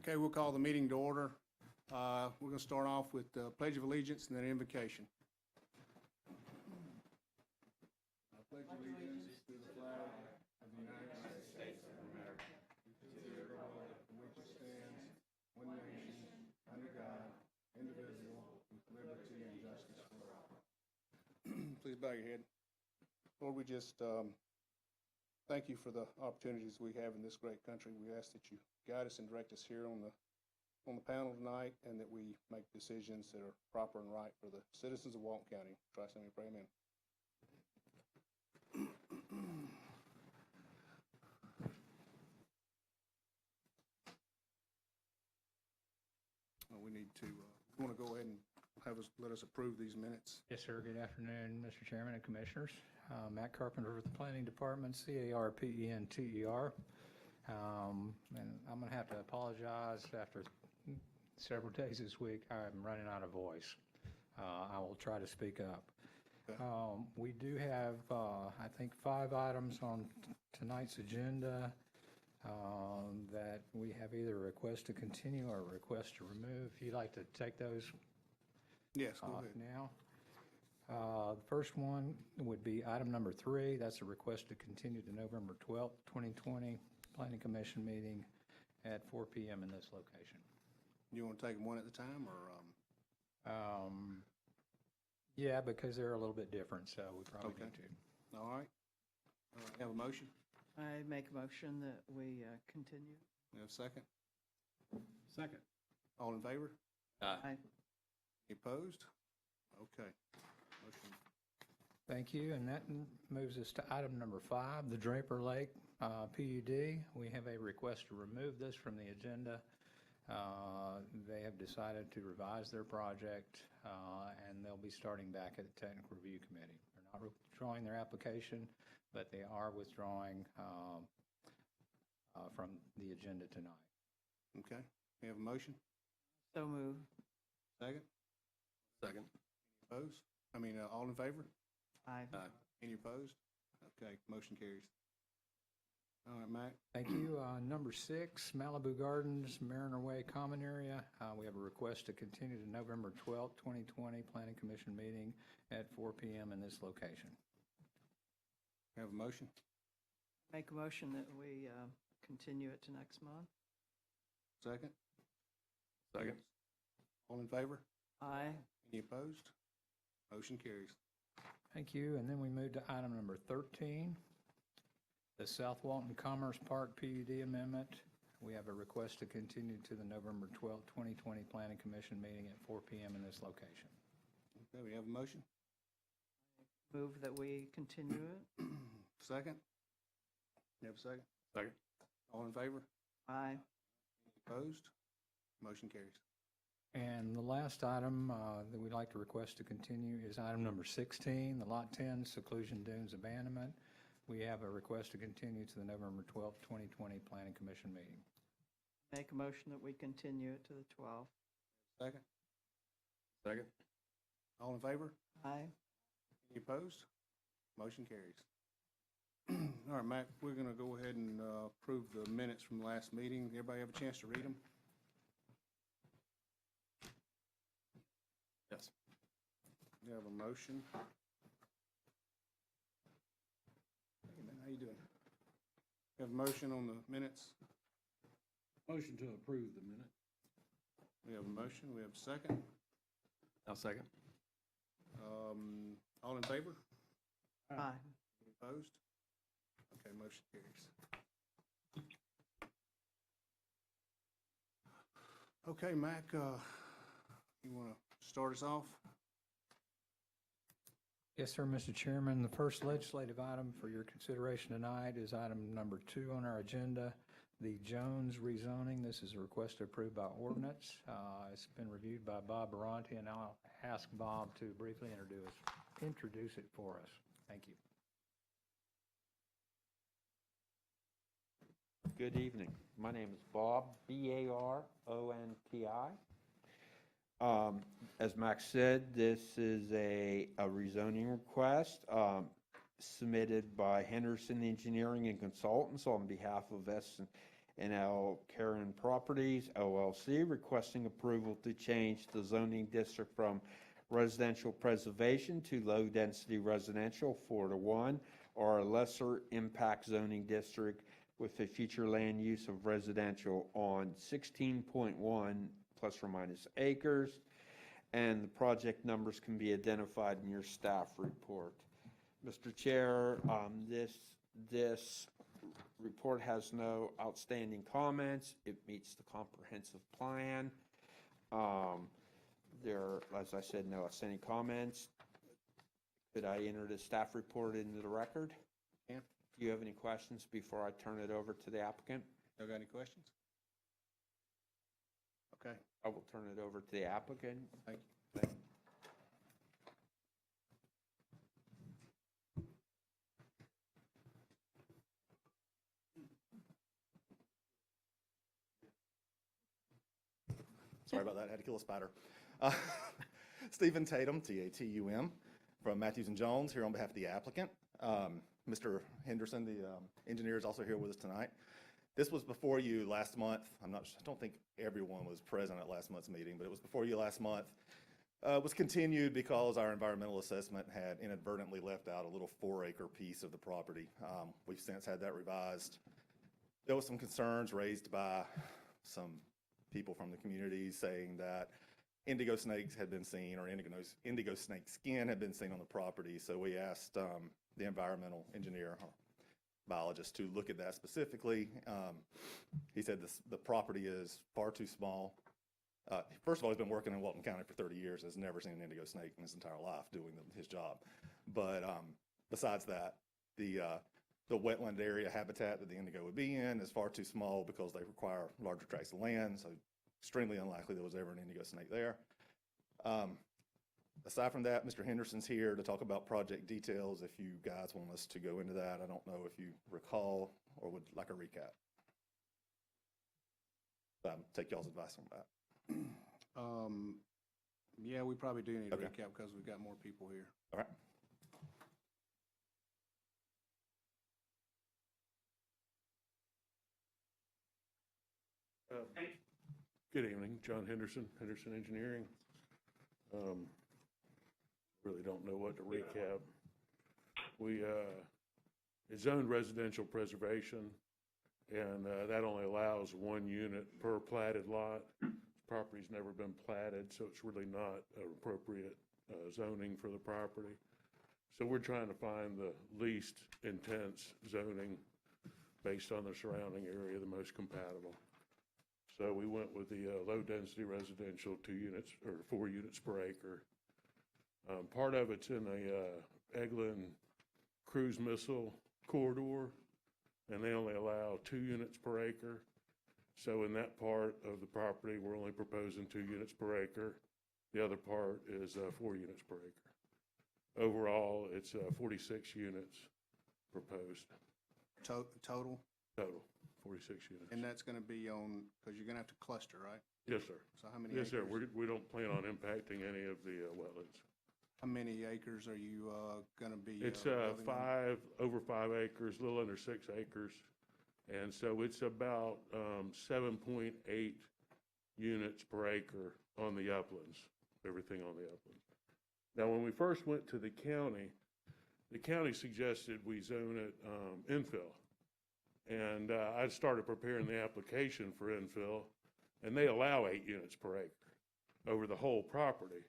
Okay, we'll call the meeting to order. We're going to start off with the Pledge of Allegiance and then invocation. I pledge allegiance to the flag of the United States of America, to the republic for which it stands, one nation, under God, indivisible, with liberty and justice for all. Please bow your head. Lord, we just thank you for the opportunities we have in this great country. We ask that you guide us and direct us here on the panel tonight, and that we make decisions that are proper and right for the citizens of Walton County. Christ, let me pray, amen. We need to, you want to go ahead and let us approve these minutes? Yes, sir. Good afternoon, Mr. Chairman and Commissioners. Matt Carpenter with the Planning Department, CARPENTER. And I'm going to have to apologize after several days this week. I'm running out of voice. I will try to speak up. Okay. We do have, I think, 5 items on tonight's agenda that we have either a request to continue or a request to remove. If you'd like to take those. Yes, go ahead. Now. The first one would be item number 3. That's a request to continue to November 12th, 2020, Planning Commission meeting at 4 p.m. in this location. You want to take them one at a time, or? Yeah, because they're a little bit different, so we probably need to. All right. Have a motion? I make a motion that we continue. You have a second? Second. All in favor? Aye. Opposed? Okay. Motion. Thank you, and that moves us to item number 5, the Draper Lake PUD. We have a request to remove this from the agenda. They have decided to revise their project, and they'll be starting back at the Technical Review Committee. They're not withdrawing their application, but they are withdrawing from the agenda tonight. Okay. We have a motion? So move. Second? Second. Any opposed? All in favor? Aye. Any opposed? Okay, motion carries. All right, Mac. Thank you. Number 6, Malibu Gardens, Mariner Way Common Area. We have a request to continue to November 12th, 2020, Planning Commission meeting at 4 p.m. in this location. Have a motion? Make a motion that we continue it to next month. Second? Second. All in favor? Aye. Any opposed? Motion carries. Thank you. And then we move to item number 13, the South Walton Commerce Park PUD amendment. We have a request to continue to the November 12th, 2020 Planning Commission meeting at 4 p.m. in this location. Okay, we have a motion? Move that we continue it. Second? You have a second? Second. All in favor? Aye. Opposed? Motion carries. And the last item that we'd like to request to continue is item number 16, the Lot 10 Seclusion Dunes Abandonment. We have a request to continue to the November 12th, 2020 Planning Commission meeting. Make a motion that we continue it to the 12th. Second? Second. All in favor? Aye. Any opposed? Motion carries. All right, Mac, we're going to go ahead and approve the minutes from the last meeting. Everybody have a chance to read them? Yes. You have a motion? Hey, man, how you doing? You have a motion on the minutes? Motion to approve the minute. We have a motion. We have a second. I'll second. All in favor? Aye. Opposed? Okay, motion carries. Okay, Mac, you want to start us off? Yes, sir, Mr. Chairman. The first legislative item for your consideration tonight is item number 2 on our agenda, the Jones rezoning. This is a request approved by ordinance. It's been reviewed by Bob Baronti, and I'll ask Bob to briefly introduce it for us. Thank you. Good evening. My name is Bob, B-A-R-O-N-T-I. As Max said, this is a rezoning request submitted by Henderson Engineering and Consultants on behalf of and L. Karen Properties LLC, requesting approval to change the zoning district from residential preservation to low-density residential 4-1, or a lesser impact zoning district with a future land use of residential on 16.1 plus or minus acres. And the project numbers can be identified in your staff report. Mr. Chair, this report has no outstanding comments. It meets the comprehensive plan. There, as I said, no outstanding comments. Could I enter the staff report into the record? Yeah. Do you have any questions before I turn it over to the applicant? You got any questions? Okay, I will turn it over to the applicant. thank you. Sorry about that, I had to kill a spider. Stephen Tatum, Tatum, from Matthews and Jones, here on behalf of the applicant. Mr. Henderson, the engineer, is also here with us tonight. This was before you last month. I don't think everyone was present at last month's meeting, but it was before you last month. It was continued because our environmental assessment had inadvertently left out a little 4-acre piece of the property. We've since had that revised. There was some concerns raised by some people from the community saying that indigo snakes had been seen, or indigo snake skin had been seen on the property. So we asked the environmental engineer, or biologist, to look at that specifically. He said the property is far too small. First of all, he's been working in Walton County for 30 years, has never seen an indigo snake in his entire life doing his job. But besides that, the wetland area habitat that the indigo would be in is far too small because they require larger tracts of land, so extremely unlikely there was ever an indigo snake there. Aside from that, Mr. Henderson's here to talk about project details if you guys want us to go into that. I don't know if you recall or would like a recap. Take y'all's advice on that. Yeah, we probably do need a Okay. recap because we've got more people here. All right. Good evening, John Henderson, Henderson Engineering. Really don't know what to recap. It's zoned residential preservation, and that only allows 1 unit per platted lot. Property's never been platted, so it's really not appropriate zoning for the property. So we're trying to find the least intense zoning based on the surrounding area, the most compatible. So we went with the low-density residential 2 units or 4 units per acre. Part of it's in a Eglin cruise missile corridor, and they only allow 2 units per acre. So in that part of the property, we're only proposing 2 units per acre. The other part is 4 units per acre. Overall, it's 46 units proposed. Total? Total, 46 units. And that's going to be on, because you're going to have to cluster, right? Yes, sir. So how many Yes, sir. acres? We don't plan on impacting any of the wetlands. How many acres are you going to be? It's building on? over 5 acres, a little under 6 acres. And so it's about 7.8 units per acre on the uplands, everything on the uplands. Now, when we first went to the county suggested we zone it infill. And I started preparing the application for infill, and they allow 8 units per acre over the whole property.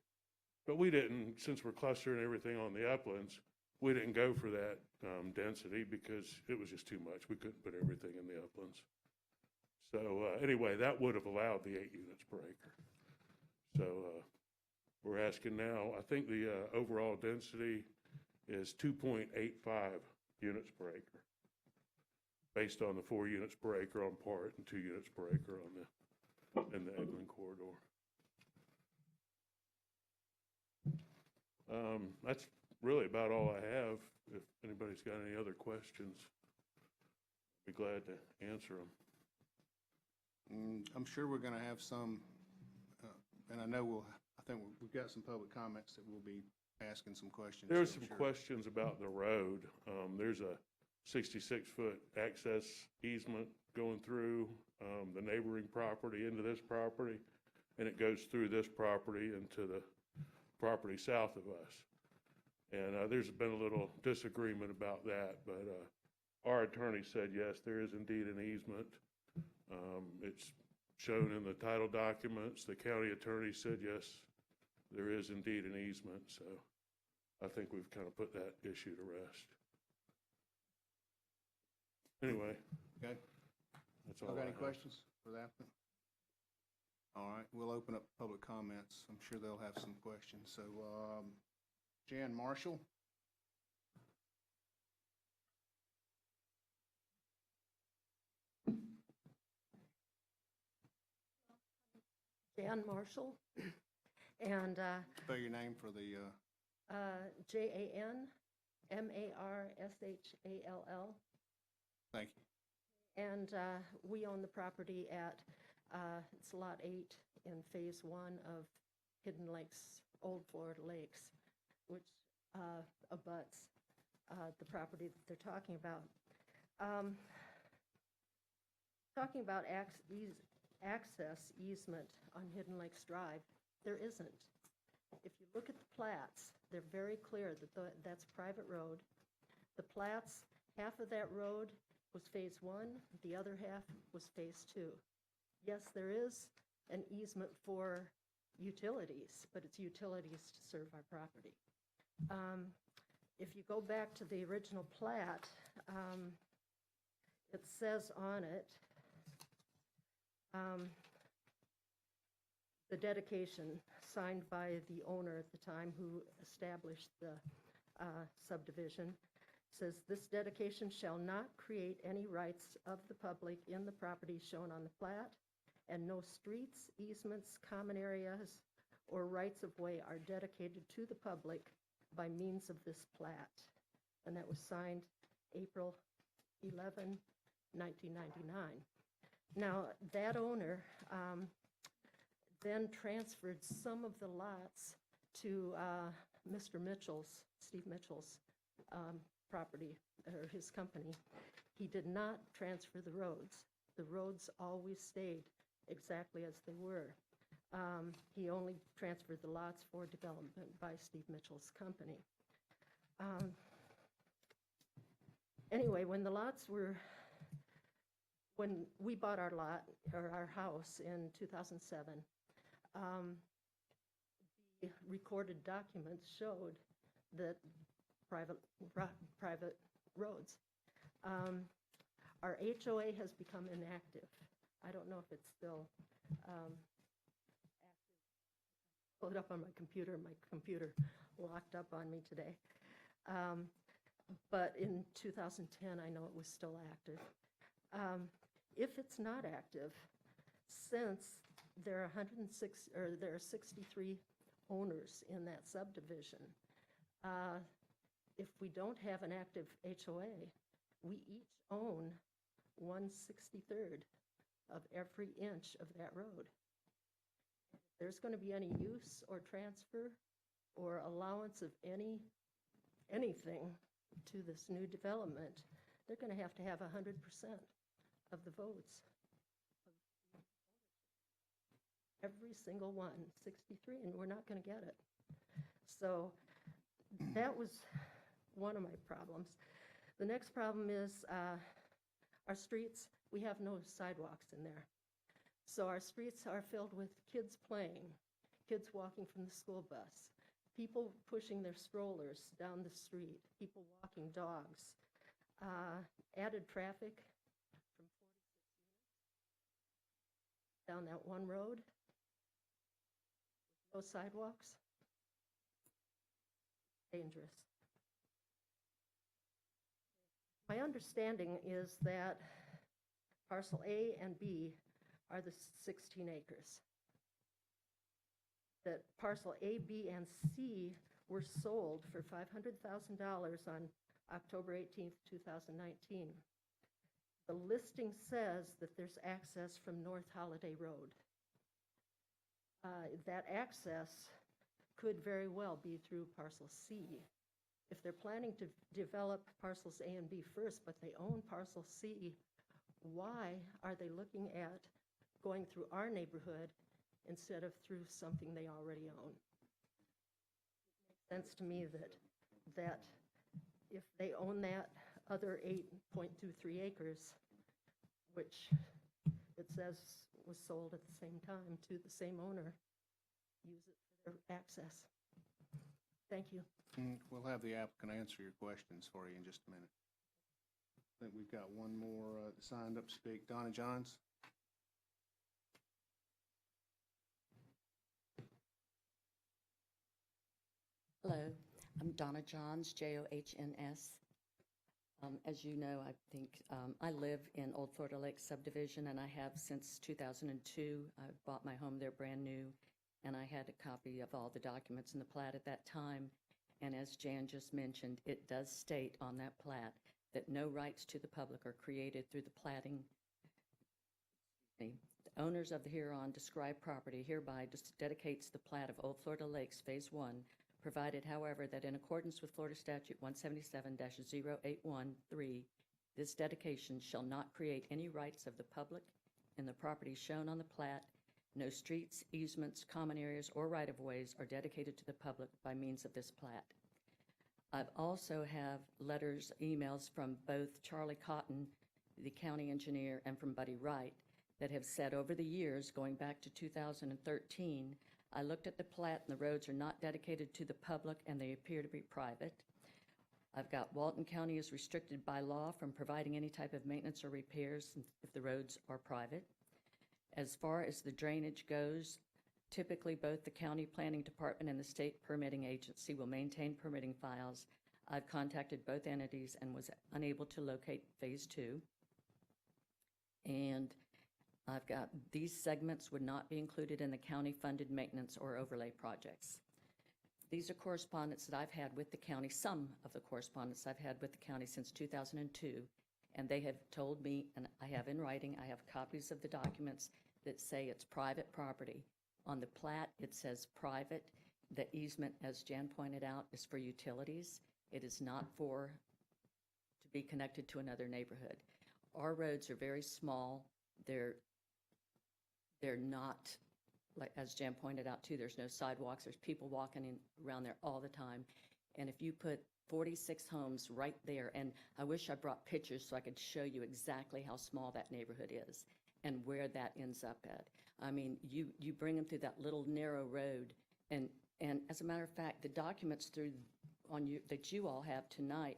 But we didn't, since we're clustering everything on the uplands, we didn't go for that density because it was just too much. We couldn't put everything in the uplands. So anyway, that would have allowed the 8 units per acre. So we're asking now, I think the overall density is 2.85 units per acre, based on the 4 units per acre on part and 2 units per acre in the Eglin corridor. That's really about all I have. If anybody's got any other questions, I'd be glad to answer them. I'm sure we're going to have some, and I know I think we've got some public comments that we'll be asking some questions. There's so I'm some sure. questions about the road. There's a 66-foot access easement going through the neighboring property into this property, and it goes through this property into the property south of us. And there's been a little disagreement about that, but our attorney said, yes, there is indeed an easement. It's shown in the title documents. The county attorney said, yes, there is indeed an easement. So I think we've kind of put that issue to rest. Anyway, Okay. that's all Y'all I got any have. questions for the applicant? All right, we'll open up public comments. I'm sure they'll have some questions. So, Jan Marshall? Jan Marshall, and Spell your name for the, JanMarshall. thank you. And we own the property at, it's Lot 8 in Phase 1 of Hidden Lakes, Old Florida Lakes, which abuts the property that they're talking about. Talking about access easement on Hidden Lakes Drive, there isn't. If you look at the plats, they're very clear that that's a private road. The plats, half of that road was Phase 1, the other half was Phase 2. Yes, there is an easement for utilities, but it's utilities to serve our property. If you go back to the original plat, it says on it, the dedication signed by the owner at the time who established the subdivision says, "This dedication shall not create any rights of the public in the property shown on the plat, and no streets, easements, common areas, or rights of way are dedicated to the public by means of this plat." And that was signed April 11, 1999. Now, that owner then transferred some of the lots to Mr. Mitchell's, Steve Mitchell's property, or his company. He did not transfer the roads. The roads always stayed exactly as they were. He only transferred the lots for development by Steve Mitchell's company. Anyway, when we bought our lot, or our house in 2007, the recorded documents showed that private roads. Our HOA has become inactive. I don't know if it's still active. Pull it up on my computer locked up on me today. But in 2010, I know it was still active. If it's not active, since there are 63 owners in that subdivision, if we don't have an active HOA, we each own 1/63 of every inch of that road. If there's going to be any use or transfer or allowance of anything to this new development, they're going to have 100% of the votes. Every single one, 63, and we're not going to get it. So that was one of my problems. The next problem is our streets. We have no sidewalks in there. So our streets are filled with kids playing, kids walking from the school bus, people pushing their strollers down the street, people walking dogs, added traffic from 46 units down that one road, no sidewalks, dangerous. My understanding is that parcel A and B are the 16 acres. That parcel A, B, and C were sold for $500,000 on October 18th, 2019. The listing says that there's access from North Holiday Road. That access could very well be through parcel C. If they're planning to develop parcels A and B first, but they own parcel C why are they looking at going through our neighborhood instead of through something they already own? It makes sense to me that if they own that other 8.23 acres, which it says was sold at the same time to the same owner, use it for their access. Thank you. We'll have the applicant answer your questions for you in just a minute. I think we've got one more signed up to speak. Donna Johns? Hello, I'm Donna Johns, Johns. As you know, I think I live in Old Florida Lake subdivision, and I have since 2002. I bought my home there brand new, and I had a copy of all the documents in the plat at that time. And as Jan just mentioned, it does state on that plat that no rights to the public are created through the platting. The owners of the hereon described property hereby dedicates the plat of Old Florida Lakes Phase 1, provided, however, that in accordance with Florida Statute 177-0813, this dedication shall not create any rights of the public in the property shown on the plat. No streets, easements, common areas, or right-of-ways are dedicated to the public by means of this plat. I've also have letters, emails from both Charlie Cotton, the county engineer, and from Buddy Wright that have said over the years, going back to 2013, I looked at the plat and the roads are not dedicated to the public and they appear to be private. I've got Walton County is restricted by law from providing any type of maintenance or repairs if the roads are private. As far as the drainage goes, typically both the county planning department and the state permitting agency will maintain permitting files. I've contacted both entities and was unable to locate Phase 2. And I've got these segments would not be included in the county-funded maintenance or overlay projects. These are correspondence that I've had with the county, some of the correspondence I've had with the county since 2002, and they have told me, and I have in writing, I have copies of the documents that say it's private property. On the plat, it says private. The easement, as Jan pointed out, is for utilities. It is not to be connected to another neighborhood. Our roads are very small. They're not, like as Jan pointed out too, there's no sidewalks. There's people walking around there all the time. And if you put 46 homes right there, and I wish I brought pictures so I could show you exactly how small that neighborhood is and where that ends up at. I mean, you bring them through that little narrow road, and as a matter of fact, the documents that you all have tonight,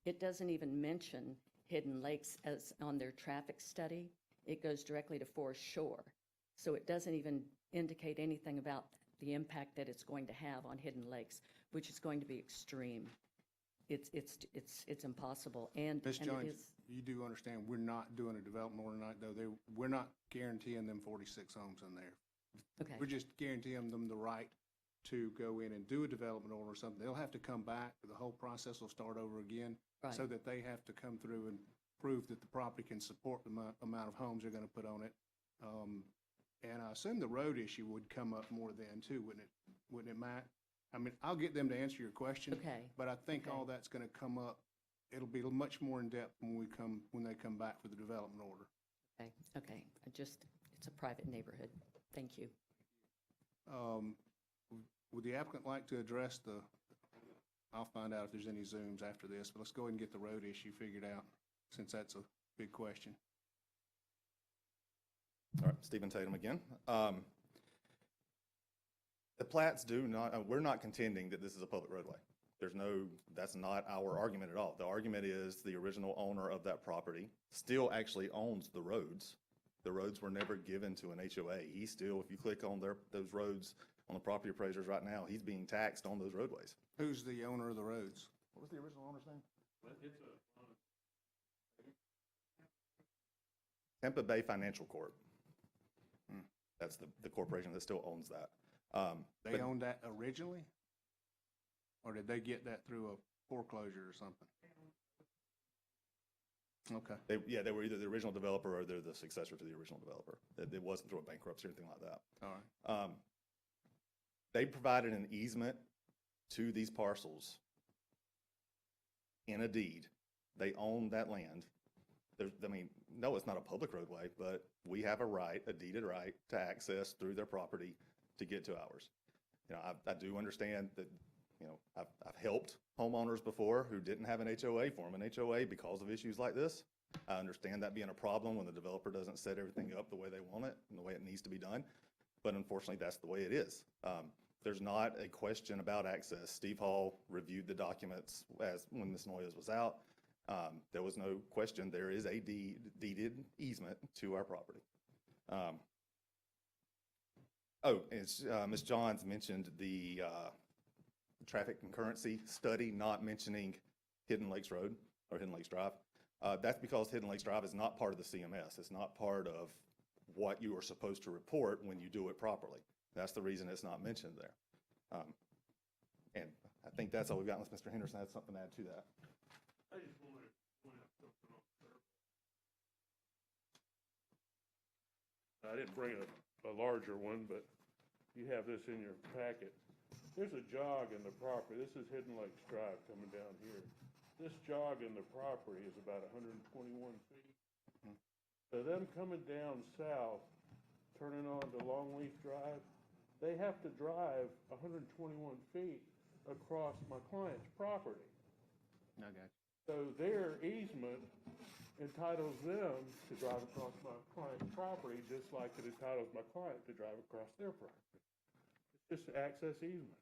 it doesn't even mention Hidden Lakes as on their traffic study. It goes directly to Forest Shore. So it doesn't even indicate anything about the impact that it's going to have on Hidden Lakes, which is going to be extreme. It's impossible. And Ms. and Jones, it is, you do understand we're not doing a development order tonight, though. We're not guaranteeing them 46 homes in there. okay, We're just guaranteeing them the right to go in and do a development order or something. They'll have to come back. The whole process will start over again, right. so that they have to come through and prove that the property can support the amount of homes they're going to put on it. And I assume the road issue would come up more then too, wouldn't it, Matt? I mean, I'll get them to answer your question. Okay. But I think Okay. all that's going to come up. It'll be much more in depth when they come back for the development order. Okay. It's a private neighborhood. Thank you. Would the applicant like to address I'll find out if there's any Zooms after this, but let's go ahead and get the road issue figured out, since that's a big question. All right, Stephen Tatum again. The plats we're not contending that this is a public roadway. That's not our argument at all. The argument is the original owner of that property still actually owns the roads. The roads were never given to an HOA. He still, if you click on those roads on the property appraisers right now, he's being taxed on those roadways. Who's the owner of the roads? What was the original owner's name? Tampa Bay Financial Corp. That's the corporation that still owns that. They owned that originally? Or did they get that through a foreclosure or something? Okay. They were either the original developer or they're the successor to the original developer. It wasn't through a bankruptcy or anything like that. All right. They provided an easement to these parcels in a deed. They own that land. I mean, no, it's not a public roadway, but we have a right, a deeded right to access through their property to get to ours. You know, I do understand that, you know, I've helped homeowners before who didn't have an HOA form an HOA because of issues like this. I understand that being a problem when the developer doesn't set everything up the way they want it and the way it needs to be done. But unfortunately, that's the way it is. There's not a question about access. Steve Hall reviewed the documents when Ms. Noyes was out. There was no question. There is a deeded easement to our property. Ms. Johns mentioned the traffic concurrency study, not mentioning Hidden Lakes Road or Hidden Lakes Drive. That's because Hidden Lakes Drive is not part of the CMS. It's not part of what you are supposed to report when you do it properly. That's the reason it's not mentioned there. And I think that's all we've got unless Mr. Henderson has something to add to that. I just wanted to point out something on the survey. I didn't bring a larger one, but you have this in your packet. There's a jog in the property. This is Hidden Lakes Drive coming down here. This jog in the property is about 121 feet. So them coming down south, turning on to Longleaf Drive, they have to drive 121 feet across my client's property. Okay. So their easement entitles them to drive across my client's property just like it entitles my client to drive across their property. It's just an access easement,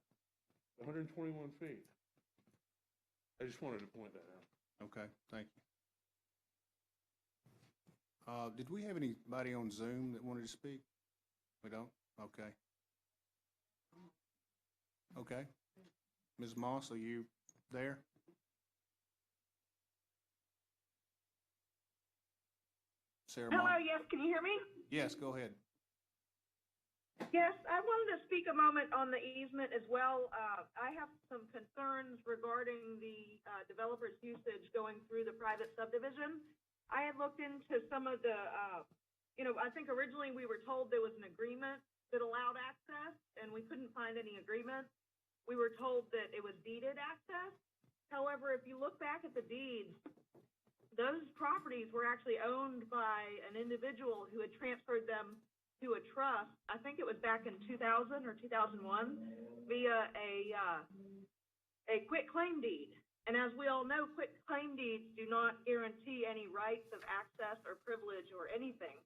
121 feet. I just wanted to point that out. Okay, thank you. Did we have anybody on Zoom that wanted to speak? We don't? Okay. Okay. Ms. Moss, are you there? Sarah Moss? Hello, yes, can you hear me? Yes, go ahead. Yes, I wanted to speak a moment on the easement as well. I have some concerns regarding the developer's usage going through the private subdivision. I had looked into some of the, I think originally we were told there was an agreement that allowed access, and we couldn't find any agreement. We were told that it was deeded access. However, if you look back at the deeds, those properties were actually owned by an individual who had transferred them to a trust. I think it was back in 2000 or 2001 via a quitclaim deed. And as we all know, quitclaim deeds do not guarantee any rights of access or privilege or anything.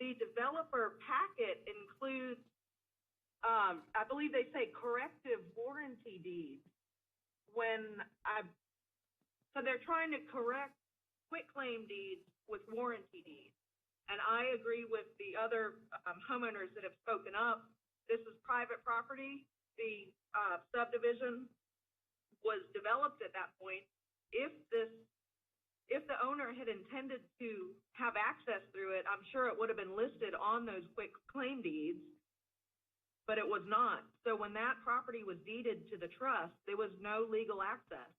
The developer packet includes, I believe they say corrective warranty deeds. So they're trying to correct quitclaim deeds with warranty deeds. And I agree with the other homeowners that have spoken up. This is private property. The subdivision was developed at that point. If the owner had intended to have access through it, I'm sure it would have been listed on those quitclaim deeds, but it was not. So when that property was deeded to the trust, there was no legal access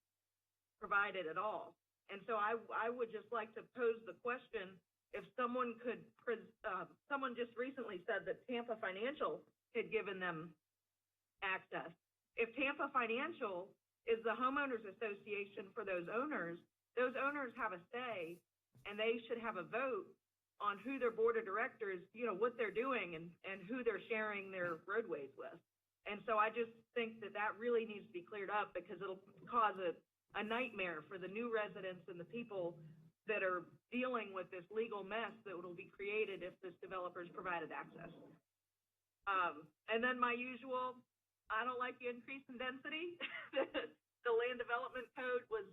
provided at all. And so I would just like to pose the question, if someone could, someone just recently said that Tampa Financial had given them access. If Tampa Financial is the homeowners association for those owners have a say, and they should have a vote on who their board of directors, what they're doing and who they're sharing their roadways with. And so I just think that really needs to be cleared up, because it'll cause a nightmare for the new residents and the people that are dealing with this legal mess that will be created if this developer's provided access. And then my usual, I don't like the increase in density. The land development code was,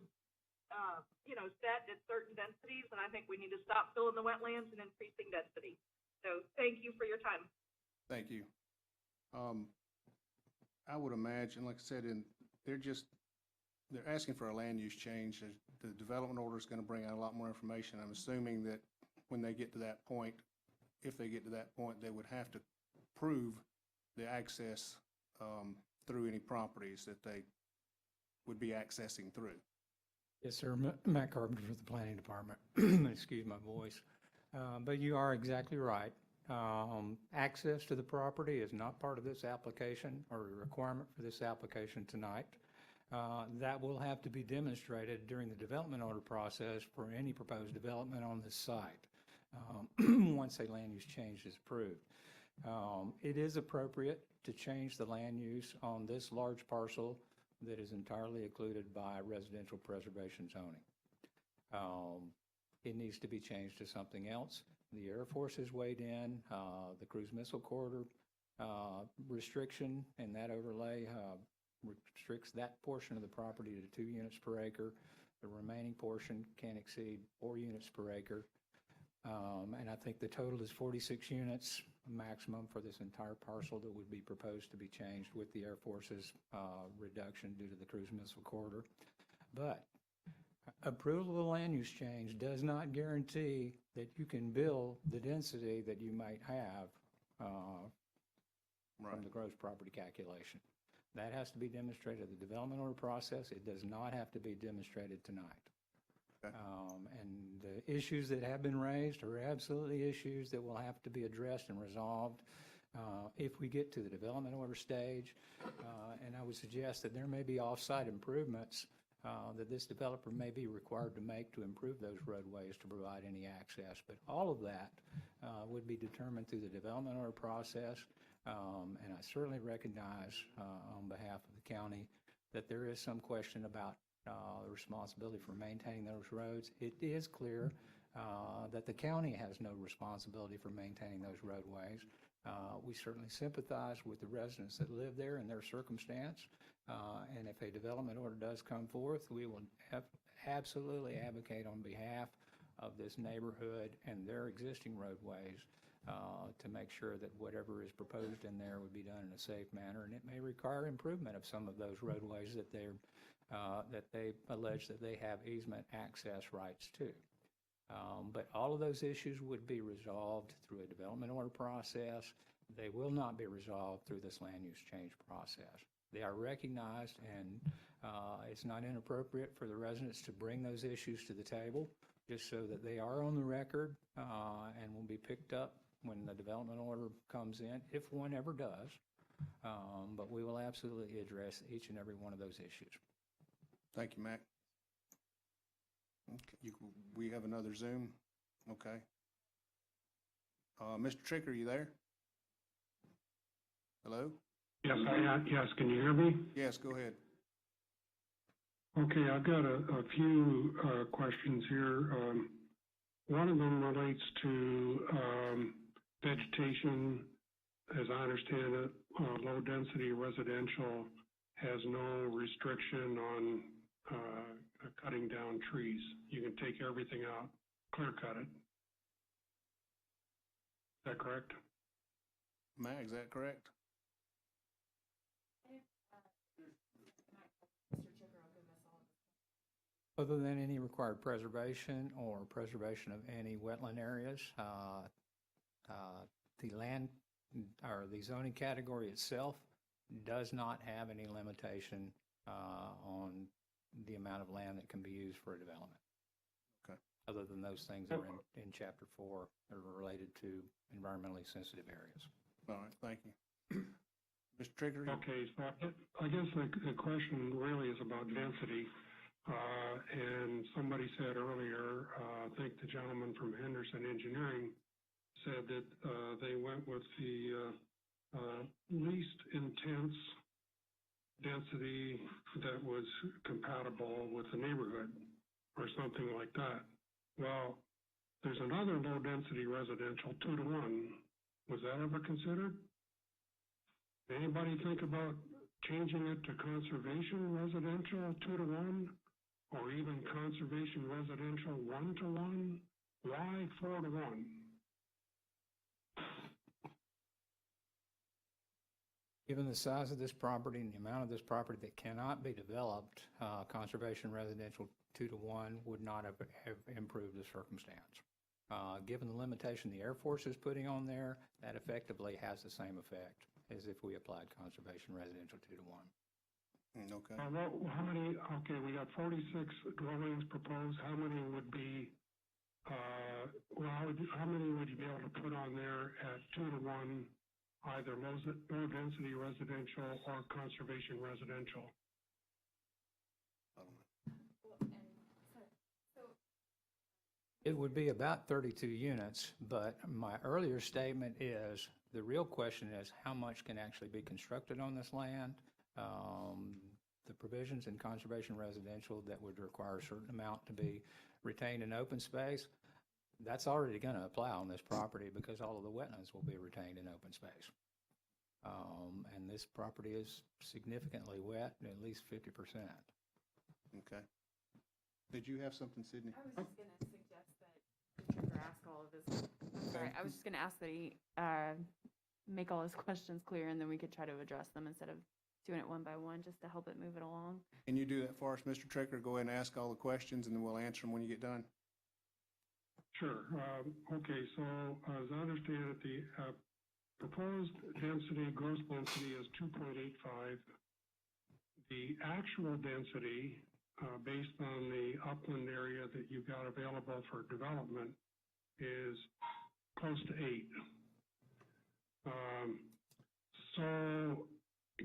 set at certain densities, and I think we need to stop filling the wetlands and increasing density. So thank you for your time. Thank you. I would imagine, like I said, they're asking for a land use change. The development order is going to bring out a lot more information. I'm assuming that when they get to that point, if they get to that point, they would have to prove the access through any properties that they would be accessing through. Yes, sir. Matt Carpenter for the Planning Department. Excuse my voice. But you are exactly right. Access to the property is not part of this application or a requirement for this application tonight. That will have to be demonstrated during the development order process for any proposed development on this site, once a land use change is approved. It is appropriate to change the land use on this large parcel that is entirely occluded by residential preservation zoning. It needs to be changed to something else. The Air Force has weighed in. The cruise missile corridor restriction and that overlay restricts that portion of the property to 2 units per acre. The remaining portion can't exceed 4 units per acre. And I think the total is 46 units maximum for this entire parcel that would be proposed to be changed with the Air Force's reduction due to the cruise missile corridor. But approval of a land use change does not guarantee that you can build the density that you might have from the gross property calculation. That has to be demonstrated in the development order process. It does not have to be demonstrated tonight. Okay. And the issues that have been raised are absolutely issues that will have to be addressed and resolved if we get to the development order stage. And I would suggest that there may be off-site improvements that this developer may be required to make to improve those roadways to provide any access. But all of that would be determined through the development order process. And I certainly recognize on behalf of the county that there is some question about the responsibility for maintaining those roads. It is clear that the county has no responsibility for maintaining those roadways. We certainly sympathize with the residents that live there and their circumstance. And if a development order does come forth, we will absolutely advocate on behalf of this neighborhood and their existing roadways to make sure that whatever is proposed in there would be done in a safe manner. And it may require improvement of some of those roadways that they allege that they have easement access rights to. But all of those issues would be resolved through a development order process. They will not be resolved through this land use change process. They are recognized, and it's not inappropriate for the residents to bring those issues to the table just so that they are on the record and will be picked up when the development order comes in, if one ever does. But we will absolutely address each and every one of those issues. Thank you, Mac. Okay, we have another Zoom. Okay. Mr. Trick, are you there? Hello? Yes, I am. Yes, can you hear me? Yes, go ahead. Okay, I've got a few questions here. One of them relates to vegetation. As I understand it, low-density residential has no restriction on cutting down trees. You can take everything out, clear cut it. Is that correct? Mac, is that correct? Other than any required preservation or preservation of any wetland areas, the land or the zoning category itself does not have any limitation on the amount of land that can be used for a development. Okay. Other than those things that are in Chapter 4 that are related to environmentally sensitive areas. All right, thank you. Mr. Trigger? Okay, so I guess the question really is about density. And somebody said earlier, I think the gentleman from Henderson Engineering said that they went with the least intense density that was compatible with the neighborhood or something like that. Well, there's another low-density residential 2-to-1. Was that ever considered? Anybody think about changing it to conservation residential 2-to-1? Or even conservation residential 1-to-1? Why 4-to-1? Given the size of this property and the amount of this property that cannot be developed, conservation residential 2-to-1 would not have improved the circumstance. Given the limitation the Air Force is putting on there, that effectively has the same effect as if we applied conservation residential 2-to-1. Okay. How many, okay, we got 46 dwellings proposed. How many would be, how many would you be able to put on there at 2-to-1, either low density residential or conservation residential? It would be about 32 units, but my earlier statement is, the real question is how much can actually be constructed on this land? The provisions in conservation residential that would require a certain amount to be retained in open space, that's already going to apply on this property because all of the wetlands will be retained in open space. And this property is significantly wet, at least 50%. Okay. Did you have something, Sydney? I was just going to suggest that the Trooper ask all of his, I'm sorry, I was just going to ask that he make all his questions clear, and then we could try to address them instead of doing it one by one, just to help it move it along. Can you do that for us, Mr. Tricker? Go ahead and ask all the questions, and then we'll answer them when you get done. Sure. Okay, so as I understand it, the proposed density, gross density is 2.85. The actual density, based on the upland area that you've got available for development, is close to 8. So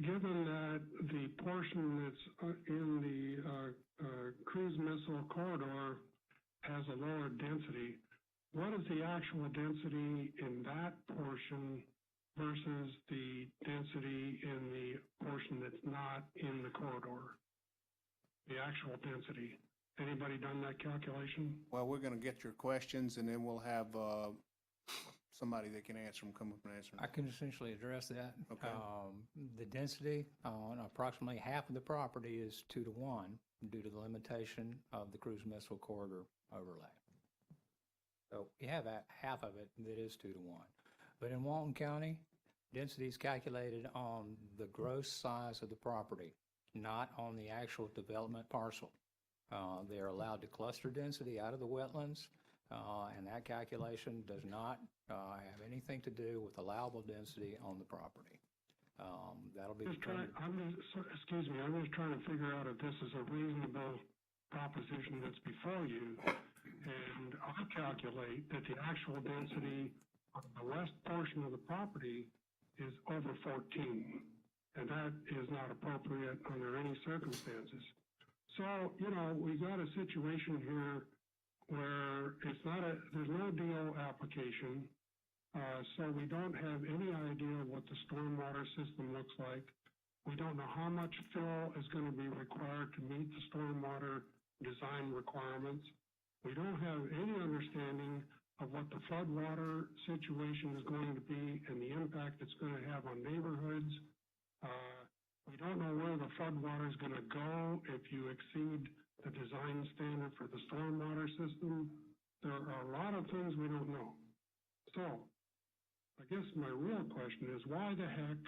given that the portion that's in the cruise missile corridor has a lower density, what is the actual density in that portion versus the density in the portion that's not in the corridor? The actual density. Anybody done that calculation? Well, we're going to get your questions, and then we'll have somebody that can answer them come up and answer them. I can essentially address that. Okay. The density on approximately half of the property is 2 to 1 due to the limitation of the cruise missile corridor overlay. So you have half of it that is 2 to 1. But in Walton County, density is calculated on the gross size of the property, not on the actual development parcel. They are allowed to cluster density out of the wetlands, and that calculation does not have anything to do with allowable density on the property. That'll be determined. Excuse me, I'm just trying to figure out if this is a reasonable proposition that's before you. And I calculate that the actual density on the west portion of the property is over 14. And that is not appropriate under any circumstances. So, you know, we got a situation here where there's no DO application, so we don't have any idea what the stormwater system looks like. We don't know how much fill is going to be required to meet the stormwater design requirements. We don't have any understanding of what the floodwater situation is going to be and the impact it's going to have on neighborhoods. We don't know where the floodwater is going to go if you exceed the design standard for the stormwater system. There are a lot of things we don't know. So, I guess my real question is, why the heck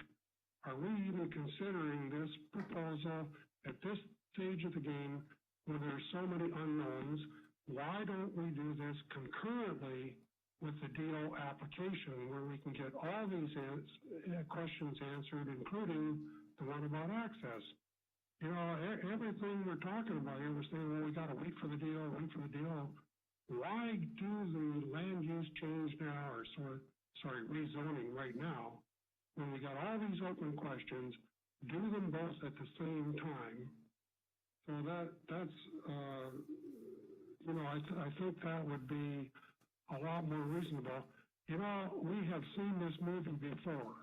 are we even considering this proposal at this stage of the game where there's so many unknowns? Why don't we do this concurrently with the DO application where we can get all these questions answered, including the one about access? You know, everything we're talking about here, we're saying, well, we got to wait for the DO, wait for the DO. Why do the land use change now, or rezoning right now, when we got all these open questions, do them both at the same time? So that's you know, I think that would be a lot more reasonable. You know, we have seen this movie before.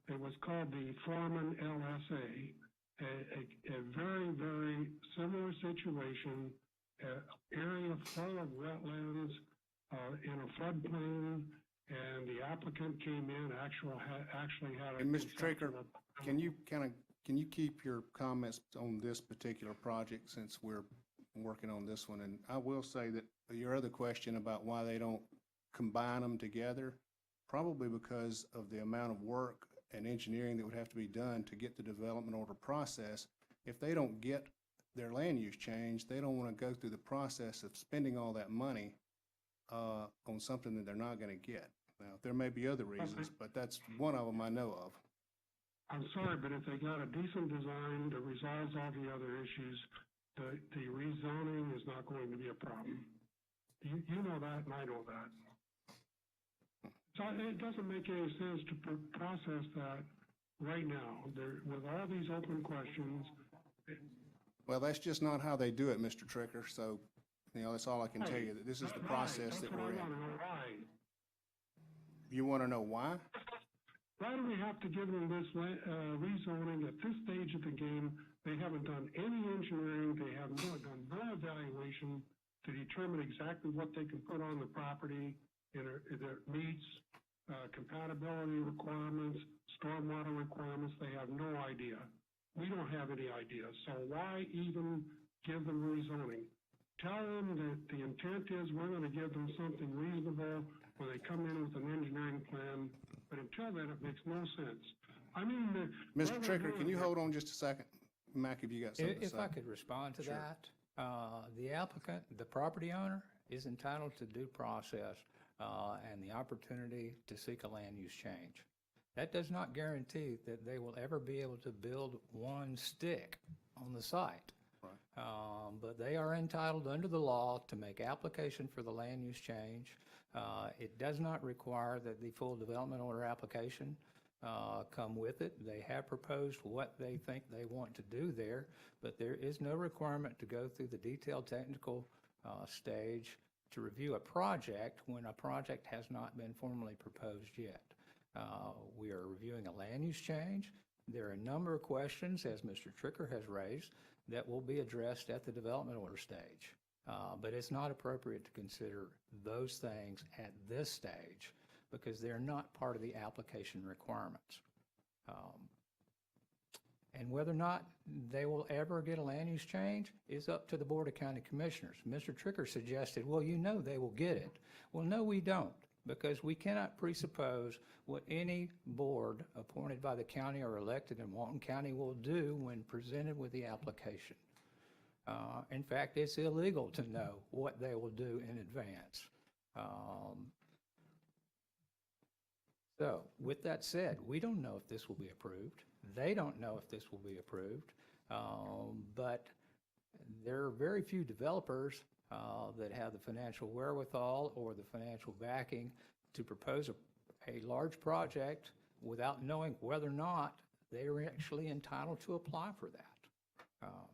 It was called the Foreman LSA, a very, very similar situation, area full of wetlands in a floodplain, and the applicant came in, actually had a... And Mr. Traker, can you keep your comments on this particular project since we're working on this one? And I will say that your other question about why they don't combine them together, probably because of the amount of work and engineering that would have to be done to get the development order process. If they don't get their land use changed, they don't want to go through the process of spending all that money on something that they're not going to get. Now, there may be other reasons, but that's one of them I know of. I'm sorry, but if they got a decent design that resolves all the other issues, the rezoning is not going to be a problem. You know that, and I know that. So it doesn't make any sense to process that right now, with all these open questions. Well, that's just not how they do it, Mr. Tricker. So You know, that's all I can tell you, that this is the process that we're That's what I in. want to know why. You want to know why? Why do we have to give them this rezoning at this stage of the game? They haven't done any engineering, they have done no evaluation to determine exactly what they can put on the property that meets compatibility requirements, stormwater requirements. They have no idea. We don't have any idea. So why even give them rezoning? Tell them that the intent is we're going to give them something reasonable when they come in with an engineering plan, but until then, it makes no sense. I mean, Mr. Tricker, can you hold on just a second? Mac, if you got something to say. If I could respond to Sure. that, the applicant, the property owner, is entitled to due process and the opportunity to seek a land use change. That does not guarantee that they will ever be able to build one stick on the site. But they are entitled under the law to make application for the land use change. It does not require that the full development order application come with it. They have proposed what they think they want to do there, but there is no requirement to go through the detailed technical stage to review a project when a project has not been formally proposed yet. We are reviewing a land use change. There are a number of questions, as Mr. Tricker has raised, that will be addressed at the development order stage. But it's not appropriate to consider those things at this stage because they're not part of the application requirements. And whether or not they will ever get a land use change is up to the Board of County Commissioners. Mr. Tricker suggested, well, you know they will get it. Well, no, we don't, because we cannot presuppose what any board appointed by the county or elected in Walton County will do when presented with the application. In fact, it's illegal to know what they will do in advance. So with that said, we don't know if this will be approved. They don't know if this will be approved. But there are very few developers that have the financial wherewithal or the financial backing to propose a large project without knowing whether or not they are actually entitled to apply for that.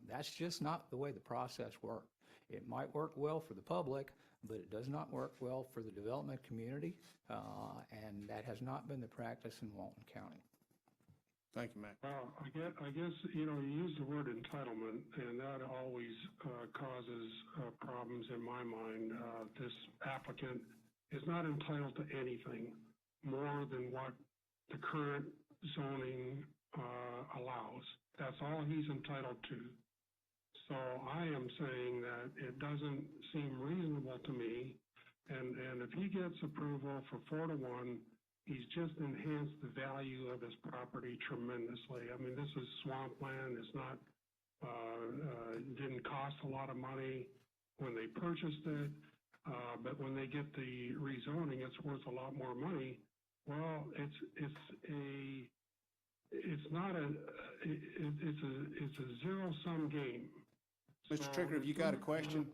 That's just not the way the process works. It might work well for the public, but it does not work well for the development community, and that has not been the practice in Walton County. Thank you, Mac. Well, I guess, you use the word entitlement, and that always causes problems in my mind. This applicant is not entitled to anything more than what the current zoning allows. That's all he's entitled to. So I am saying that it doesn't seem reasonable to me, and if he gets approval for 4-1, he's just enhanced the value of his property tremendously. I mean, this is swampland. It's not, didn't cost a lot of money when they purchased it, but when they get the rezoning, it's worth a lot more money. Well, it's a zero-sum game. Mr. So Tricker, have you got a question?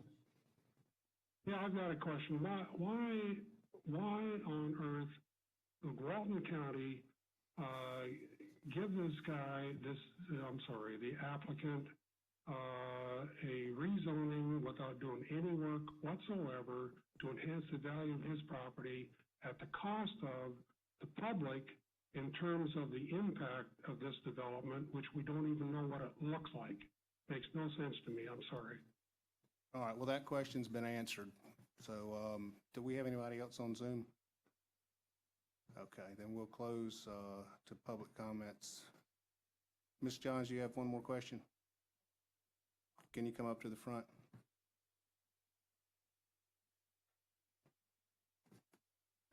Yeah, I've got a question. Why on earth would Walton County give this guy, the applicant, a rezoning without doing any work whatsoever to enhance the value of his property at the cost of the public in terms of the impact of this development, which we don't even know what it looks like? Makes no sense to me. I'm sorry. All right, well, that question's been answered. So do we have anybody else on Zoom? Okay, then we'll close to public comments. Ms. Johns, you have one more question? Can you come up to the front?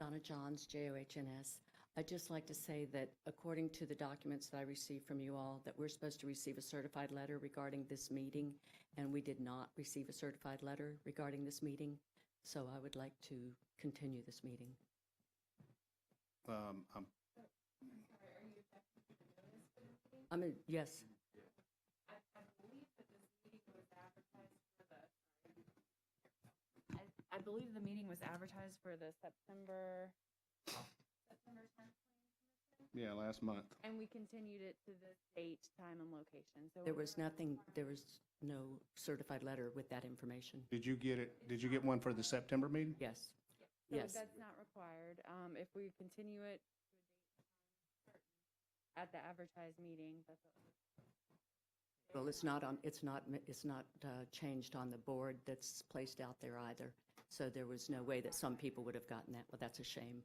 Donna Johns, JOHNS. I'd just like to say that according to the documents that I received from you all, that we're supposed to receive a certified letter regarding this meeting, and we did not receive a certified letter regarding this meeting. So I would like to continue this meeting. Yes. I believe the meeting was advertised for the September 10th. yeah, last month. And we continued it to the date, time, and location, so. There was nothing, there was no certified letter with that information. Did you get it, did you get one for the September meeting? Yes. So Yes. that's not required. If we continue it to a date at the advertised meeting, that's what. Well, it's not on, it's not changed on the board that's placed out there either. So there was no way that some people would have gotten that. Well, that's a shame.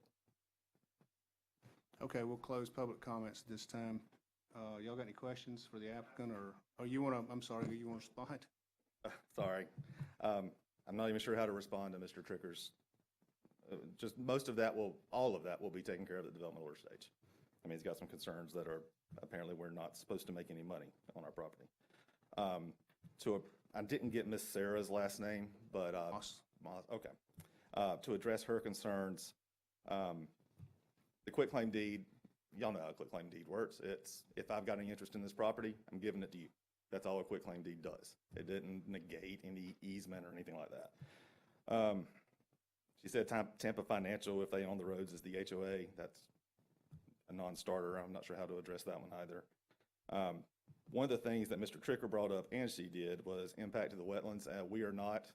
Okay, we'll close public comments at this time. Y'all got any questions for the applicant, or you want to, I'm sorry, you want to respond? Sorry. I'm not even sure how to respond to Mr. Tricker's. Just most of that all of that will be taken care of at the development order stage. I mean, he's got some concerns that are, apparently we're not supposed to make any money on our property. I didn't get Miss Sarah's last name, but, Moss. okay. To address her concerns, the quitclaim deed, y'all know how a quitclaim deed works. It's, if I've got any interest in this property, I'm giving it to you. That's all a quitclaim deed does. It didn't negate any easement or anything like that. She said Tampa Financial, if they own the roads, is the HOA. That's a non-starter. I'm not sure how to address that one either. One of the things that Mr. Tricker brought up, and she did, was impact to the wetlands. We are not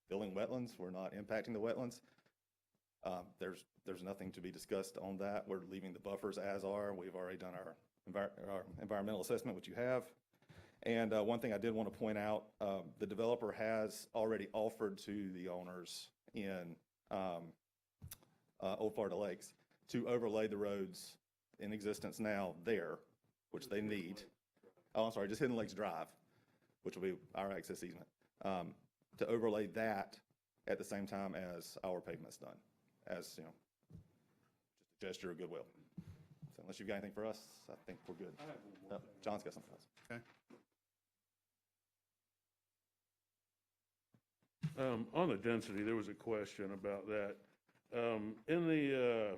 filling wetlands. We're not impacting the wetlands. There's nothing to be discussed on that. We're leaving the buffers as are. We've already done our environmental assessment, which you have. And one thing I did want to point out, the developer has already offered to the owners in Old Florida Lakes to overlay the roads in existence now there, which they need. Oh, I'm sorry, just Hidden Lakes Drive, which will be our access easement, to overlay that at the same time as our pavement's done, as, you know, just a gesture of goodwill. So unless you've got anything for us, I think we're good. John's got something else. Okay. On the density, there was a question about that. In the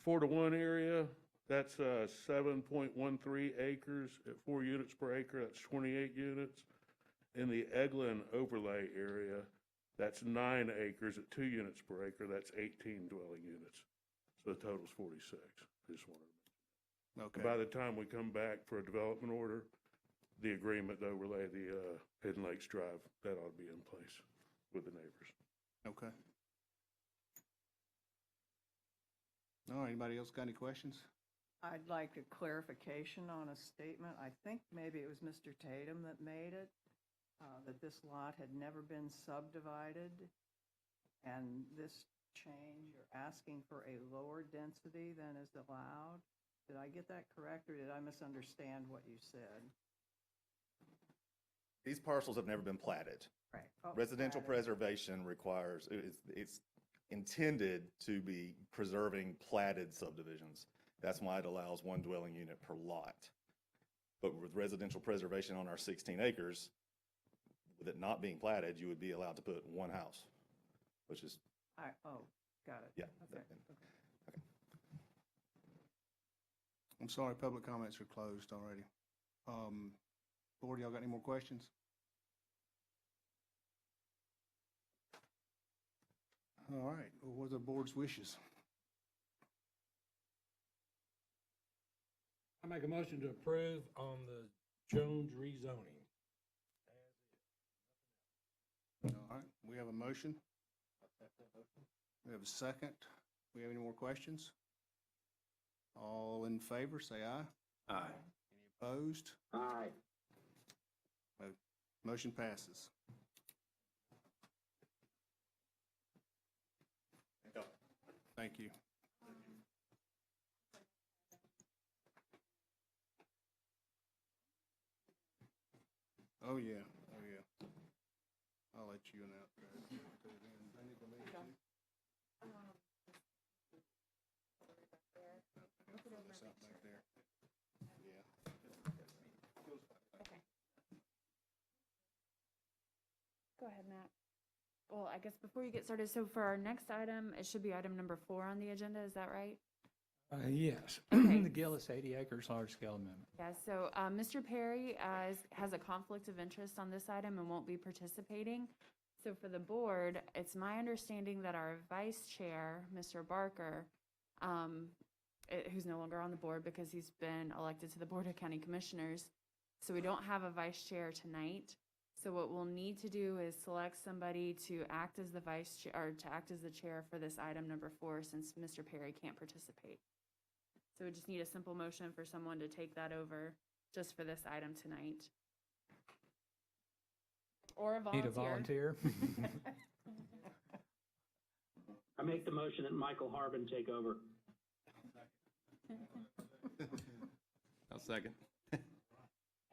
4-to-1 area, that's 7.13 acres at 4 units per acre. That's 28 units. In the Eglin overlay area, that's 9 acres at 2 units per acre. That's 18 dwelling units. So the total's 46. Just wanted to. Okay. By the time we come back for a development order, the agreement to overlay the Hidden Lakes Drive, that ought to be in place with the neighbors. Okay. All right, anybody else got any questions? I'd like a clarification on a statement. I think maybe it was Mr. Tatum that made it, that this lot had never been subdivided, and this change, you're asking for a lower density than is allowed. Did I get that correct, or did I misunderstand what you said? These parcels have never been platted. Right. Oh, Residential platted. preservation requires, it's intended to be preserving platted subdivisions. That's why it allows 1 dwelling unit per lot. But with residential preservation on our 16 acres, with it not being platted, you would be allowed to put 1 house, which is, Got it. yeah. Okay. I'm sorry, public comments are closed already. Board, y'all got any more questions? All right, well, what are the board's wishes? I make a motion to approve on the Jones rezoning. All right, we have a motion. We have a second. We have any more questions? All in favor, say aye. Aye. Any opposed? Aye. Motion passes. Thank you. Oh, yeah, oh, yeah. I'll let you know. Go ahead, Matt. Well, I guess before you get started, so for our next item, it should be item number 4 on the agenda, is that right? Yes, Okay. the Gillis 80 acres large-scale amendment. Yeah, so Mr. Perry has a conflict of interest on this item and won't be participating. So for the board, it's my understanding that our vice chair, Mr. Barker, who's no longer on the board because he's been elected to the Board of County Commissioners, so we don't have a vice chair tonight. So what we'll need to do is select somebody to act as the vice chair, or to act as the chair for this item number 4, since Mr. Perry can't participate. So we just need a simple motion for someone to take that over just for this item tonight. Or a volunteer. Need a volunteer? I make the motion that Michael Harbin take over. I'll second.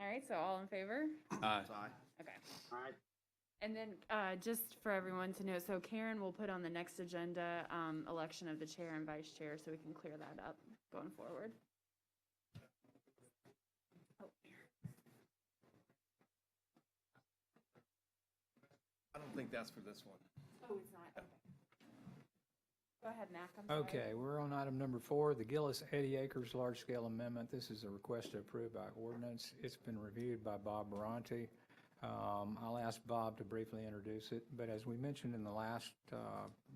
All right, so all in favor? Aye. Okay. All right. And then just for everyone to know, so Karen will put on the next agenda election of the chair and vice chair so we can clear that up going forward. I don't think that's for this one. Oh, it's not, okay. Go ahead, Mac, I'm sorry. Okay, we're on item number 4, the Gillis 80 acres large-scale amendment. This is a request to approve by ordinance. It's been reviewed by Bob Baronti. I'll ask Bob to briefly introduce it, but as we mentioned in the last,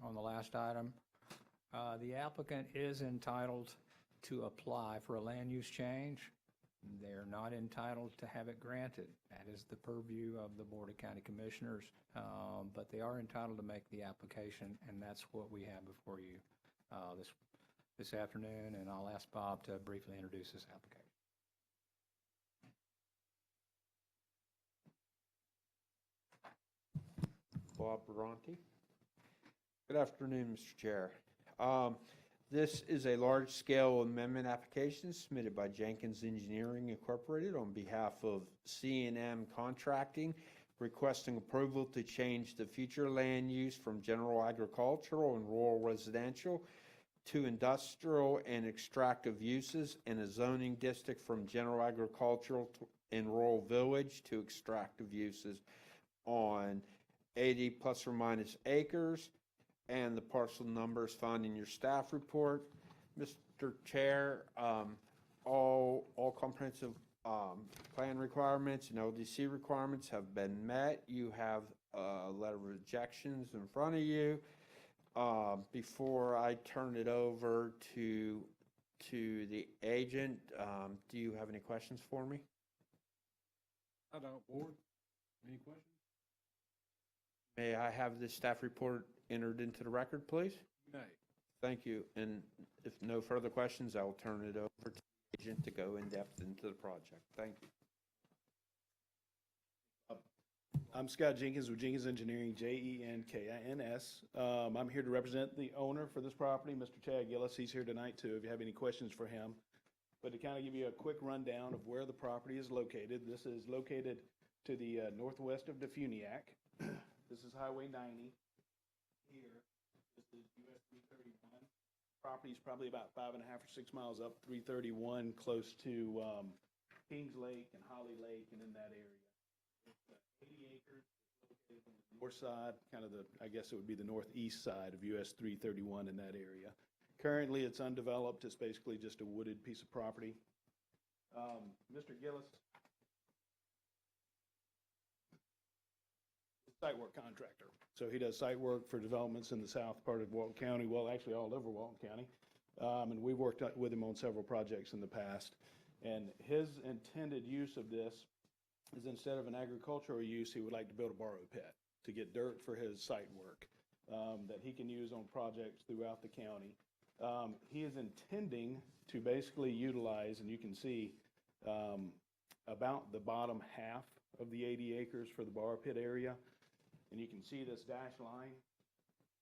on the last item, the applicant is entitled to apply for a land use change. They're not entitled to have it granted. That is the purview of the Board of County Commissioners, but they are entitled to make the application, and that's what we have before you this afternoon, and I'll ask Bob to briefly introduce this application. Bob Baronti. Good afternoon, Mr. Chair. This is a large-scale amendment application submitted by Jenkins Engineering Incorporated on behalf of C&M Contracting, requesting approval to change the future land use from general agricultural and rural residential to industrial and extractive uses in a zoning district from general agricultural and rural village to extractive uses on 80 plus or minus acres, and the parcel numbers found in your staff report. Mr. Chair, all comprehensive plan requirements and LDC requirements have been met. You have a letter of rejections in front of you. Before I turn it over to the agent, do you have any questions for me? I don't, board. Any questions? May I have the staff report entered into the record, please? Nay. Thank you. And if no further questions, I will turn it over to the agent to go in depth into the project. Thank you. I'm Scott Jenkins with Jenkins Engineering, Jenkins. I'm here to represent the owner for this property, Mr. Chad Gillis. He's here tonight too, if you have any questions for him. But to kind of give you a quick rundown of where the property is located, this is located to the northwest of Defuniak. This is Highway 90. Here, this is US 331. Property is probably about 5.5 or 6 miles up 331, close to Kings Lake and Holly Lake, and in that area. It's 80 acres, located on the north side, kind of the, I guess it would be the northeast side of US 331 in that area. Currently, it's undeveloped. It's basically just a wooded piece of property. Mr. Gillis, site work contractor. So he does site work for developments in the south part of Walton County, well, actually all over Walton County. And we've worked with him on several projects in the past. And his intended use of this is, instead of an agricultural use, he would like to build a borrow pit to get dirt for his site work that he can use on projects throughout the county. He is intending to basically utilize, and you can see about the bottom half of the 80 acres for the borrow pit area. And you can see this dashed line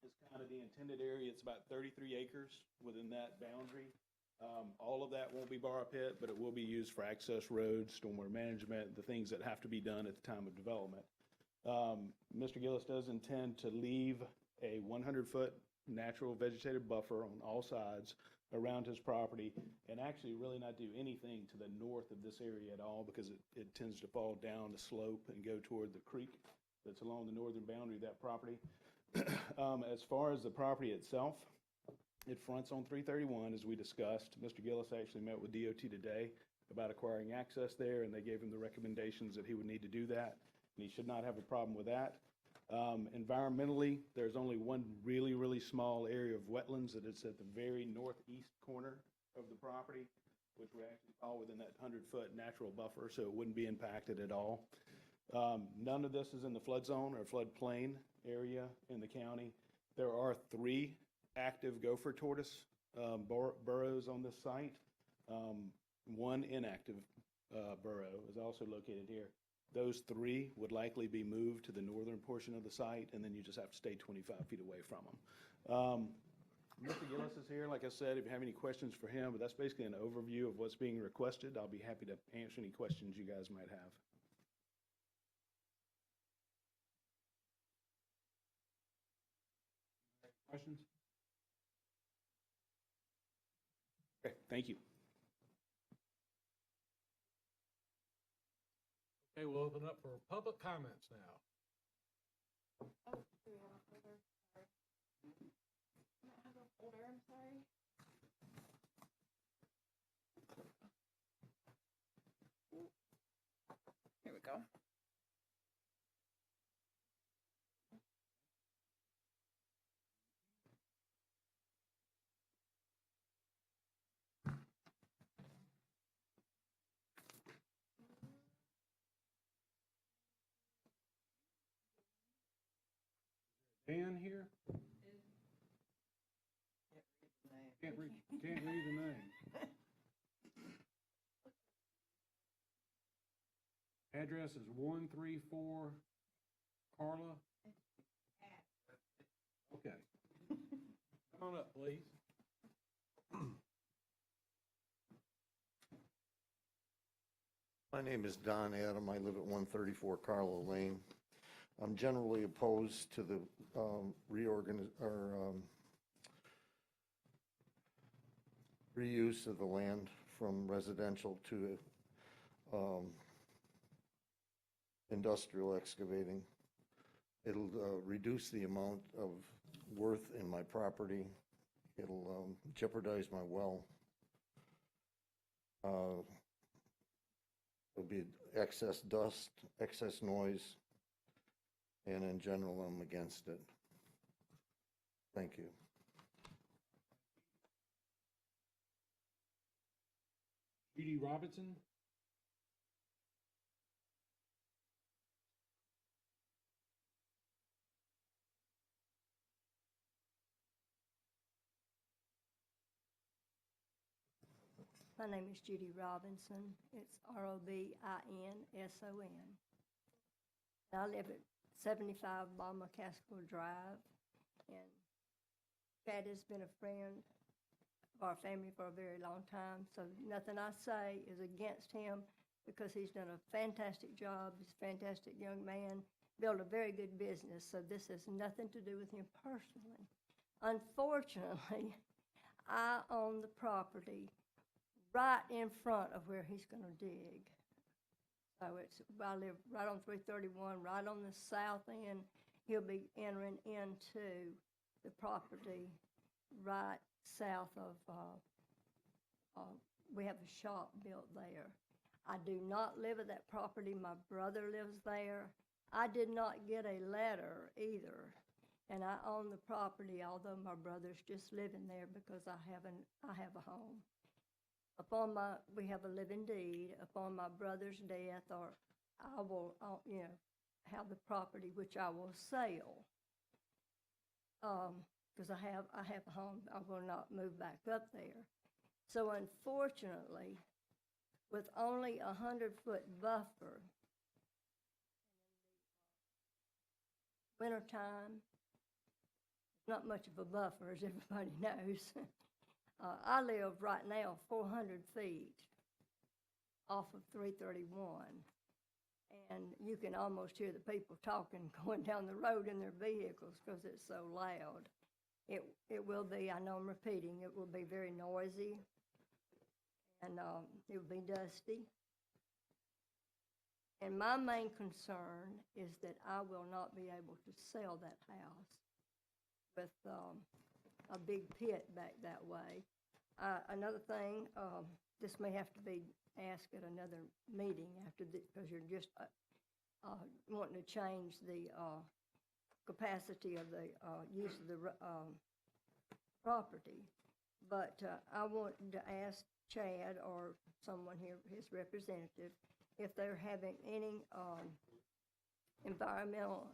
is kind of the intended area. It's about 33 acres within that boundary. All of that won't be borrow pit, but it will be used for access roads, stormwater management, the things that have to be done at the time of development. Mr. Gillis does intend to leave a 100-foot natural vegetative buffer on all sides around his property, and actually really not do anything to the north of this area at all, because it tends to fall down the slope and go toward the creek that's along the northern boundary of that property. As far as the property itself, it fronts on 331, as we discussed. Mr. Gillis actually met with DOT today about acquiring access there, and they gave him the recommendations that he would need to do that, and he should not have a problem with that. Environmentally, there's only one really, really small area of wetlands that is at the very northeast corner of the property, which would actually fall within that 100-foot natural buffer, so it wouldn't be impacted at all. None of this is in the flood zone or floodplain area in the county. There are 3 active gopher tortoise burrows on this site. One inactive burrow is also located here. Those 3 would likely be moved to the northern portion of the site, and then you just have to stay 25 feet away from them. Mr. Gillis is here, like I said, if you have any questions for him, but that's basically an overview of what's being requested. I'll be happy to answer any questions you guys might have. Questions? Okay, thank you. Okay, we'll open up for public comments now. Oh, do we have a folder? Sorry. I don't have a folder, I'm sorry. Here we go. Dan here? Can't read the name. Address is 134 Carla? Okay. Come on up, please. My name is Don Adam. I live at 134 Carla Lane. I'm generally opposed to the reuse of the land from residential to industrial excavating. It'll reduce the amount of worth in my property. It'll jeopardize my well. There'll be excess dust, excess noise, and in general, I'm against it. Thank you. Judy Robinson? My name is Judy Robinson. It's Robinson. I live at 75 Bomba Casco Drive, and Chad has been a friend of our family for a very long time, so nothing I say is against him because he's done a fantastic job. He's a fantastic young man, built a very good business, so this has nothing to do with him personally. Unfortunately, I own the property right in front of where he's going to dig. So I live right on 331, right on the south end. He'll be entering into the property right south of, we have a shop built there. I do not live at that property. My brother lives there. I did not get a letter either. And I own the property, although my brother's just living there because I have a home. We have a living deed. Upon my brother's death, or I will, have the property which I will sell. Because I have a home, I will not move back up there. So unfortunately, with only 100-foot buffer, wintertime, not much of a buffer, as everybody knows. I live right now 400 feet off of 331, and you can almost hear the people talking going down the road in their vehicles because it's so loud. It will be, I know I'm repeating, it will be very noisy, and it will be dusty. And my main concern is that I will not be able to sell that house with a big pit back that way. Another thing, this may have to be asked at another meeting after because you're just wanting to change the capacity of the use of the property. But I wanted to ask Chad or someone here, his representative, if they're having any environmental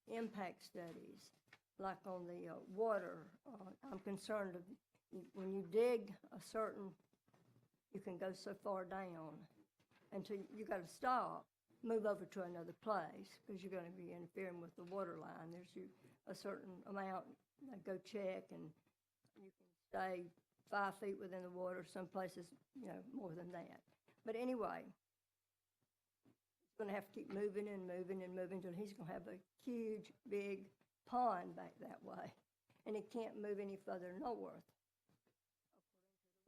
impact studies, like on the water. I'm concerned of when you dig a certain, you can go so far down until you got to stop, move over to another place because you're going to be interfering with the water line. There's a certain amount, go check, and you can stay 5 feet within the water. Some places, more than that. But anyway, he's going to have to keep moving and moving and moving until he's going to have a huge, big pond back that way. And he can't move any further north,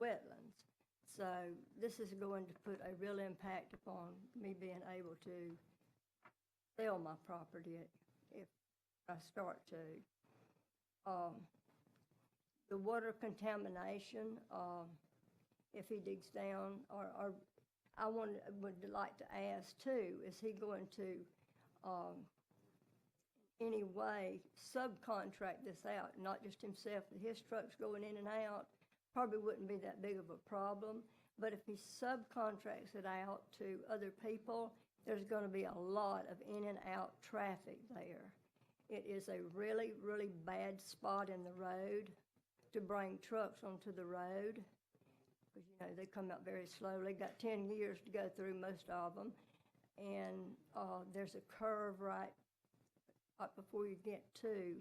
wetlands. So this is going to put a real impact upon me being able to sell my property if I start to. The water contamination, if he digs down, or I would like to ask too, is he going to in any way subcontract this out, not just himself, his trucks going in and out? Probably wouldn't be that big of a problem, but if he subcontracts it out to other people, there's going to be a lot of in and out traffic there. It is a really, really bad spot in the road to bring trucks onto the road, because they come out very slowly. Got 10 years to go through, most of them, and there's a curve right before you get to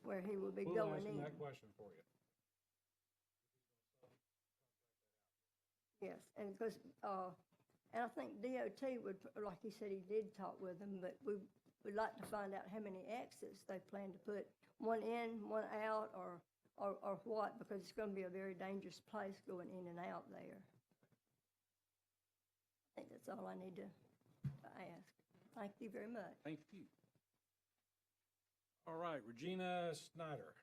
where he will be going in. We'll ask him that question for you. Yes, and because, and I think DOT would, like he said, he did talk with them, but we would like to find out how many exits they plan to put, one in, one out, or what, because it's going to be a very dangerous place going in and out there. I think that's all I need to ask. Thank you very much. Thank you. All right, Regina Snyder.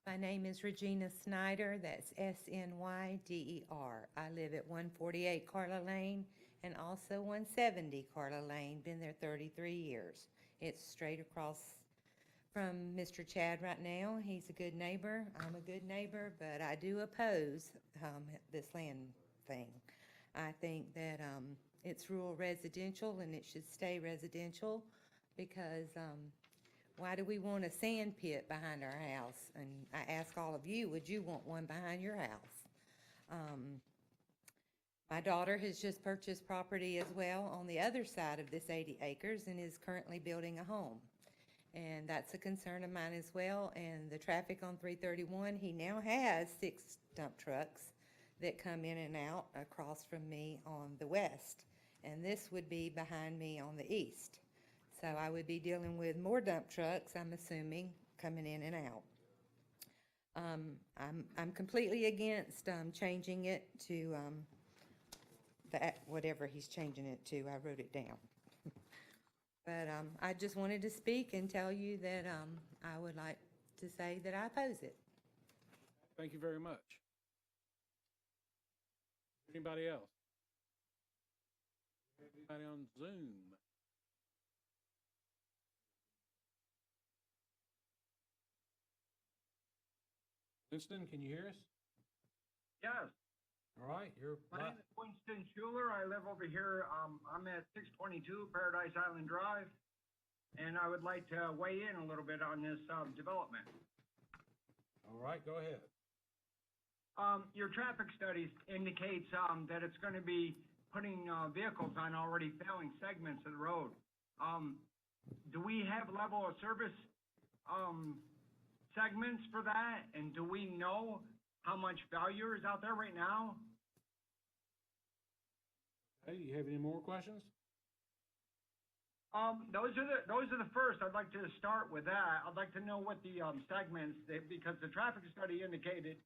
My name is Regina Snyder, that's S-N-Y-D-E-R. I live at 148 Carla Lane and also 170 Carla Lane, been there 33 years. It's straight across from Mr. Chad right now. He's a good neighbor, I'm a good neighbor, but I do oppose this land thing. I think that it's rural residential and it should stay residential because why do we want a sand pit behind our house? And I ask all of you, would you want one behind your house? My daughter has just purchased property as well on the other side of this 80 acres and is currently building a home. And that's a concern of mine as well. And the traffic on 331, he now has 6 dump trucks that come in and out across from me on the west. And this would be behind me on the east. So I would be dealing with more dump trucks, I'm assuming, coming in and out. I'm completely against changing it to whatever he's changing it to. I wrote it down. But I just wanted to speak and tell you that I would like to say that I oppose it. Thank you very much. Anybody else? Anybody on Zoom? Winston, can you hear us? Yes. All right, you're. My name is Winston Schuler. I live over here. I'm at 622 Paradise Island Drive, and I would like to weigh in a little bit on this development. All right, go ahead. Your traffic studies indicates that it's going to be putting vehicles on already failing segments of the road. Do we have level of service segments for that, and do we know how much failure is out there right now? Hey, do you have any more questions? Those are the first. I'd like to start with that. I'd like to know what the segments, because the traffic study indicated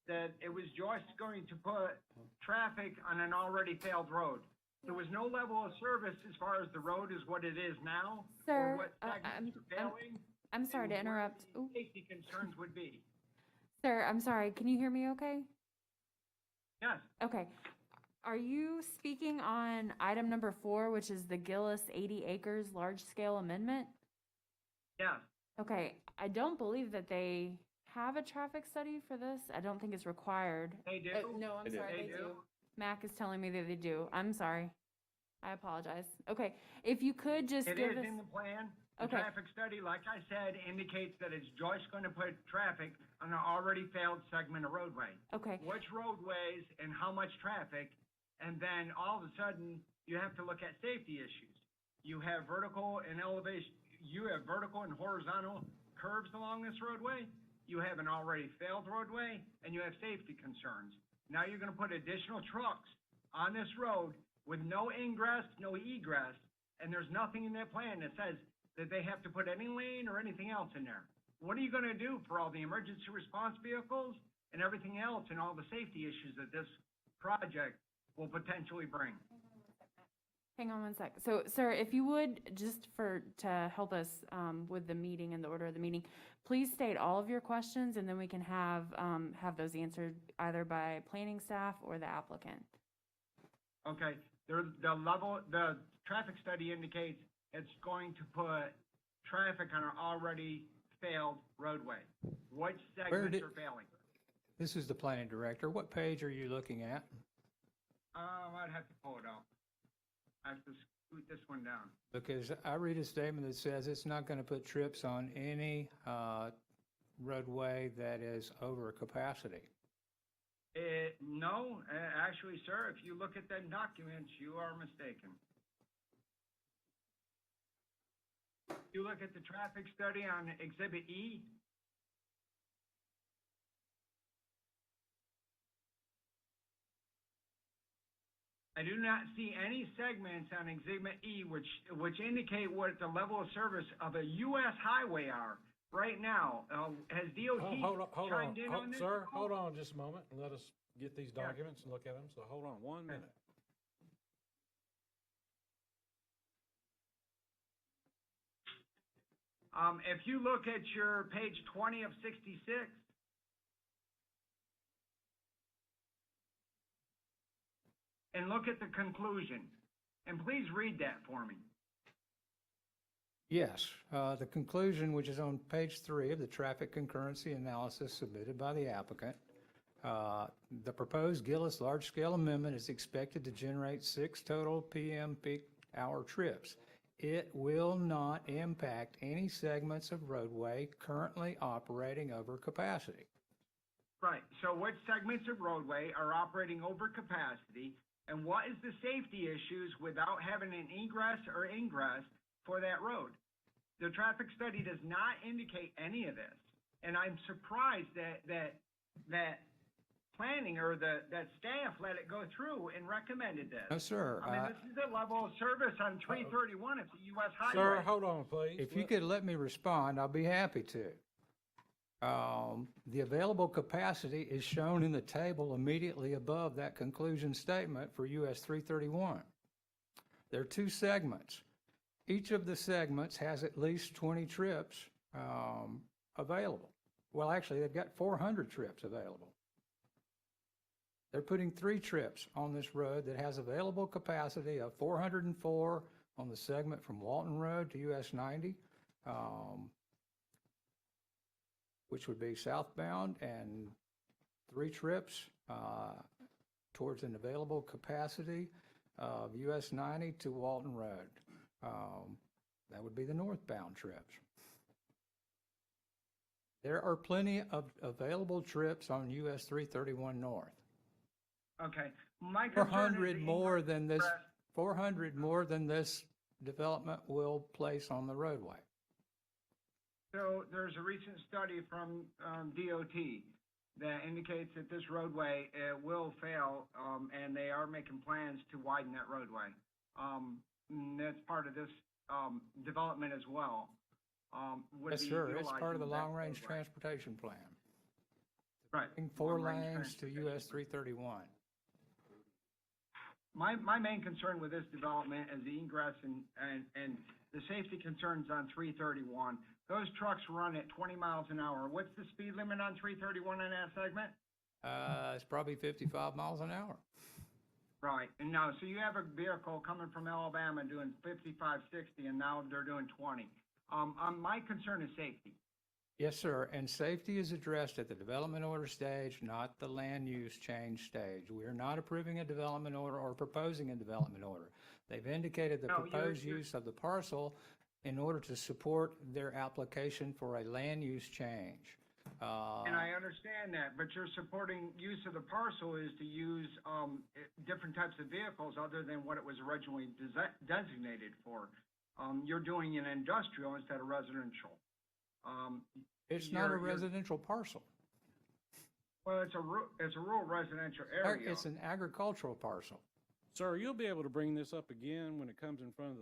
that it was just going to put traffic on an already failed road. There was no level of service as far as the road is what it is now, Sir, or what segments are failing. I'm sorry to interrupt. What the safety concerns would be. Sir, I'm sorry. Can you hear me okay? Yes. Okay. Are you speaking on item number 4, which is the Gillis 80 acres large-scale amendment? Yes. Okay, I don't believe that they have a traffic study for this. I don't think it's required. They do? No, I'm They do. sorry, They they do? do. Mac is telling me that they do. I'm sorry. I apologize. Okay, if you could just It give is us. in the plan. The Okay. traffic study, like I said, indicates that it's just going to put traffic on an already failed segment of roadway. Okay. Which roadways and how much traffic, and then all of a sudden, you have to look at safety issues. You have vertical and elevation, you have vertical and horizontal curves along this roadway. You have an already failed roadway, and you have safety concerns. Now you're gonna put additional trucks on this road with no ingress, no egress, and there's nothing in that plan that says that they have to put any lane or anything else in there. What are you gonna do for all the emergency response vehicles and everything else and all the safety issues that this project will potentially bring? Hang on one sec. So, sir, if you would, just to help us with the meeting and the order of the meeting, please state all of your questions, and then we can have those answered either by planning staff or the applicant. Okay, the traffic study indicates it's going to put traffic on an already failed roadway. What segments are failing? This is the planning director. What page are you looking at? I'd have to pull it up. I have to scoot this one down. Because I read a statement that says it's not going to put trips on any roadway that is over capacity. No, actually, sir, if you look at the documents, you are mistaken. If you look at the traffic study on Exhibit E, I do not see any segments on Exhibit E which indicate what the level of service of a U.S. highway are right now. Has DOT chimed in on this? Sir, hold on just a moment and let us get these documents and look at them. So hold on 1 minute. If you look at your page 20 of 66, and look at the conclusion, and please read that for me. Yes, the conclusion, which is on page 3 of the traffic concurrency analysis submitted by the applicant, the proposed Gillis large-scale amendment is expected to generate 6 total PM peak hour trips. It will not impact any segments of roadway currently operating over capacity. Right, so what segments of roadway are operating over capacity, and what is the safety issues without having an egress or ingress for that road? The traffic study does not indicate any of this, and I'm surprised that planning or that staff let it go through and recommended this. No, sir. I mean, this is the level of service on 331. It's a U.S. highway. Sir, hold on, please. If you could let me respond, I'll be happy to. The available capacity is shown in the table immediately above that conclusion statement for US 331. There are 2 segments. Each of the segments has at least 20 trips available. Well, actually, they've got 400 trips available. They're putting 3 trips on this road that has available capacity of 404 on the segment from Walton Road to US 90, which would be southbound, and 3 trips towards an available capacity of US 90 to Walton Road. That would be the northbound trips. There are plenty of available trips on US 331 North. Okay. My concern is 400 the more than this. ingress- 400 more than this development will place on the roadway. So there's a recent study from DOT that indicates that this roadway will fail, and they are making plans to widen that roadway. And that's part of this development as well. Would Yes, be sir. It's part of the utilizing that long-range roadway. transportation plan. Right. Adding 4 Long-range lanes to US 331. My main concern with this development is the ingress and the safety concerns on 331. Those trucks run at 20 miles an hour. What's the speed limit on 331 in that segment? It's probably 55 miles an hour. Right, and now, so you have a vehicle coming from Alabama doing 55, 60, and now they're doing 20. My concern is safety. Yes, sir, and safety is addressed at the development order stage, not the land use change stage. We are not approving a development order or proposing a development order. They've indicated the No, proposed use of the parcel in order to support their application for a land use change. And I understand that, but you're supporting use of the parcel is to use different types of vehicles other than what it was originally designated for. You're doing an industrial instead of residential. It's not a residential parcel. Well, it's a rural residential area. It's an agricultural parcel. Sir, you'll be able to bring this up again when it comes in front of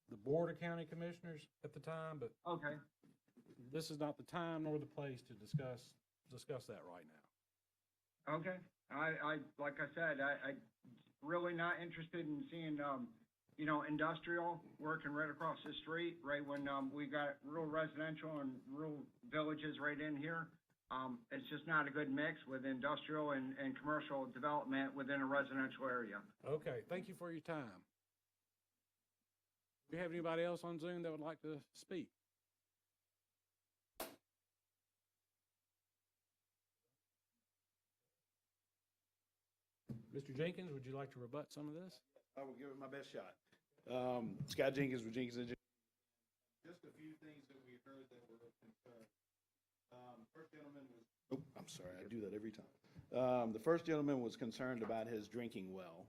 the Board of County Commissioners at the time, but Okay. this is not the time nor the place to discuss that right now. Okay. Like I said, I really not interested in seeing, industrial working right across the street, right when, we got rural residential and rural villages right in here. It's just not a good mix with industrial and commercial development within a residential area. Okay, thank you for your time. Do you have anybody else on Zoom that would like to speak? Mr. Jenkins, would you like to rebut some of this? I will give it my best shot. Scott Jenkins with Jenkins Engineering. Just a few things that we heard that were of concern. First gentleman was, I'm sorry, I do that every time. The first gentleman was concerned about his drinking well.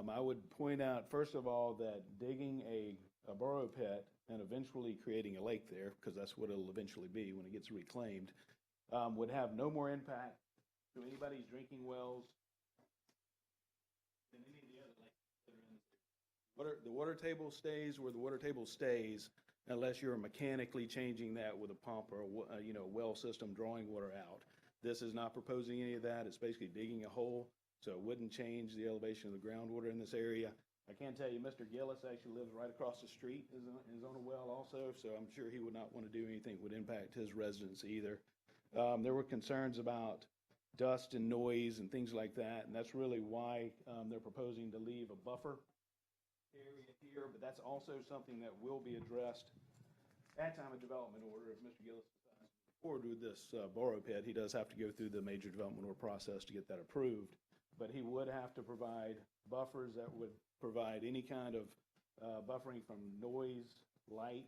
I would point out, first of all, that digging a borrow pit and eventually creating a lake there, because that's what it'll eventually be when it gets reclaimed, would have no more impact to anybody's drinking wells than any of the other lakes that are in the city. The water table stays where the water table stays unless you're mechanically changing that with a pump or a well system drawing water out. This is not proposing any of that. It's basically digging a hole, so it wouldn't change the elevation of the groundwater in this area. I can tell you, Mr. Gillis actually lives right across the street, is on a well also, so I'm sure he would not want to do anything that would impact his residence either. There were concerns about dust and noise and things like that, and that's really why they're proposing to leave a buffer area here, but that's also something that will be addressed at time of development order. If Mr. Gillis decides to move forward with this borrow pit, he does have to go through the major development order process to get that approved, but he would have to provide buffers that would provide any kind of buffering from noise, light.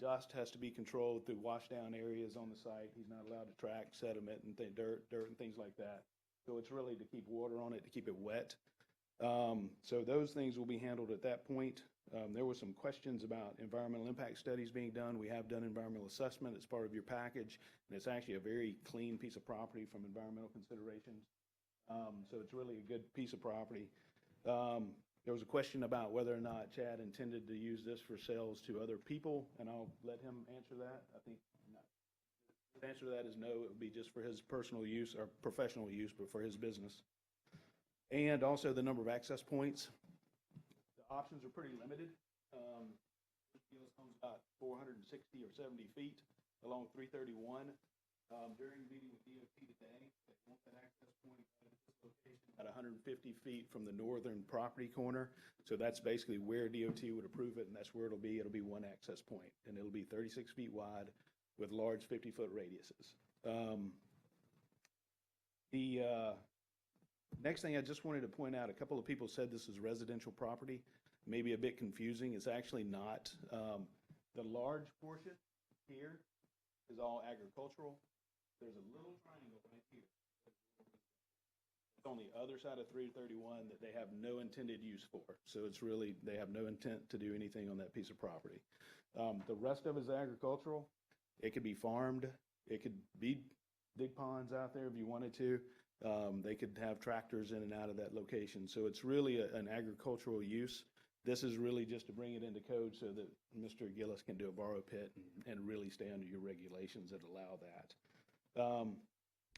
Dust has to be controlled through washdown areas on the site. He's not allowed to track sediment and dirt and things like that. So it's really to keep water on it, to keep it wet. So those things will be handled at that point. There were some questions about environmental impact studies being done. We have done environmental assessment as part of your package, and it's actually a very clean piece of property from environmental considerations. So it's really a good piece of property. There was a question about whether or not Chad intended to use this for sales to other people, and I'll let him answer that. I think the answer to that is no. It would be just for his personal use or professional use, but for his business. And also the number of access points. The options are pretty limited. Gillis owns about 460 or 70 feet along 331. During the meeting with DOT today, they want that access point at this location at 150 feet from the northern property corner. So that's basically where DOT would approve it, and that's where it'll be. It'll be one access point, and it'll be 36 feet wide with large 50-foot radiuses. Next thing I just wanted to point out, a couple of people said this is residential property, maybe a bit confusing. It's actually not. The large portion here is all agricultural. There's a little triangle right here. It's on the other side of 331 that they have no intended use for. So it's really, they have no intent to do anything on that piece of property. The rest of it is agricultural. It could be farmed. It could be dig ponds out there if you wanted to. They could have tractors in and out of that location. So it's really an agricultural use. This is really just to bring it into code so that Mr. Gillis can do a borrow pit and really stay under your regulations that allow that.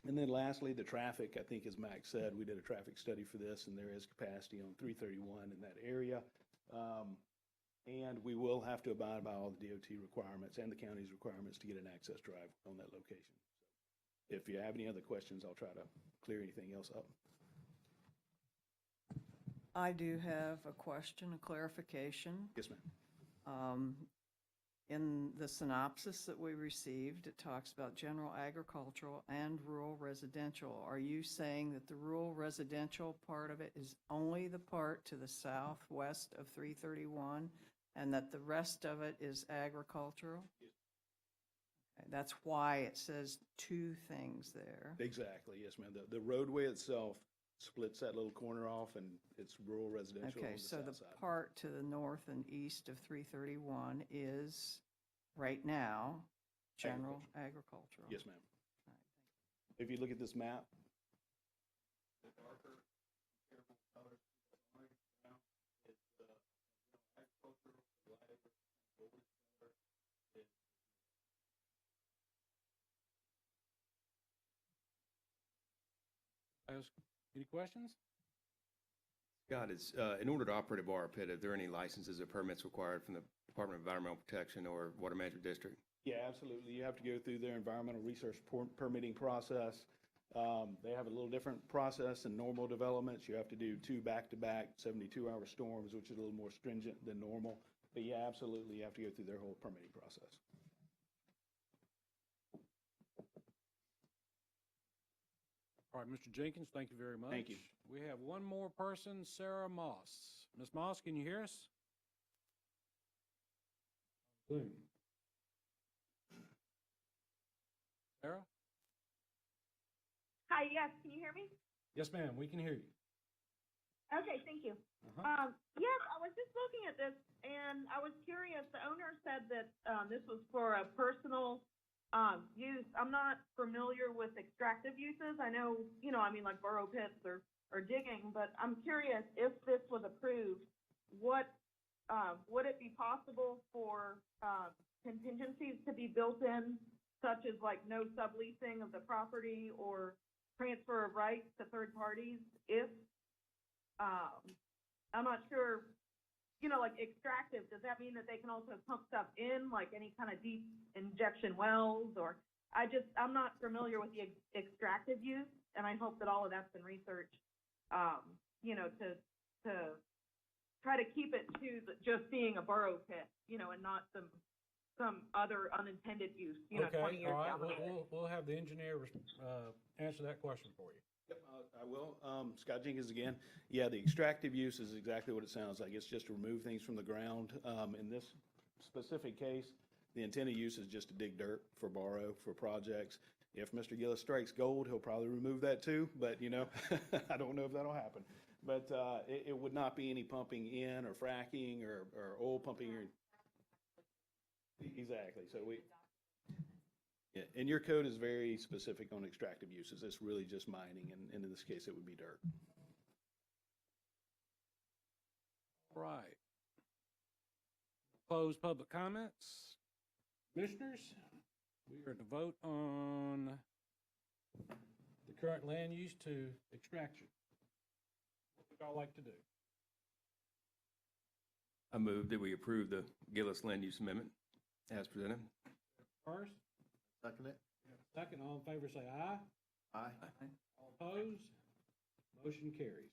And then lastly, the traffic. I think as Max said, we did a traffic study for this, and there is capacity on 331 in that area. And we will have to abide by all the DOT requirements and the county's requirements to get an access drive on that location. If you have any other questions, I'll try to clear anything else up. I do have a question, a clarification. Yes, ma'am. In the synopsis that we received, it talks about general agricultural and rural residential. Are you saying that the rural residential part of it is only the part to the southwest of 331 and that the rest of it is agricultural? Okay, that's why it says two things there. Exactly, yes, ma'am. The roadway itself splits that little corner off, and it's rural residential on Okay, the so south the side. part to the north and east of 331 is, right now, general agricultural? Yes, ma'am. If you look at this map, the darker colors on it now, it's agricultural, the lighter golden color is. Any questions? Scott, in order to operate a bar pit, are there any licenses or permits required from the Department of Environmental Protection or Water Management District? Yeah, absolutely. You have to go through their environmental research permitting process. They have a little different process than normal developments. You have to do 2 back-to-back 72-hour storms, which is a little more stringent than normal. But yeah, absolutely, you have to go through their whole permitting process. All right, Mr. Jenkins, thank you very much. Thank you. We have one more person, Sarah Moss. Ms. Moss, can you hear us? Zoom. Sarah? Hi, yes, can you hear me? Yes, ma'am, we can hear you. Okay, thank you. Yes, I was just looking at this, and I was curious. The owner said that this was for a personal use. I'm not familiar with extractive uses. I know, like burrow pits or digging, but I'm curious if this was approved, what would it be possible for contingencies to be built in, such as like no subleasing of the property or transfer of rights to third parties if I'm not sure, like extractive, does that mean that they can also pump stuff in, like any kind of deep injection wells? Or I'm not familiar with the extractive use, and I hope that all of that's been researched, to try to keep it to just being a burrow pit, and not some other unintended use, 20 Okay, years all right, down the road. we'll have the engineer answer that question for you. Yep, I will. Scott Jenkins again. Yeah, the extractive use is exactly what it sounds like. It's just to remove things from the ground. In this specific case, the intended use is just to dig dirt for borrow, for projects. If Mr. Gillis strikes gold, he'll probably remove that too, but I don't know if that'll happen. But it would not be any pumping in or fracking or oil pumping. Exactly. So yeah, and your code is very specific on extractive uses. It's really just mining, and in this case, it would be dirt. All right. Close public comments. Commissioners, we are to vote on the current land use to extraction. What would y'all like to do? I move that we approve the Gillis land use amendment as presented. First? Second it. Second, all in favor say aye. Aye. All opposed? Motion carries.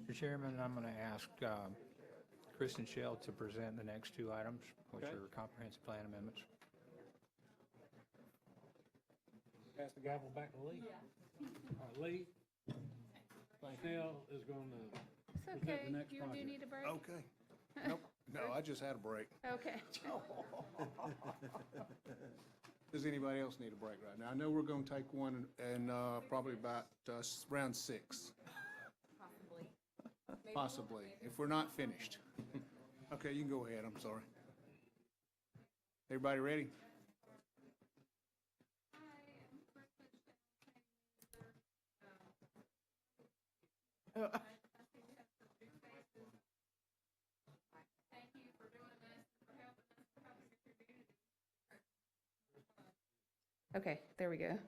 Mr. Chairman, I'm going to ask Kristen Shell to present the next two items, which Okay. are comprehensive plan amendments. Pass the gavel back to Lee. All right, Lee. Snell is going to present the next project. Do you need a break? Okay. Nope, no, I just had a break. Okay. Does anybody else need a break right now? I know we're going to take one in probably about round 6. Possibly, if we're not finished. Okay, you can go ahead, I'm sorry. Everybody ready? Okay, there we go.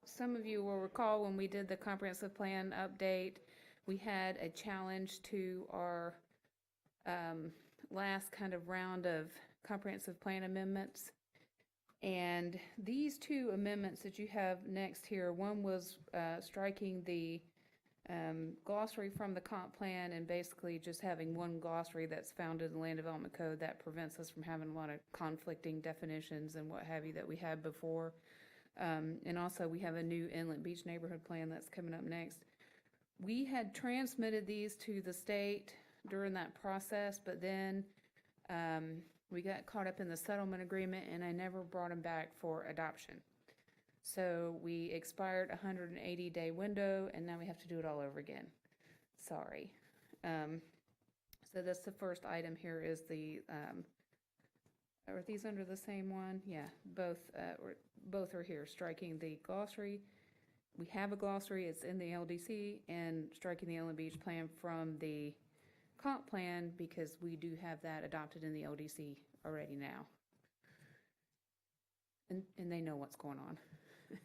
Some of you will recall when we did the comprehensive plan update, we had a challenge to our last kind of round of comprehensive plan amendments. And these two amendments that you have next here, one was striking the glossary from the comp plan and basically just having one glossary that's found in the land development code that prevents us from having a lot of conflicting definitions and what have you that we had before. And also we have a new inlet beach neighborhood plan that's coming up next. We had transmitted these to the state during that process, but then we got caught up in the settlement agreement and I never brought them back for adoption. So we expired a 180-day window and now we have to do it all over again. Sorry. So that's the first item here is the, are these under the same one? Yeah, both are here, striking the glossary. We have a glossary, it's in the LDC, and striking the Inlet Beach plan from the comp plan because we do have that adopted in the LDC already now. And they know what's going on. Okay.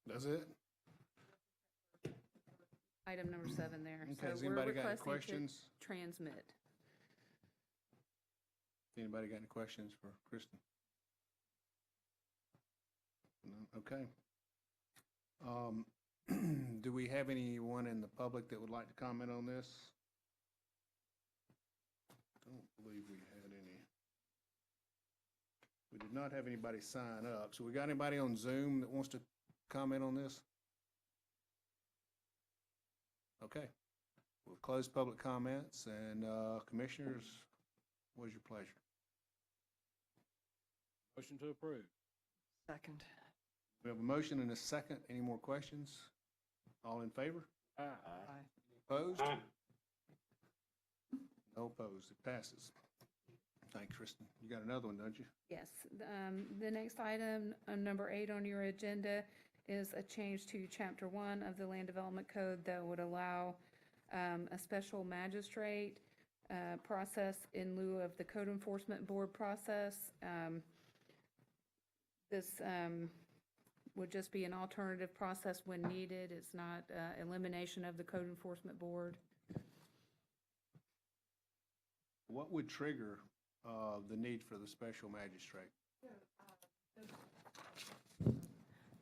That's it? Item number 7 there. Okay, So has we're anybody got any requesting to questions? transmit. Anybody got any questions for Kristen? No? Okay. Do we have anyone in the public that would like to comment on this? Don't believe we had any. We did not have anybody sign up. So we got anybody on Zoom that wants to comment on this? Okay. We'll close public comments and commissioners, what is your pleasure? Motion to approve. Second. We have a motion and a second. Any more questions? All in favor? Aye. Opposed? Aye. No opposed. It passes. Thank you, Kristen. You got another one, don't you? Yes. The next item, number 8 on your agenda, is a change to Chapter 1 of the Land Development Code that would allow a special magistrate process in lieu of the Code Enforcement Board process. This would just be an alternative process when needed. It's not elimination of the Code Enforcement Board. What would trigger the need for the special magistrate?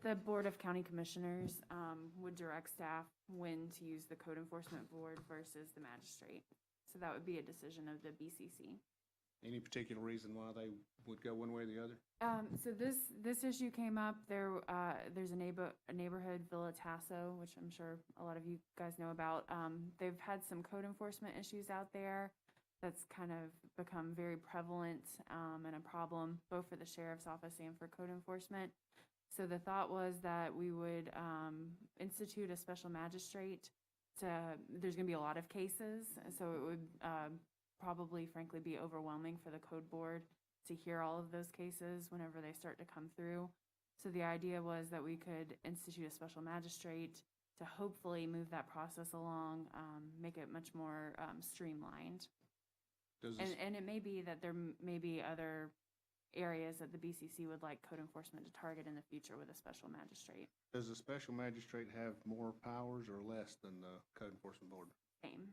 The Board of County Commissioners would direct staff when to use the Code Enforcement Board versus the magistrate. So that would be a decision of the BCC. Any particular reason why they would go one way or the other? So this issue came up. There's a neighborhood, Villa Tasso, which I'm sure a lot of you guys know about. They've had some code enforcement issues out there. That's kind of become very prevalent and a problem both for the sheriff's office and for code enforcement. So the thought was that we would institute a special magistrate. There's going to be a lot of cases, so it would probably, frankly, be overwhelming for the code board to hear all of those cases whenever they start to come through. So the idea was that we could institute a special magistrate to hopefully move that process along, make it much more streamlined. And it may be that there may be other areas that the BCC would like code enforcement to target in the future with a special magistrate. Does the special magistrate have more powers or less than the Code Enforcement Board? Same.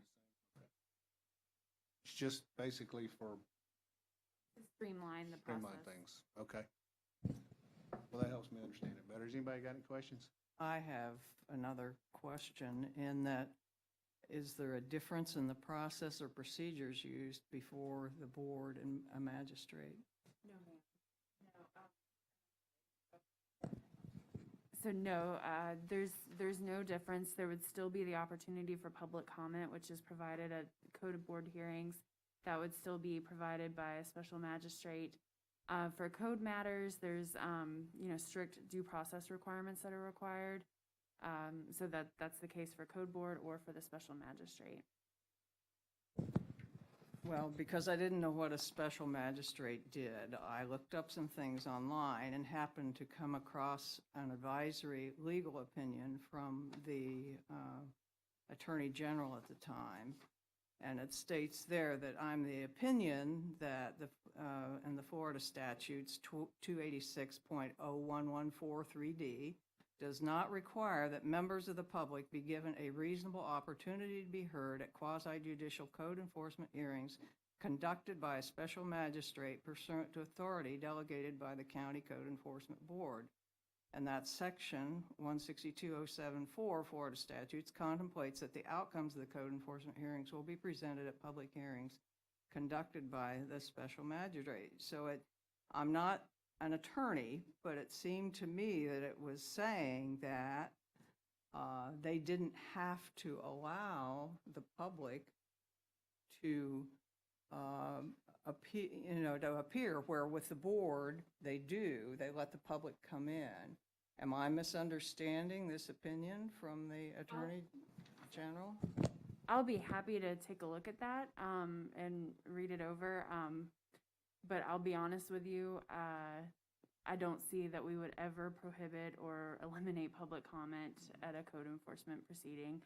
It's just basically for To streamline the process. streamline things. Okay. Well, that helps me understand it better. Has anybody got any questions? I have another question in that, is there a difference in the process or procedures used before the board and a magistrate? No, ma'am. So no, there's no difference. There would still be the opportunity for public comment, which is provided at code board hearings. That would still be provided by a special magistrate. For code matters, there's strict due process requirements that are required. So that's the case for code board or for the special magistrate. Well, because I didn't know what a special magistrate did, I looked up some things online and happened to come across an advisory legal opinion from the Attorney General at the time. And it states there that I'm the opinion that in the Florida statutes 286.01143D does not require that members of the public be given a reasonable opportunity to be heard at quasi-judicial code enforcement hearings conducted by a special magistrate pursuant to authority delegated by the County Code Enforcement Board. And that section 162074 Florida statutes contemplates that the outcomes of the code enforcement hearings will be presented at public hearings conducted by the special magistrate. So I'm not an attorney, but it seemed to me that it was saying that they didn't have to allow the public to appear, where with the board, they do. They let the public come in. Am I misunderstanding this opinion from the Attorney General? I'll be happy to take a look at that and read it over. But I'll be honest with you, I don't see that we would ever prohibit or eliminate public comment at a code enforcement proceeding.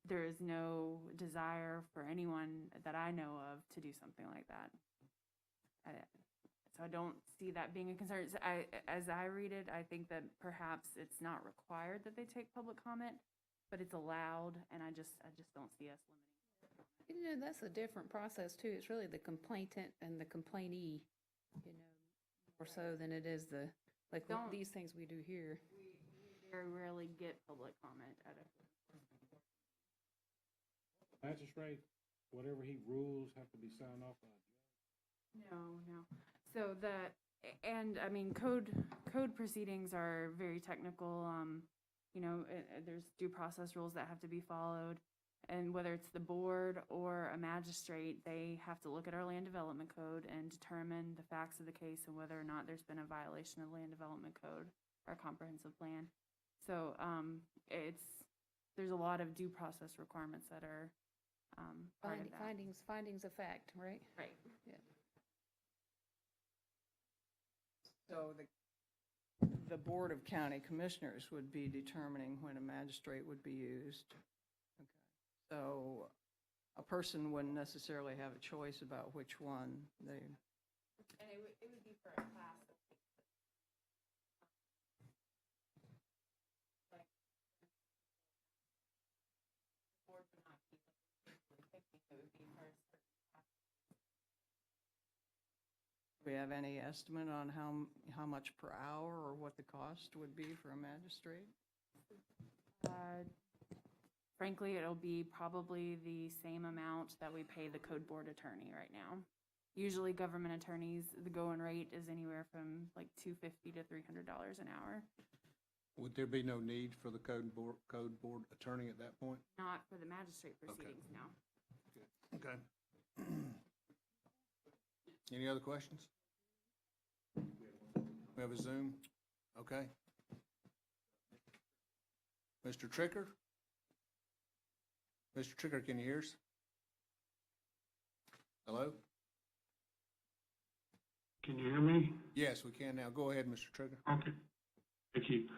There is no desire for anyone that I know of to do something like that. So I don't see that being a concern. As I read it, I think that perhaps it's not required that they take public comment, but it's allowed, and I just don't see us limiting. You know, that's a different process too. It's really the complainant and the complainee, you know, more so than it is these things we do here. We very rarely get public comment at a Magistrate, whatever he rules have to be signed off by a judge. No. So I mean, code proceedings are very technical. You know, there's due process rules that have to be followed. And whether it's the board or a magistrate, they have to look at our land development code and determine the facts of the case and whether or not there's been a violation of land development code or comprehensive plan. So there's a lot of due process requirements that are part of that. Findings of fact, right? Right. Yeah. So the Board of County Commissioners would be determining when a magistrate would be used. Okay. So a person wouldn't necessarily have a choice about which one they. And it would be for a class. Do we have any estimate on how much per hour or what the cost would be for a magistrate? Frankly, it'll be probably the same amount that we pay the code board attorney right now. Usually government attorneys, the going rate is anywhere from like $250 to $300 an hour. Would there be no need for the code board attorney at that point? Not for the magistrate proceedings, no. Okay. Any other questions? We have a Zoom? Okay. Mr. Tricker? Mr. Tricker, can you hear us? Hello? Can you hear me? Yes, we can now. Go ahead, Mr. Tricker. Okay. Thank you.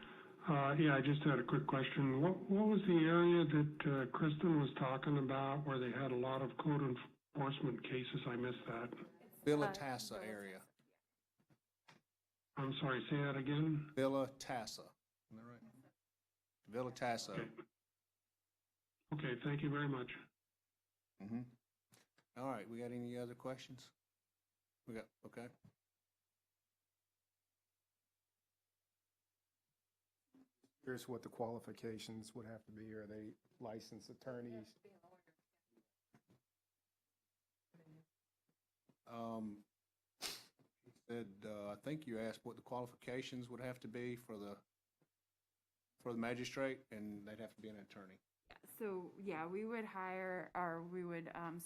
Yeah, I just had a quick question. What was the area that Kristen was talking about where they had a lot of code enforcement cases? I missed that. Villatassa area. I'm sorry, say that again? Villatassa. Isn't that right? Villatassa. Okay, thank you very much. All right, we got any other questions? Okay. Here's what the qualifications would have to be. Are they licensed attorneys? He said, I think you asked what the qualifications would have to be for the magistrate, and they'd have to be an attorney. So, yeah, we would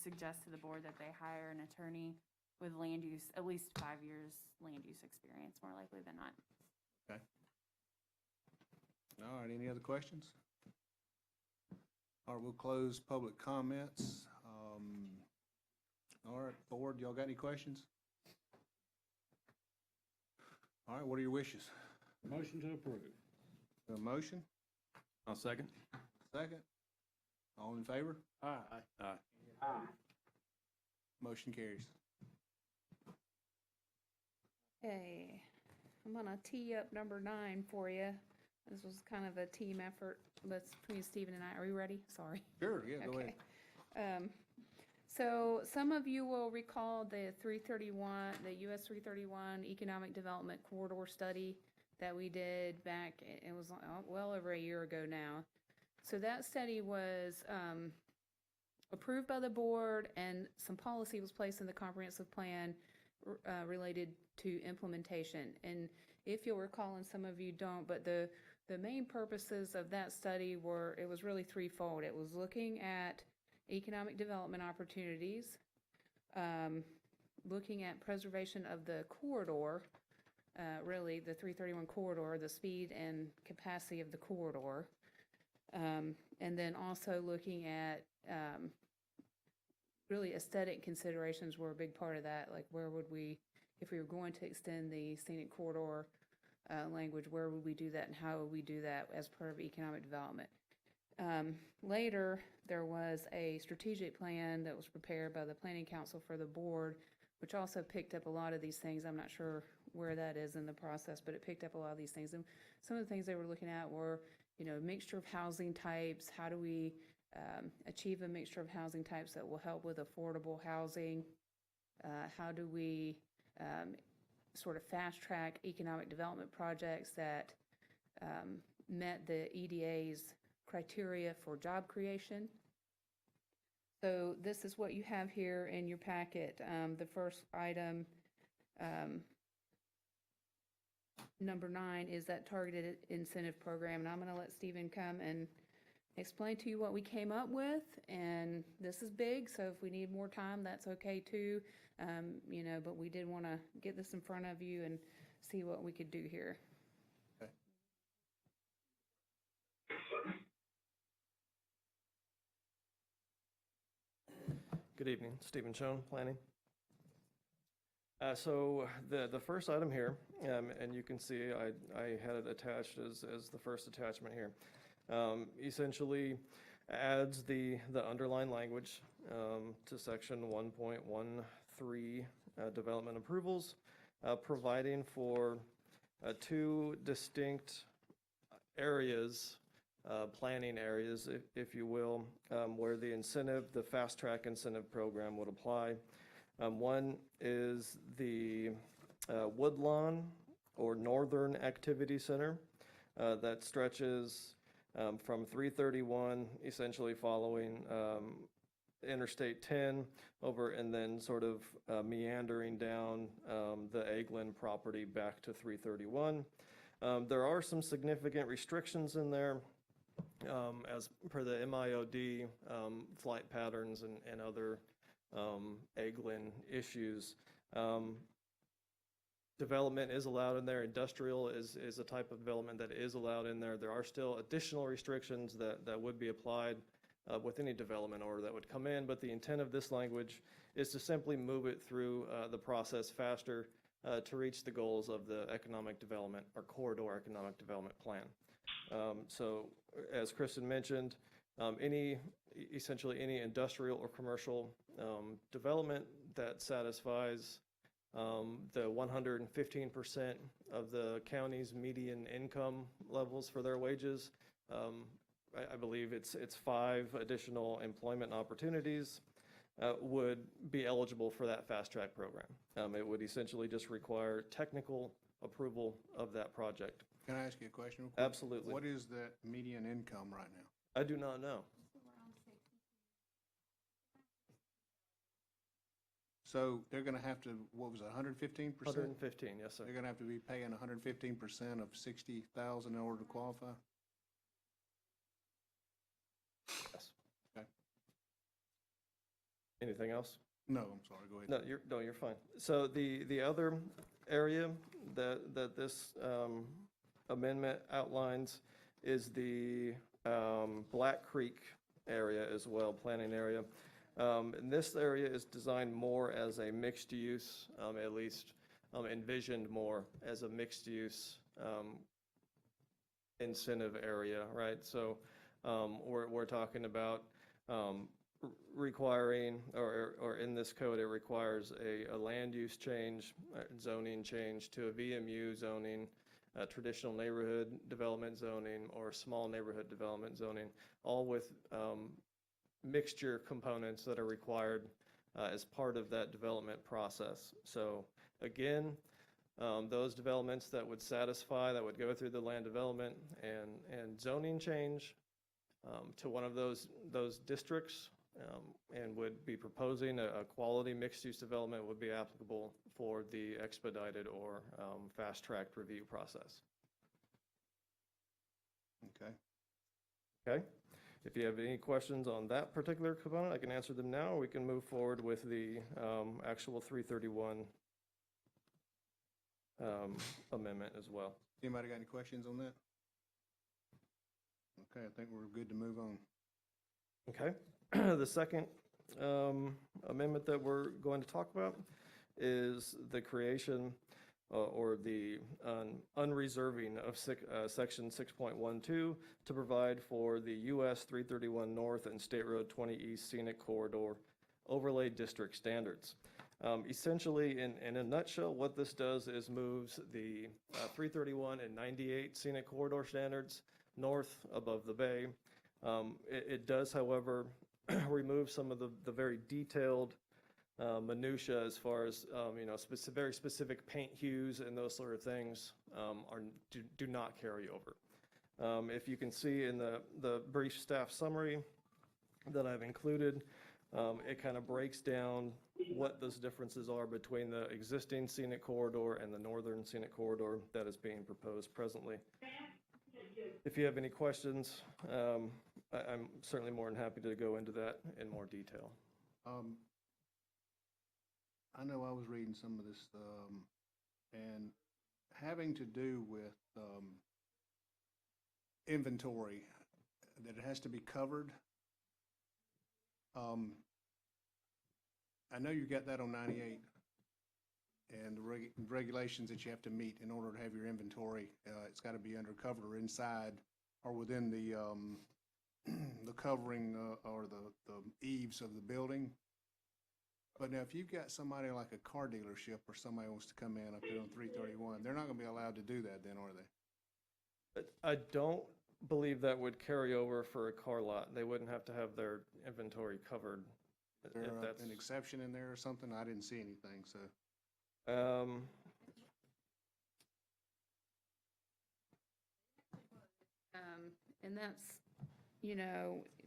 suggest to the board that they hire an attorney with land use, at least 5 years land use experience, more likely than not. Okay. All right, any other questions? All right, we'll close public comments. All right, board, y'all got any questions? All right, what are your wishes? Motion to approve. A motion? I'll second. Second? All in favor? Aye. Motion carries. Okay, I'm gonna tee up number 9 for you. This was kind of a team effort between Stephen and I. Are you ready? Sorry. Sure, yeah, go ahead. Okay. So some of you will recall the US 331 Economic Development Corridor Study that we did back, it was well over a year ago now. So that study was approved by the board, and some policy was placed in the comprehensive plan related to implementation. And if you'll recall, and some of you don't, but the main purposes of that study were, it was really threefold. It was looking at economic development opportunities, looking at preservation of the corridor, really the 331 corridor, the speed and capacity of the corridor, and then also looking at really aesthetic considerations were a big part of that, like where would we, if we were going to extend the scenic corridor language, where would we do that and how would we do that as part of economic development. Later, there was a strategic plan that was prepared by the Planning Council for the board, which also picked up a lot of these things. I'm not sure where that is in the process, but it picked up a lot of these things. And some of the things they were looking at were, mixture of housing types. How do we achieve a mixture of housing types that will help with affordable housing? How do we sort of fast track economic development projects that met the EDA's criteria for job creation? So this is what you have here in your packet. The first item, number 9, is that targeted incentive program. And I'm going to let Stephen come and explain to you what we came up with. And this is big, so if we need more time, that's okay too. But we did want to get this in front of you and see what we could do here. Okay. Good evening, Stephen Schoen, Planning. So the first item here, and you can see I had it attached as the first attachment here, essentially adds the underlying language to section 1.13 development approvals, providing for 2 distinct areas, planning areas, if you will, where the incentive, the fast track incentive program would apply. One is the Woodlawn or Northern Activity Center that stretches from 331, essentially following Interstate 10 over, and then sort of meandering down the Eglin property back to 331. There are some significant restrictions in there as per the MIOD flight patterns and other Eglin issues. Development is allowed in there. Industrial is a type of development that is allowed in there. There are still additional restrictions that would be applied with any development order that would come in, but the intent of this language is to simply move it through the process faster to reach the goals of the economic development or corridor economic development plan. So as Kristen mentioned, essentially any industrial or commercial development that satisfies the 115% of the county's median income levels for their wages. I believe it's 5 additional employment opportunities would be eligible for that fast track program. It would essentially just require technical approval of that project. Can I ask you a question real quick? Absolutely. What is the median income right now? I do not know. So they're going to have to, what was it, 115%? 115, yes, sir. They're going to have to be paying 115% of 60,000 in order to qualify? Yes. Okay. Anything else? No, I'm sorry, go ahead. No, you're fine. So the other area that this amendment outlines is the Black Creek area as well, planning area. And this area is designed more as a mixed use, at least envisioned more as a mixed use incentive area, right? So we're talking about requiring, or in this code, it requires a land use change, zoning change to a VMU zoning, traditional neighborhood development zoning, or small neighborhood development zoning, all with mixture components that are required as part of that development process. So again, those developments that would satisfy, that would go through the land development and zoning change to one of those districts, and would be proposing a quality mixed-use development would be applicable for the expedited or fast-tracked review process. Okay. Okay. If you have any questions on that particular component, I can answer them now, or we can move forward with the actual 331 amendment as well. Anybody got any questions on that? Okay, I think we're good to move on. Okay. The second amendment that we're going to talk about is the creation or the unreserving of Section 6.12 to provide for the US 331 North and State Road 20 East Scenic Corridor Overlay District Standards. Essentially, in a nutshell, what this does is moves the 331 and 98 Scenic Corridor standards north above the bay. It does, however, remove some of the very detailed minutia as far as very specific paint hues and those sort of things do not carry over. If you can see in the brief staff summary that I've included, it kind of breaks down what those differences are between the existing scenic corridor and the northern scenic corridor that is being proposed presently. If you have any questions, I'm certainly more than happy to go into that in more detail. I know I was reading some of this, and having to do with inventory, that it has to be covered. I know you got that on 98, and the regulations that you have to meet in order to have your inventory. It's got to be under cover or inside or within the covering or the eaves of the building. But now, if you've got somebody like a car dealership or somebody wants to come in up there on 331, they're not going to be allowed to do that then, are they? I don't believe that would carry over for a car lot. They wouldn't have to have their inventory covered. Is there an exception in there or something? I didn't see anything, so. And that's,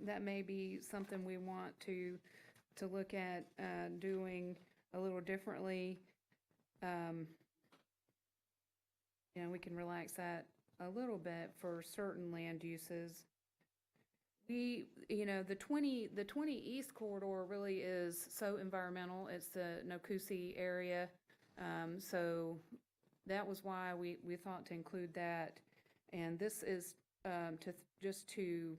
that may be something we want to look at doing a little differently. We can relax that a little bit for certain land uses. The 20 East corridor really is so environmental. It's the Nokusi area. So that was why we thought to include that. And this is to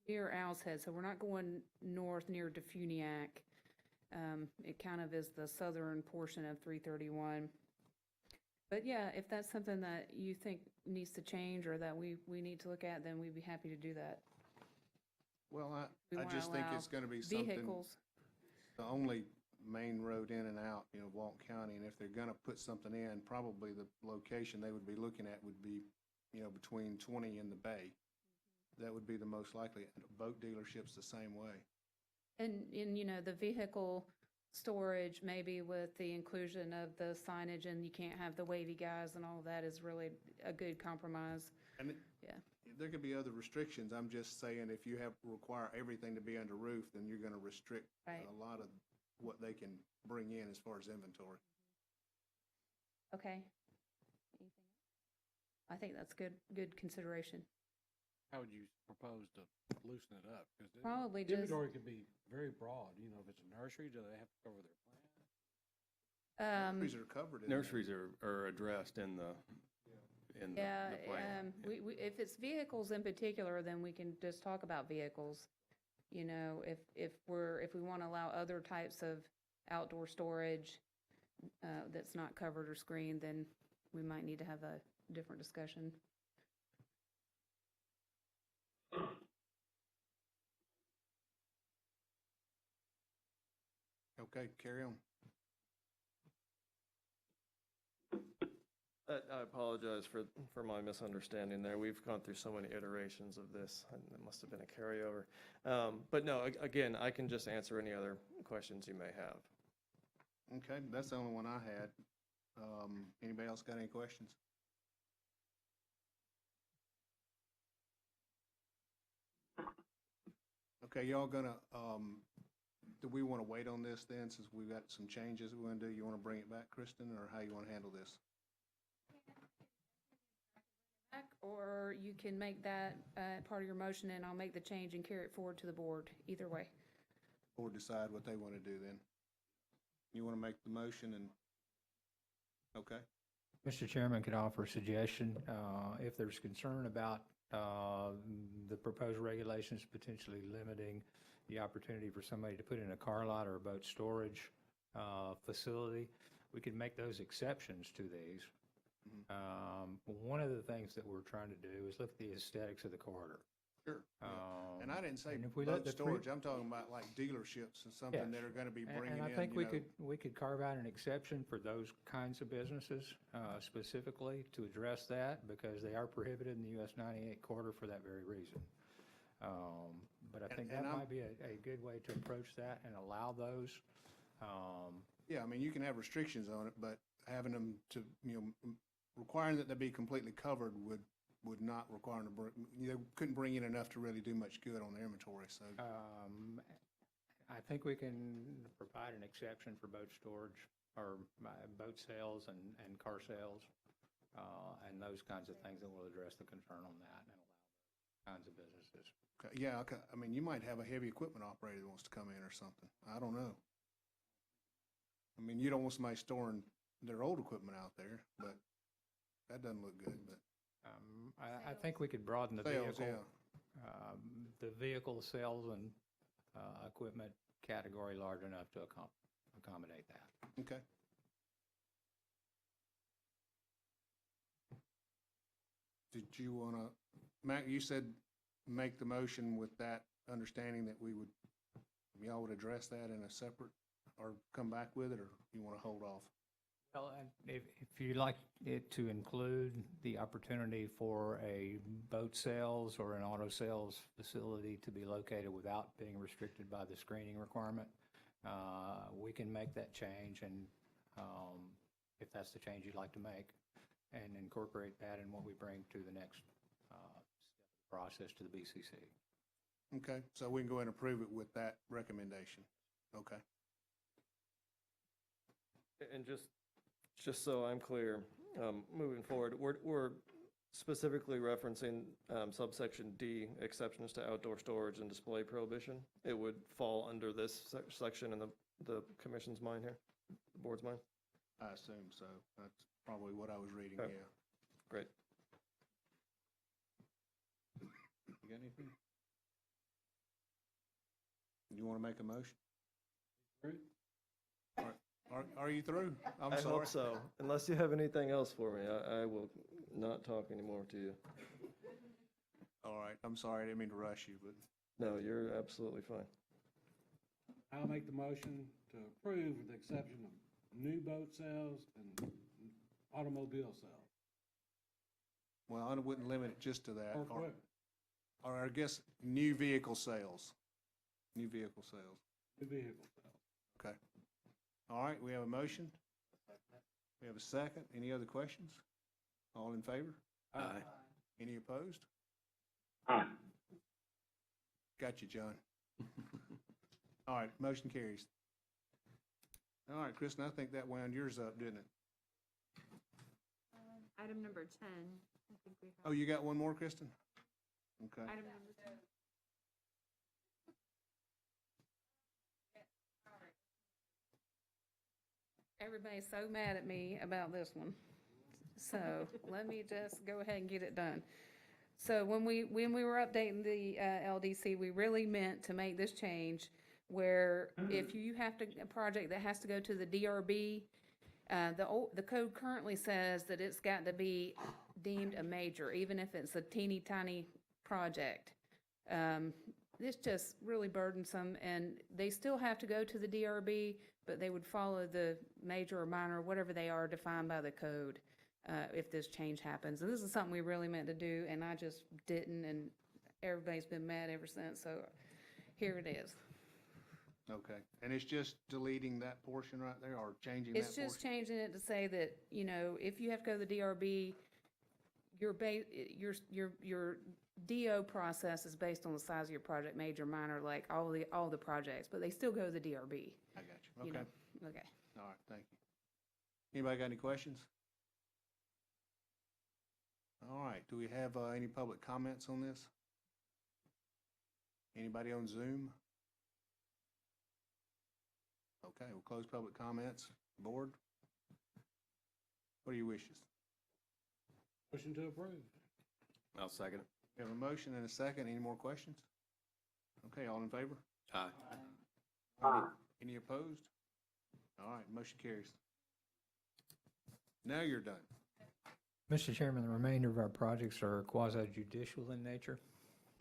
near Owl's Head. So we're not going north near Defuniak. It kind of is the southern portion of 331. But yeah, if that's something that you think needs to change or that we need to look at, then we'd be happy to do that. Well, I just think it's going to be something. Vehicles. The only main road in and out, Walton County, and if they're going to put something in, probably the location they would be looking at would be, between 20 and the bay. That would be the most likely. Boat dealerships the same way. And the vehicle storage, maybe with the inclusion of the signage, and you can't have the wavy guys and all of that, is really a good compromise. And there could be other restrictions. I'm just saying, if you require everything to be under roof, then you're going to restrict a lot of what they can bring in as far as inventory. Okay. Anything else? I think that's good consideration. How would you propose to loosen it up? Because Probably the inventory could be very broad. If it's a nursery, do they have to cover their plant? Nurseries are covered in Nurseries are addressed in the plan. If it's vehicles in particular, then we can just talk about vehicles. If we want to allow other types of outdoor storage that's not covered or screened, then we might need to have a different discussion. Okay, carry on. I apologize for my misunderstanding there. We've gone through so many iterations of this, and it must have been a carryover. But no, again, I can just answer any other questions you may have. Okay, that's the only one I had. Anybody else got any questions? Okay, y'all gonna, do we want to wait on this then, since we've got some changes we want to do? You want to bring it back, Kristen, or how you want to handle this? Back, or you can make that part of your motion, and I'll make the change and carry it forward to the board, either way. Or decide what they want to do then? You want to make the motion and, okay? Mr. Chairman, could I offer a suggestion? If there's concern about the proposed regulations potentially limiting the opportunity for somebody to put in a car lot or a boat storage facility, we could make those exceptions to these. One of the things that we're trying to do is look at the aesthetics of the corridor. Sure. And I didn't say and if we let boat the storage, I'm talking about like dealerships and something that are going to be bringing in, And I think you know. we could carve out an exception for those kinds of businesses specifically to address that, because they are prohibited in the US 98 corridor for that very reason. But I think that might be a good way to approach that and allow those. Yeah, I mean, you can have restrictions on it, but having them to, you know, requiring that they be completely covered would not require them to bring, you know, couldn't bring in enough to really do much good on their inventory, so. I think we can provide an exception for boat storage or boat sales and car sales and those kinds of things, and we'll address the concern on that and allow those kinds of businesses. Okay, yeah, okay. I mean, you might have a heavy equipment operator that wants to come in or something. I don't know. I mean, you don't want somebody storing their old equipment out there, but that doesn't look good, but. I think we could broaden the Sales, vehicle, yeah. the vehicle sales and equipment category large enough to accommodate that. Okay. Did you want to, Mac, you said make the motion with that understanding that we would, y'all would address that in a separate, or come back with it, or you want to hold off? Well, and if you'd like it to include the opportunity for a boat sales or an auto sales facility to be located without being restricted by the screening requirement, we can make that change, and if that's the change you'd like to make, and incorporate that in what we bring to the next step of the process to the BCC. Okay, so we can go ahead and approve it with that recommendation. Okay. And just so I'm clear, moving forward, we're specifically referencing subsection D, exceptions to outdoor storage and display prohibition. It would fall under this section in the commission's mind here, the board's mind? I assume so. That's probably what I was reading, Okay. yeah. Great. You got anything? You want to make a motion? Are you through? I'm sorry. I hope so. Unless you have anything else for me, I will not talk anymore to you. All right, I'm sorry, I didn't mean to rush you, but. No, you're absolutely fine. I'll make the motion to approve with the exception of new boat sales and automobile sales. Well, I wouldn't limit it just to that. Or equipment. Or I guess new vehicle sales. New vehicle sales. New vehicle sales. Okay. All right, we have a motion. We have a second. Any other questions? All in favor? Aye. Any opposed? Aye. Got you, John. All right, motion carries. All right, Kristen, I think that wound yours up, didn't it? Item number 10, I think we have. Oh, you got one more, Kristen? Okay. Item number 10. Everybody's so mad at me about this one. So let me just go ahead and get it done. So when we were updating the LDC, we really meant to make this change where if you have a project that has to go to the DRB, the code currently says that it's got to be deemed a major, even if it's a teeny tiny project. It's just really burdensome, and they still have to go to the DRB, but they would follow the major or minor, whatever they are defined by the code, if this change happens. And this is something we really meant to do, and I just didn't, and everybody's been mad ever since, so here it is. Okay, and it's just deleting that portion right there, or changing that It's portion? just changing it to say that, you know, if you have to go to the DRB, your DO process is based on the size of your project, major, minor, like all the projects, but they still go to the DRB. I got you, You okay. know? Okay. All right, thank you. Anybody got any questions? All right, do we have any public comments on this? Anybody on Zoom? Okay, we'll close public comments. Board? What are your wishes? Motion to approve. I'll second it. We have a motion and a second. Any more questions? Okay, all in favor? Aye. Any opposed? All right, motion carries. Now you're done. Mr. Chairman, the remainder of our projects are quasi-judicial in nature.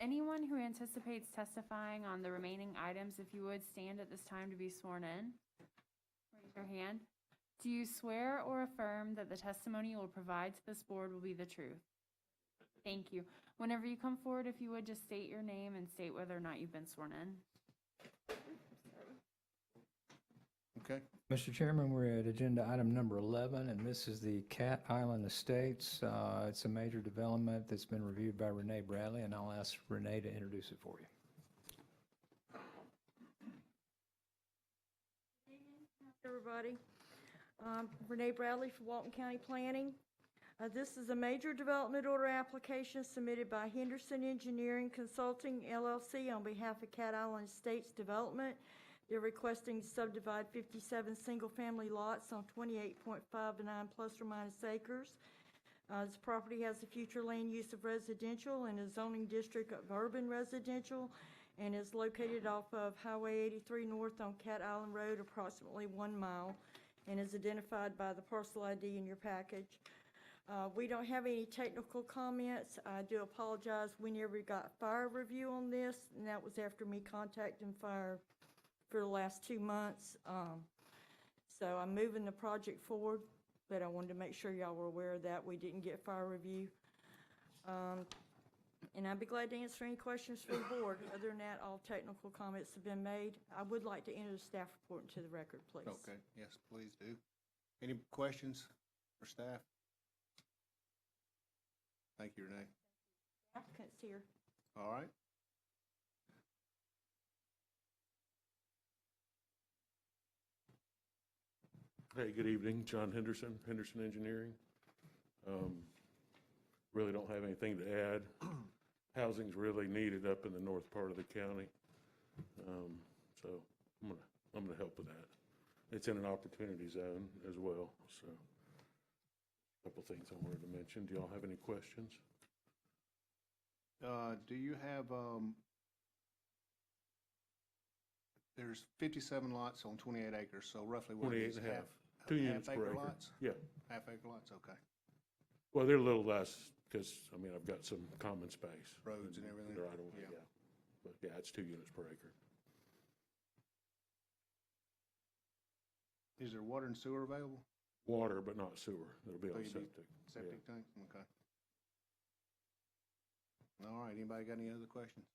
Anyone who anticipates testifying on the remaining items, if you would, stand at this time to be sworn in. Raise your hand. Do you swear or affirm that the testimony you will provide to this board will be the truth? Thank you. Whenever you come forward, if you would, just state your name and state whether or not you've been sworn in. Okay. Mr. Chairman, we're at agenda item number 11, and this is the Cat Island Estates. It's a major development that's been reviewed by Renee Bradley, and I'll ask Renee to introduce it for you. Everybody. Renee Bradley from Walton County Planning. This is a major development order application submitted by Henderson Engineering Consulting LLC on behalf of Cat Island Estates Development. They're requesting to subdivide 57 single-family lots on 28.59 plus or minus acres. This property has a future land use of residential and a zoning district of urban residential, and is located off of Highway 83 North on Cat Island Road, approximately 1 mile, and is identified by the parcel ID in your package. We don't have any technical comments. I do apologize. We never got fire review on this, and that was after me contacting fire for the last 2 months. So I'm moving the project forward, but I wanted to make sure y'all were aware of that. We didn't get fire review. And I'd be glad to answer any questions from the board. Other than that, all technical comments have been made. I would like to enter the staff report into the record, please. Okay, yes, please do. Any questions for staff? Thank you, Renee. Applicant's here. All right. Hey, good evening. John Henderson, Henderson Engineering. Really don't have anything to add. Housing's really needed up in the north part of the county. So I'm gonna help with that. It's in an opportunity zone as well, so. A couple things I wanted to mention. Do y'all have any questions? Do you have, there's 57 lots on 28 acres, so roughly what is 28 and a half. half? 2 units per Half-acre acre. lots? Yeah. Half-acre lots, okay. Well, they're a little less because, I mean, I've got some common space. Roads and everything? Right away, Yeah. yeah. But yeah, it's 2 units per acre. Is there water and sewer available? Water, but not sewer. It'll be So on you need septic. Septic tank, okay. All right, anybody got any other questions?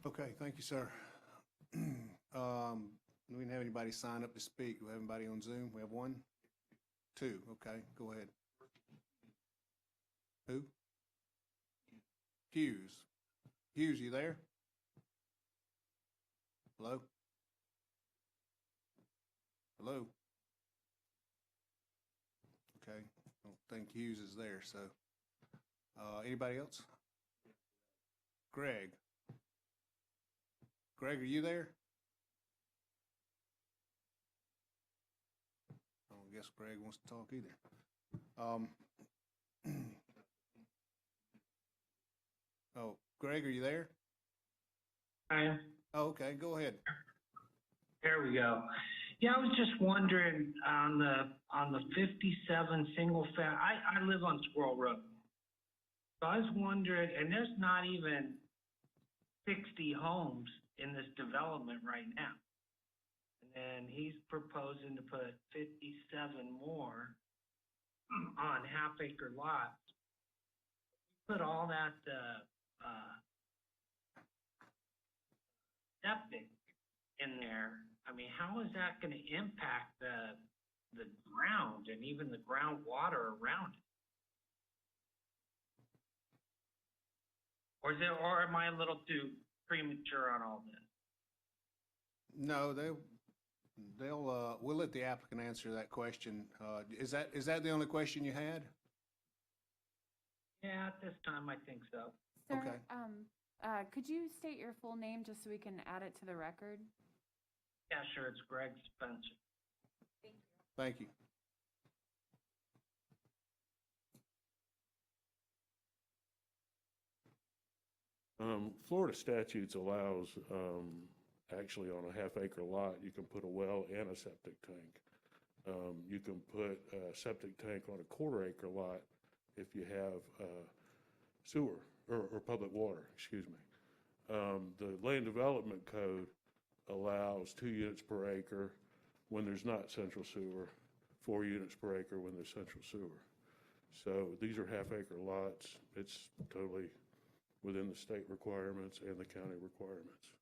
Okay, thank you, sir. We didn't have anybody sign up to speak. Do we have anybody on Zoom? We have 1? 2, okay, go ahead. Who? Hughes. Hughes, you there? Hello? Hello? Okay, I don't think Hughes is there, so. Anybody else? Greg? Greg, are you there? I don't guess Greg wants to talk either. Oh, Greg, are you there? I am. Oh, okay, go ahead. There we go. Yeah, I was just wondering on the 57 single family. I live on Squirrel Road. So I was wondering, and there's not even 60 homes in this development right now. And then he's proposing to put 57 more on half-acre lots. Put all that septic in there. I mean, how is that going to impact the ground and even the groundwater around it? Or am I a little too premature on all this? No, we'll let the applicant answer that question. Is that the only question you had? Yeah, at this time, I think so. Sir, Okay. could you state your full name just so we can add it to the record? Yeah, sure, it's Greg Spencer. Thank you. Florida statutes allows, actually on a half-acre lot, you can put a well and a septic tank. You can put a septic tank on a quarter-acre lot if you have sewer or public water, excuse me. The Land Development Code allows 2 units per acre when there's not central sewer, 4 units per acre when there's central sewer. So these are half-acre lots. It's totally within the state requirements and the county requirements.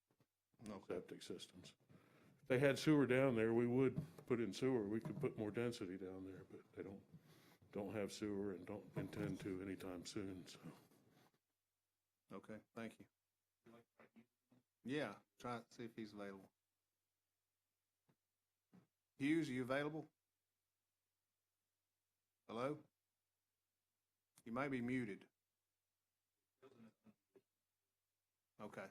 Septic systems. If they had sewer down there, we would put in sewer. We could put more density down there, but they don't have sewer and don't intend to anytime soon, so. Okay, thank you. Yeah, try to see if he's available. Hughes, are you available? Hello? You may be muted. Okay.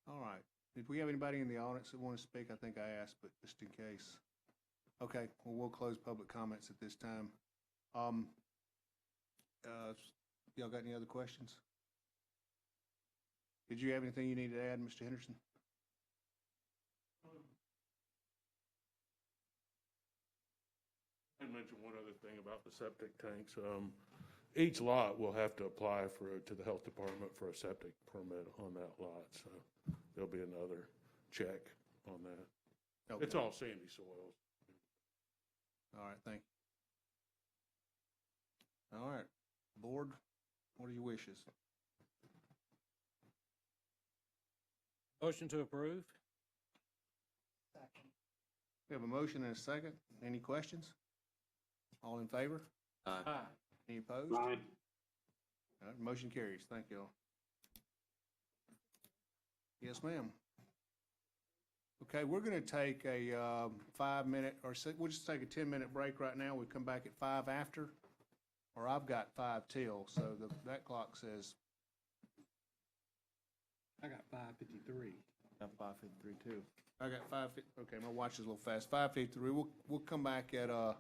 All right. Did we have anybody in the audience that want to speak? I think I asked, but just in case. Okay, well, we'll close public comments at this time. Y'all got any other questions? Did you have anything you need to add, Mr. Henderson? I mentioned one other thing about the septic tanks. Each lot will have to apply to the health department for a septic permit on that lot, so there'll be another check on that. Okay. It's all sandy soils. All right, thank you. All right, board, what are your wishes? Motion to approve? We have a motion and a second. Any questions? All in favor? Aye. Any opposed? Aye. All right, motion carries. Thank you all. Yes, ma'am. Okay, we're going to take a 5-minute, or we'll just take a 10-minute break right now. We come back at 5 after, or I've got 5 till, so that clock says. I got 5:53. Got 5:53 too. I got 5. Okay, my watch is a little fast. 5:53. We'll come back at 5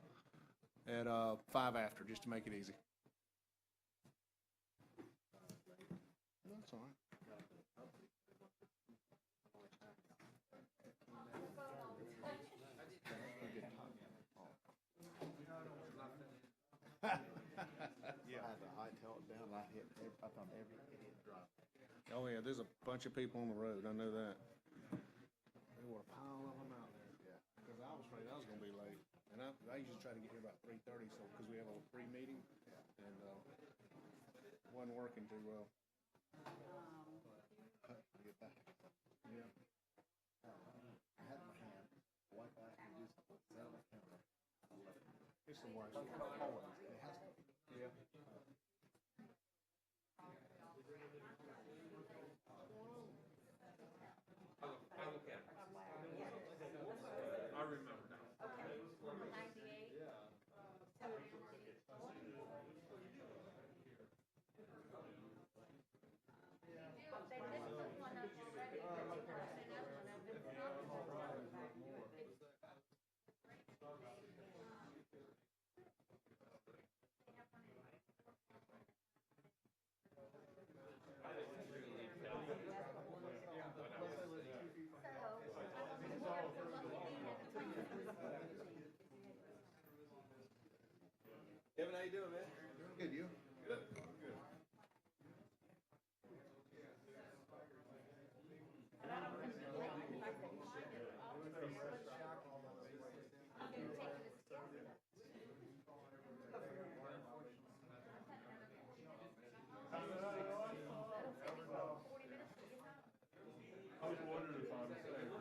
after, just to make it easy. That's all right. Yeah. I had to hightail it down. I found every idiot drop. Oh, yeah, there's a bunch of people on the road. I know that. There were a pile of them out there. Yeah. Because I was afraid I was going to be late. And I usually try to get here about 3:30, so, because we have a pre-meeting. And wasn't working too well. Get back. Yeah. I had my hand. Wife asked me to do something. Set up my camera. I left it. It's the worst. Always. It has to be. Yeah. I remember now. you doing, man? Good, you? Good. Good. I was wondering if I was saying.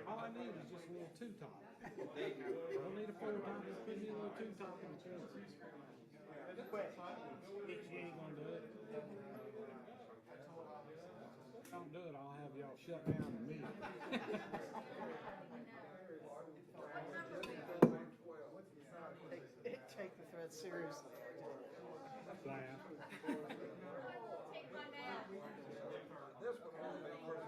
All I need is just a little two-top. Don't need a four-top, just put me a little two-top in the trailer. You ain't gonna do it. Don't do it, I'll have y'all shut down the meeting. Take the threat seriously. Laugh. This one,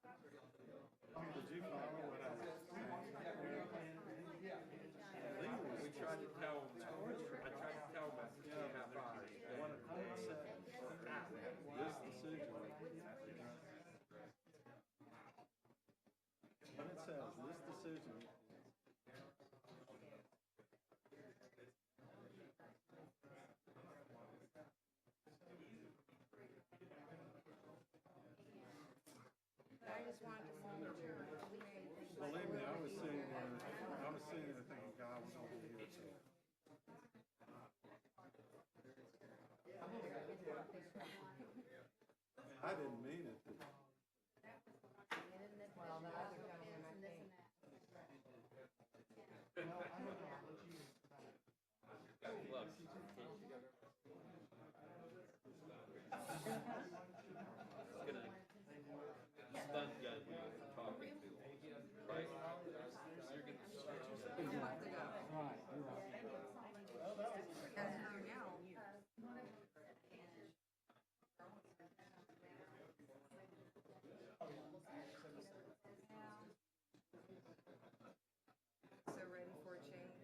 you follow what I was saying? We tried to tell them, I tried to tell them, how far. This decision. What it says, this decision. I just wanted to see what your. Believe me, I was sitting there thinking, God, we're gonna be here too. I didn't mean it to. Well, the other gentleman, I think. So ready for a change?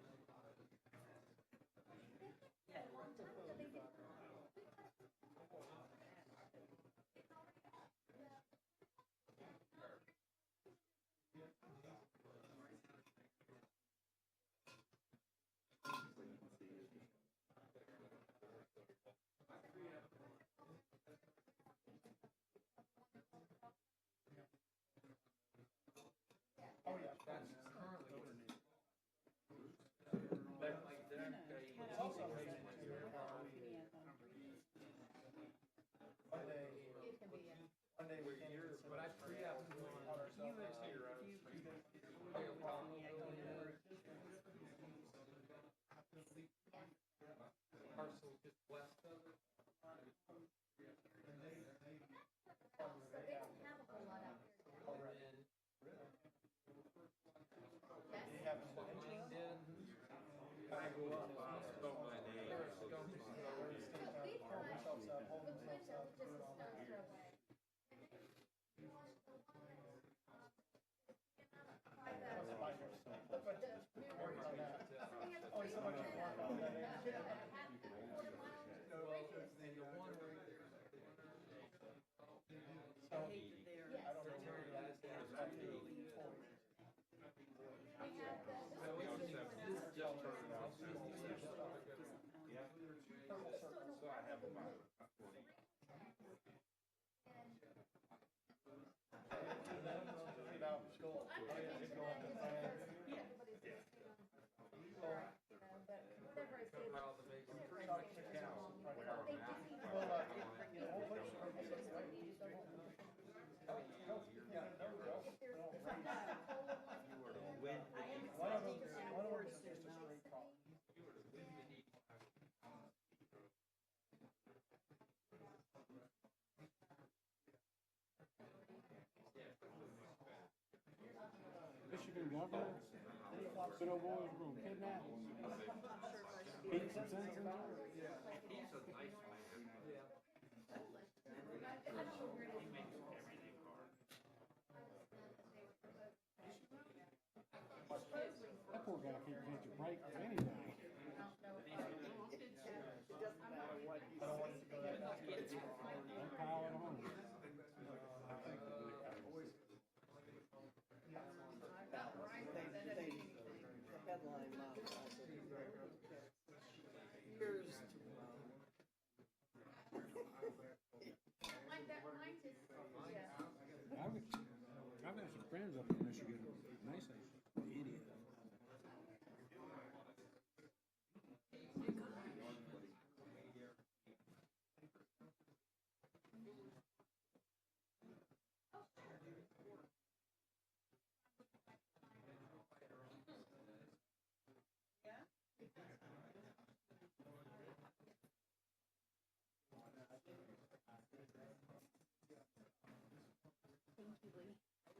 Michigan governor, good old boys were gonna kidnap him. Heat some sense into it. He's a nice man. That poor guy can't catch a break for anything. They pile it on. I've got some friends up in Michigan, and they say, idiot.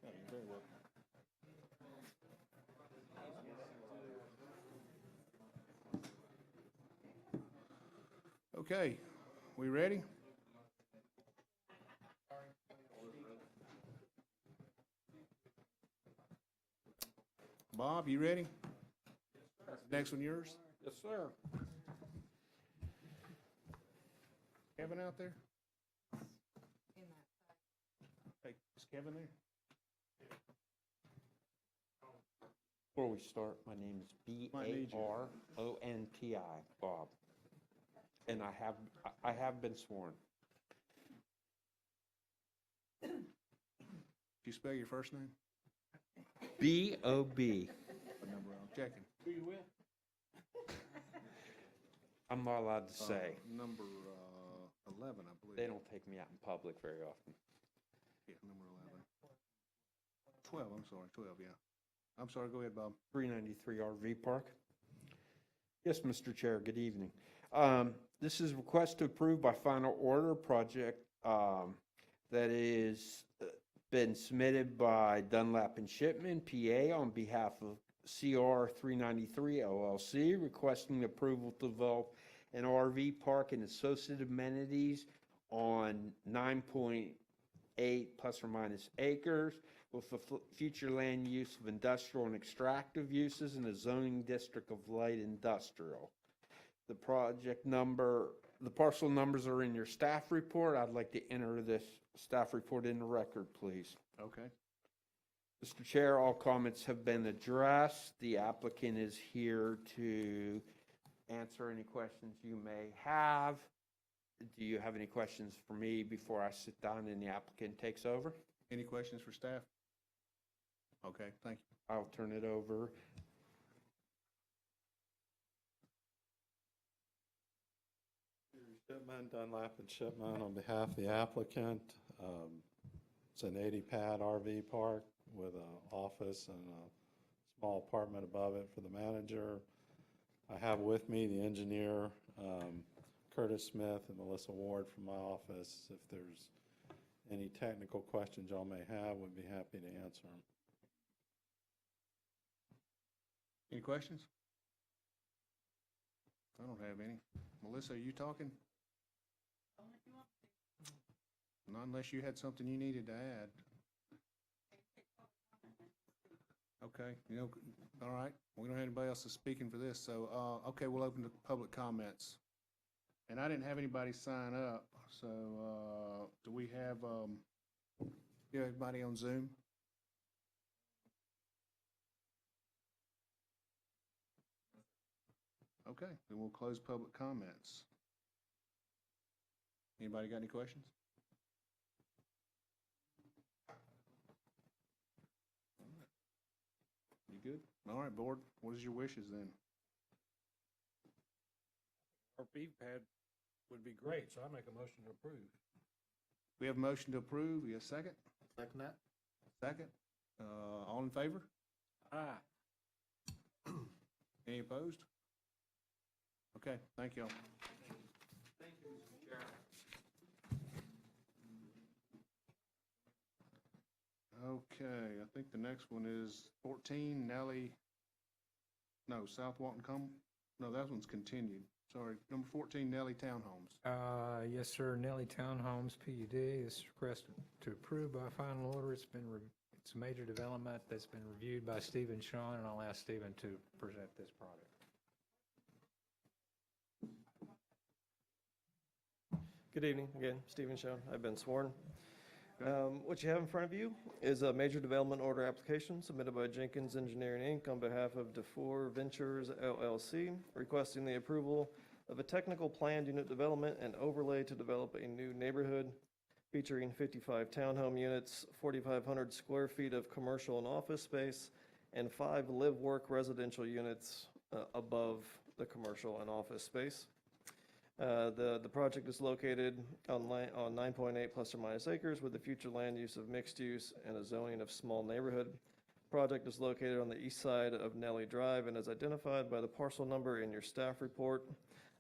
Yeah, you're very welcome. Okay, we ready? Bob, you ready? Next one yours? Yes, sir. Kevin out there? Hey, is Kevin there? Before we start, my name is Baronti, Bob. And I have been sworn. Did you spell your first name? B-O-B. What number I'm checking? Who you with? I'm not allowed to say. Number 11, I believe. They don't take me out in public very often. Yeah, number 11. 12, I'm sorry, 12, yeah. I'm sorry, go ahead, Bob. 393 RV Park. Yes, Mr. Chair, good evening. This is request to approve by final order project that is been submitted by Dunlap and Shipman, PA, on behalf of CR 393 LLC, requesting approval to develop an RV park and associated amenities on 9.8 plus or minus acres with the future land use of industrial and extractive uses in a zoning district of light industrial. The project number, the parcel numbers are in your staff report. I'd like to enter this staff report in the record, please. Okay. Mr. Chair, all comments have been addressed. The applicant is here to answer any questions you may have. Do you have any questions for me before I sit down and the applicant takes over? Any questions for staff? Okay, thank you. I'll turn it over. Shipman, Dunlap and Shipman on behalf of the applicant. It's an 80-pad RV park with an office and a small apartment above it for the manager. I have with me the engineer, Curtis Smith, and Melissa Ward from my office. If there's any technical questions y'all may have, we'd be happy to answer them. Any questions? I don't have any. Melissa, are you talking? Not unless you had something you needed to add. Okay, all right. We don't have anybody else speaking for this, so, okay, we'll open to public comments. And I didn't have anybody sign up, so, do we have, everybody on Zoom? Okay, then we'll close public comments. Anybody got any questions? You good? All right, board, what is your wishes then? RV pad would be great, so I make a motion to approve. We have a motion to approve. We have a second? Second that? Second. All in favor? Aye. Any opposed? Okay, thank you all. Thank you, Mr. Chair. Okay, I think the next one is 14 Nelly, no, South Walton no, that one's continued. Sorry, number 14 Nelly Townhomes. Yes, sir, Nelly Townhomes, PUD, this is requested to approve by final order. It's a major development that's been reviewed by Stephen Schoen, and I'll ask Stephen to present this project. Good evening, again, Stephen Schoen. I've been sworn. What you have in front of you is a major development order application submitted by Jenkins Engineering Inc. on behalf of DeFore Ventures LLC, requesting the approval of a technical planned unit development and overlay to develop a new neighborhood featuring 55 townhome units, 4,500 square feet of commercial and office space, and 5 live-work residential units above the commercial and office space. The project is located on 9.8 plus or minus acres with the future land use of mixed use and a zoning of small neighborhood. Project is located on the east side of Nelly Drive and is identified by the parcel number in your staff report,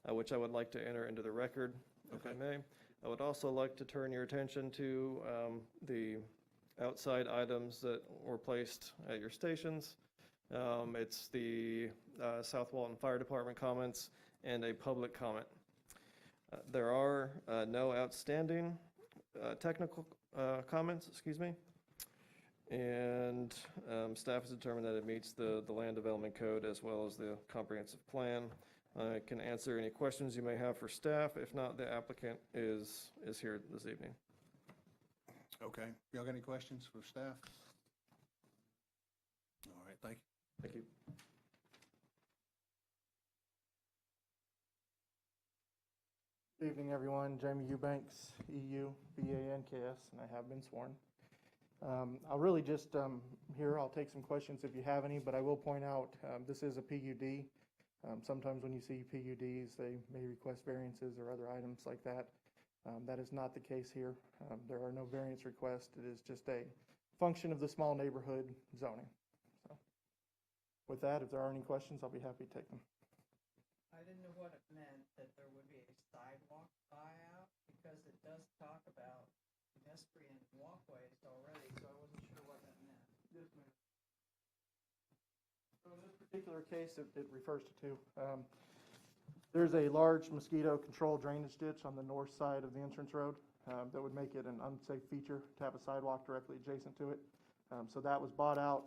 which I would like to enter into the record, if I may. I would also like to turn your attention to the outside items that were placed at your stations. It's the South Walton Fire Department comments and a public comment. There are no outstanding technical comments, excuse me. And staff has determined that it meets the land development code as well as the comprehensive plan. I can answer any questions you may have for staff. If not, the applicant is here this evening. Okay. Y'all got any questions for staff? All right, thank you. Thank you. Good evening, everyone. Jamie Eubanks, EU, BANKS, and I have been sworn. I'll really just, here, I'll take some questions if you have any, but I will point out, this is a PUD. Sometimes when you see PUDs, they may request variances or other items like that. That is not the case here. There are no variance requests. It is just a function of the small neighborhood zoning. So, with that, if there are any questions, I'll be happy to take them. I didn't know what it meant that there would be a sidewalk buyout, because it does talk about pedestrian walkways already, so I wasn't sure what that meant. Yes, ma'am. So in this particular case, it refers to two. There's a large mosquito control drainage ditch on the north side of the entrance road that would make it an unsafe feature to have a sidewalk directly adjacent to it. So that was bought out.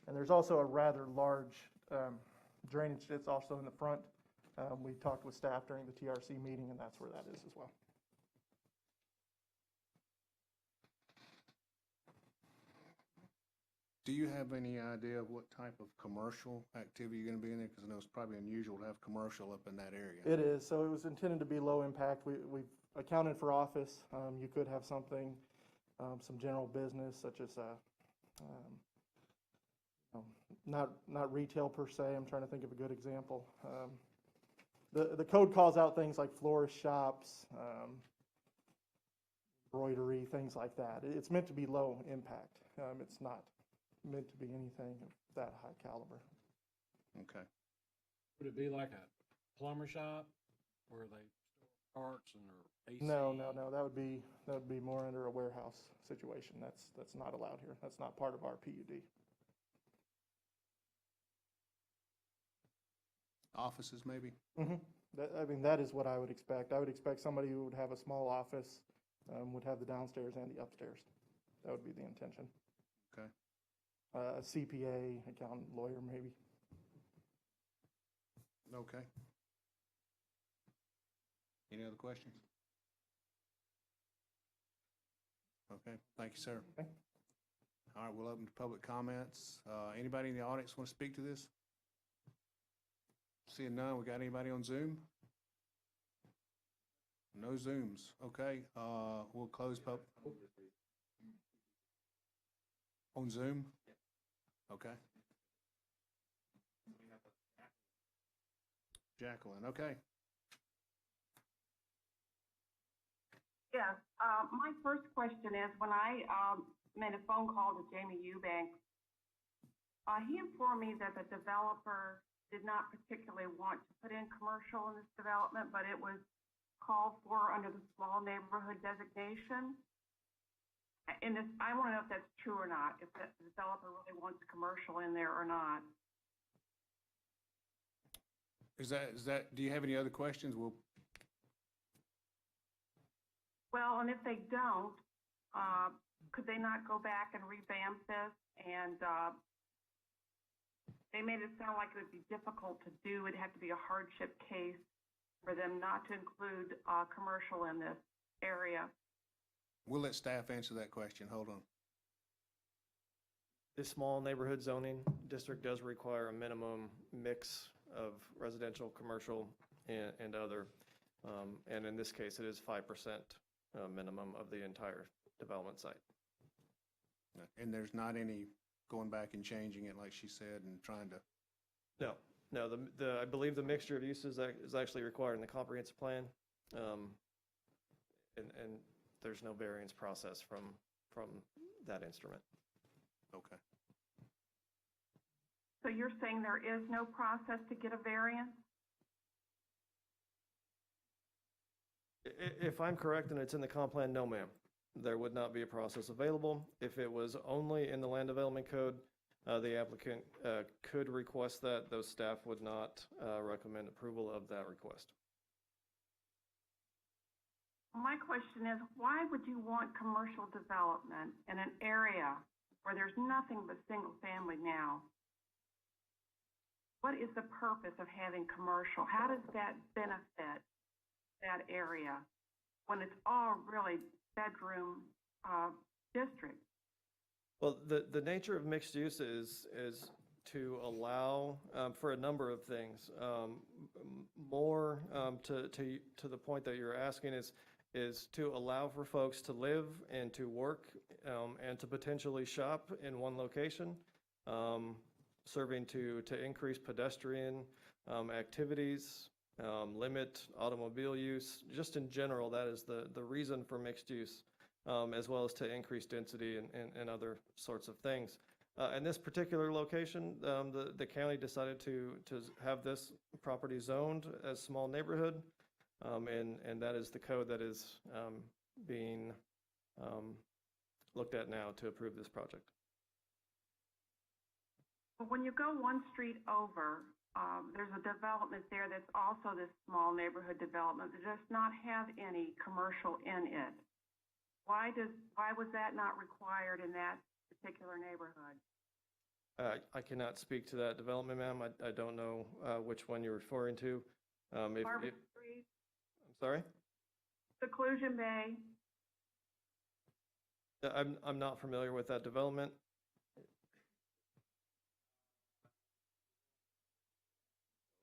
And there's also a rather large drainage ditch also in the front. We talked with staff during the TRC meeting, and that's where that is as well. Do you have any idea of what type of commercial activity you're going to be in there? Because I know it's probably unusual to have commercial up in that area. It is. So it was intended to be low impact. We've accounted for office. You could have something, some general business such as not retail per se. I'm trying to think of a good example. The code calls out things like florist shops, embroidery, things like that. It's meant to be low impact. It's not meant to be anything of that high caliber. Okay. Would it be like a plumber shop where they store parts and their AC? No. That would be more under a warehouse situation. That's not allowed here. That's not part of our PUD. Offices, maybe? Mm-hmm. That is what I would expect. I would expect somebody who would have a small office would have the downstairs and the upstairs. That would be the intention. Okay. A CPA, accountant, lawyer, maybe. Okay. Any other questions? Okay, thank you, sir. Okay. All right, we'll open to public comments. Anybody in the audience want to speak to this? Seeing none, we got anybody on Zoom? No Zooms. Okay, we'll close on Zoom? Okay. Jacqueline, okay. Yes, my first question is, when I made a phone call to Jamie Eubanks, he informed me that the developer did not particularly want to put in commercial in this development, but it was called for under the small neighborhood designation. And I want to know if that's true or not, if the developer really wants commercial in there or not. Is that, do you have any other questions? Well, and if they don't, could they not go back and revamp this? And they made it sound like it would be difficult to do. It'd have to be a hardship case for them not to include commercial in this area. We'll let staff answer that question. Hold on. This small neighborhood zoning district does require a minimum mix of residential, commercial, and other. And in this case, it is 5% minimum of the entire development site. And there's not any going back and changing it, like she said, and trying to... No, I believe the mixture of uses is actually required in the comprehensive plan. And there's no variance process from that instrument. Okay. So you're saying there is no process to get a variance? If I'm correct and it's in the comp plan, no, ma'am. There would not be a process available. If it was only in the land development code, the applicant could request that. Those staff would not recommend approval of that request. My question is, why would you want commercial development in an area where there's nothing but single family now, what is the purpose of having commercial? How does that benefit that area when it's all really bedroom district? Well, the nature of mixed use is to allow for a number of things. More to the point that you're asking is to allow for folks to live and to work and to potentially shop in one location, serving to increase pedestrian activities, limit automobile use. Just in general, that is the reason for mixed use, as well as to increase density and other sorts of things. In this particular location, the county decided to have this property zoned as small neighborhood, and that is the code that is being looked at now to approve this project. When you go one street over, there's a development there that's also this small neighborhood development that does not have any commercial in it. Why was that not required in that particular neighborhood? I cannot speak to that development, ma'am. I don't know which one you're referring to. Barbara Street, I'm sorry? Seclusion Bay. I'm not familiar with that development.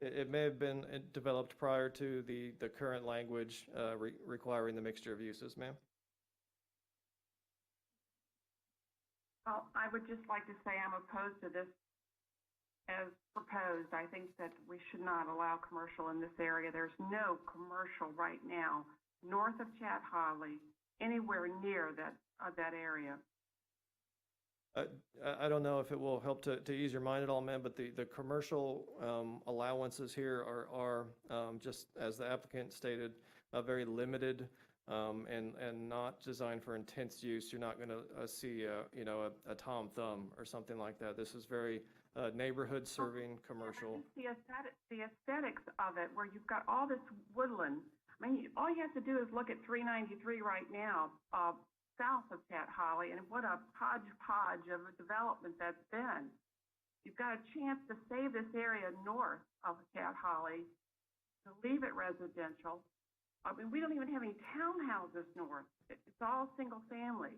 It may have been developed prior to the current language requiring the mixture of uses, ma'am. Well, I would just like to say I'm opposed to this as proposed. I think that we should not allow commercial in this area. There's no commercial right now north of Chat Holly, anywhere near that area. I don't know if it will help to ease your mind at all, ma'am, but the commercial allowances here are just as the applicant stated, very limited and not designed for intense use. You're not going to see a Tom Thumb or something like that. This is very neighborhood serving commercial. The aesthetics of it, where you've got all this woodland. I mean, all you have to do is look at 393 right now, south of Chat Holly, and what a hodgepodge of a development that's been. You've got a chance to save this area north of Chat Holly, to leave it residential. I mean, we don't even have any townhouses north. It's all single family.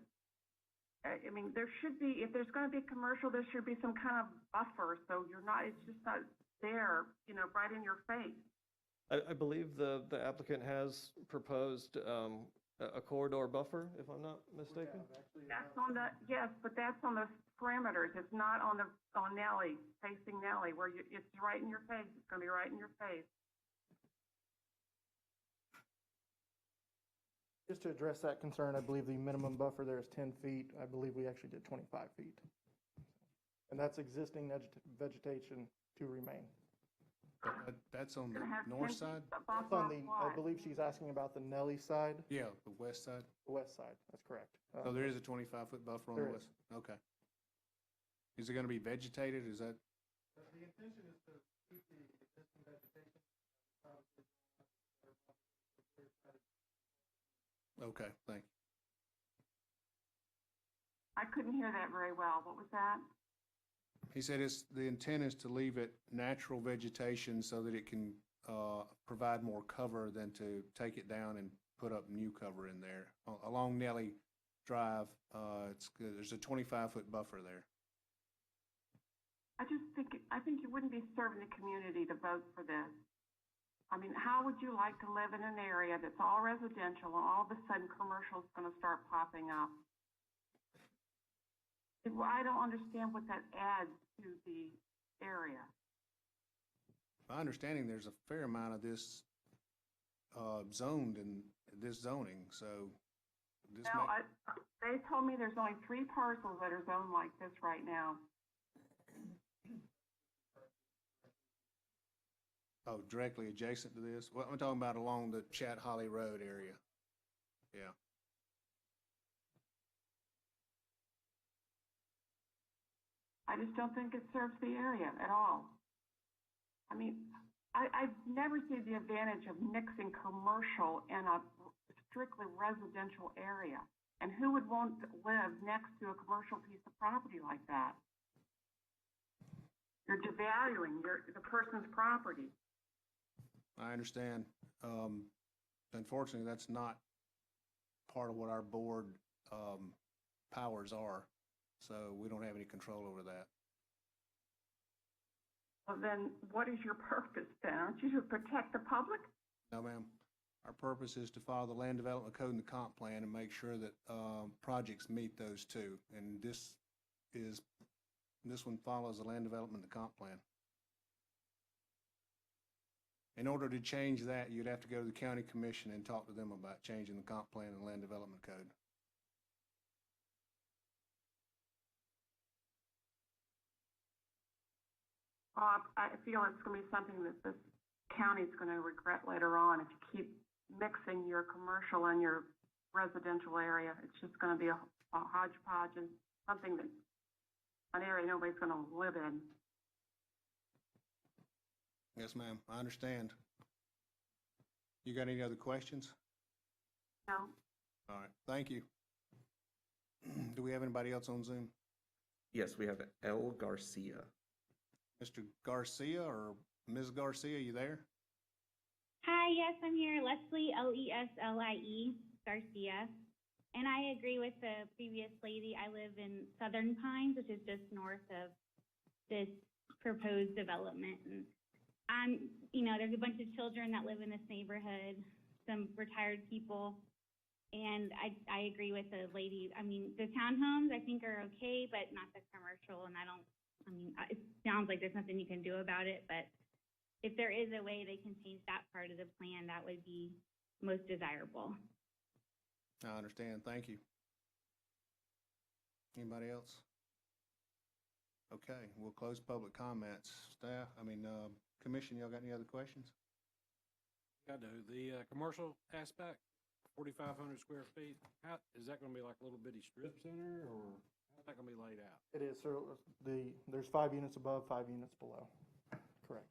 I mean, there should be, if there's going to be commercial, there should be some kind of buffer, so it's just not there, right in your face. I believe the applicant has proposed a corridor buffer, if I'm not mistaken. That's yes, but that's on the perimeters. It's not on Nelly, facing Nelly, where it's right in your face. It's going to be right in your face. Just to address that concern, I believe the minimum buffer there is 10 feet. I believe we actually did 25 feet. And that's existing vegetation to remain. That's on the north side? That's on I believe she's asking about the Nelly side. Yeah, the west side. The west side, that's correct. So there is a 25-foot buffer on the west? Okay. Is it going to be vegetated? Is that? The intention is to keep the existing vegetation. Okay, thank you. I couldn't hear that very well. What was that? He said the intent is to leave it natural vegetation so that it can provide more cover than to take it down and put up new cover in there. Along Nelly Drive, there's a 25-foot buffer there. I think you wouldn't be serving the community to vote for this. I mean, how would you like to live in an area that's all residential and all of a sudden commercial is going to start popping up? I don't understand what that adds to the area. My understanding, there's a fair amount of this zoned in this zoning, so this they told me there's only 3 parcels that are zoned like this right now. Oh, directly adjacent to this? Well, I'm talking about along the Chat Holly Road area. Yeah. I just don't think it serves the area at all. I mean, I've never seen the advantage of mixing commercial in a strictly residential area. And who would want to live next to a commercial piece of property like that? You're devaluing the person's property. I understand. Unfortunately, that's not part of what our board powers are, so we don't have any control over that. Well, then what is your purpose then? Aren't you to protect the public? No, ma'am. Our purpose is to follow the land development code and the comp plan and make sure that projects meet those two. And this one follows the land development and the comp plan. In order to change that, you'd have to go to the county commission and talk to them about changing the comp plan and land development code. I feel it's going to be something that this county's going to regret later on if you keep mixing your commercial and your residential area. It's just going to be a hodgepodge and something that an area nobody's going to live in. Yes, ma'am. I understand. You got any other questions? No. All right. Thank you. Do we have anybody else on Zoom? Yes, we have L. Garcia. Mr. Garcia or Ms. Garcia, you there? Hi, yes, I'm here. Leslie, Leslie Garcia. And I agree with the previous lady. I live in Southern Pines, which is just north of this proposed development. And there's a bunch of children that live in this neighborhood, some retired people. And I agree with the lady. I mean, the townhomes I think are okay, but not the commercial. And it sounds like there's nothing you can do about it, but if there is a way they can change that part of the plan, that would be most desirable. I understand. Thank you. Anybody else? Okay, we'll close public comments. Commission, y'all got any other questions? I do. The commercial aspect, 4,500 square feet, is that going to be like a little bitty strip center, or how's that going to be laid out? It is, sir. There's 5 units above, 5 units below. Correct.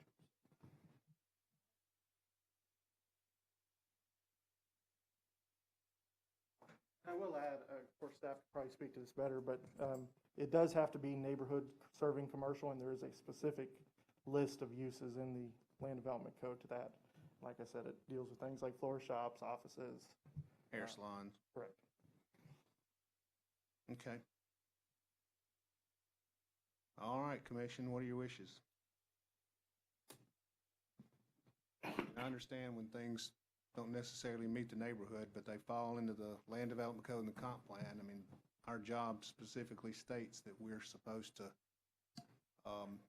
I will add, of course, staff could probably speak to this better, but it does have to be neighborhood serving commercial, and there is a specific list of uses in the land development code to that. Like I said, it deals with things like floor shops, offices. Hair salons. Correct. Okay. All right, Commission, what are your wishes? I understand when things don't necessarily meet the neighborhood, but they fall into the land development code and the comp plan. I mean, our job specifically states that we're supposed to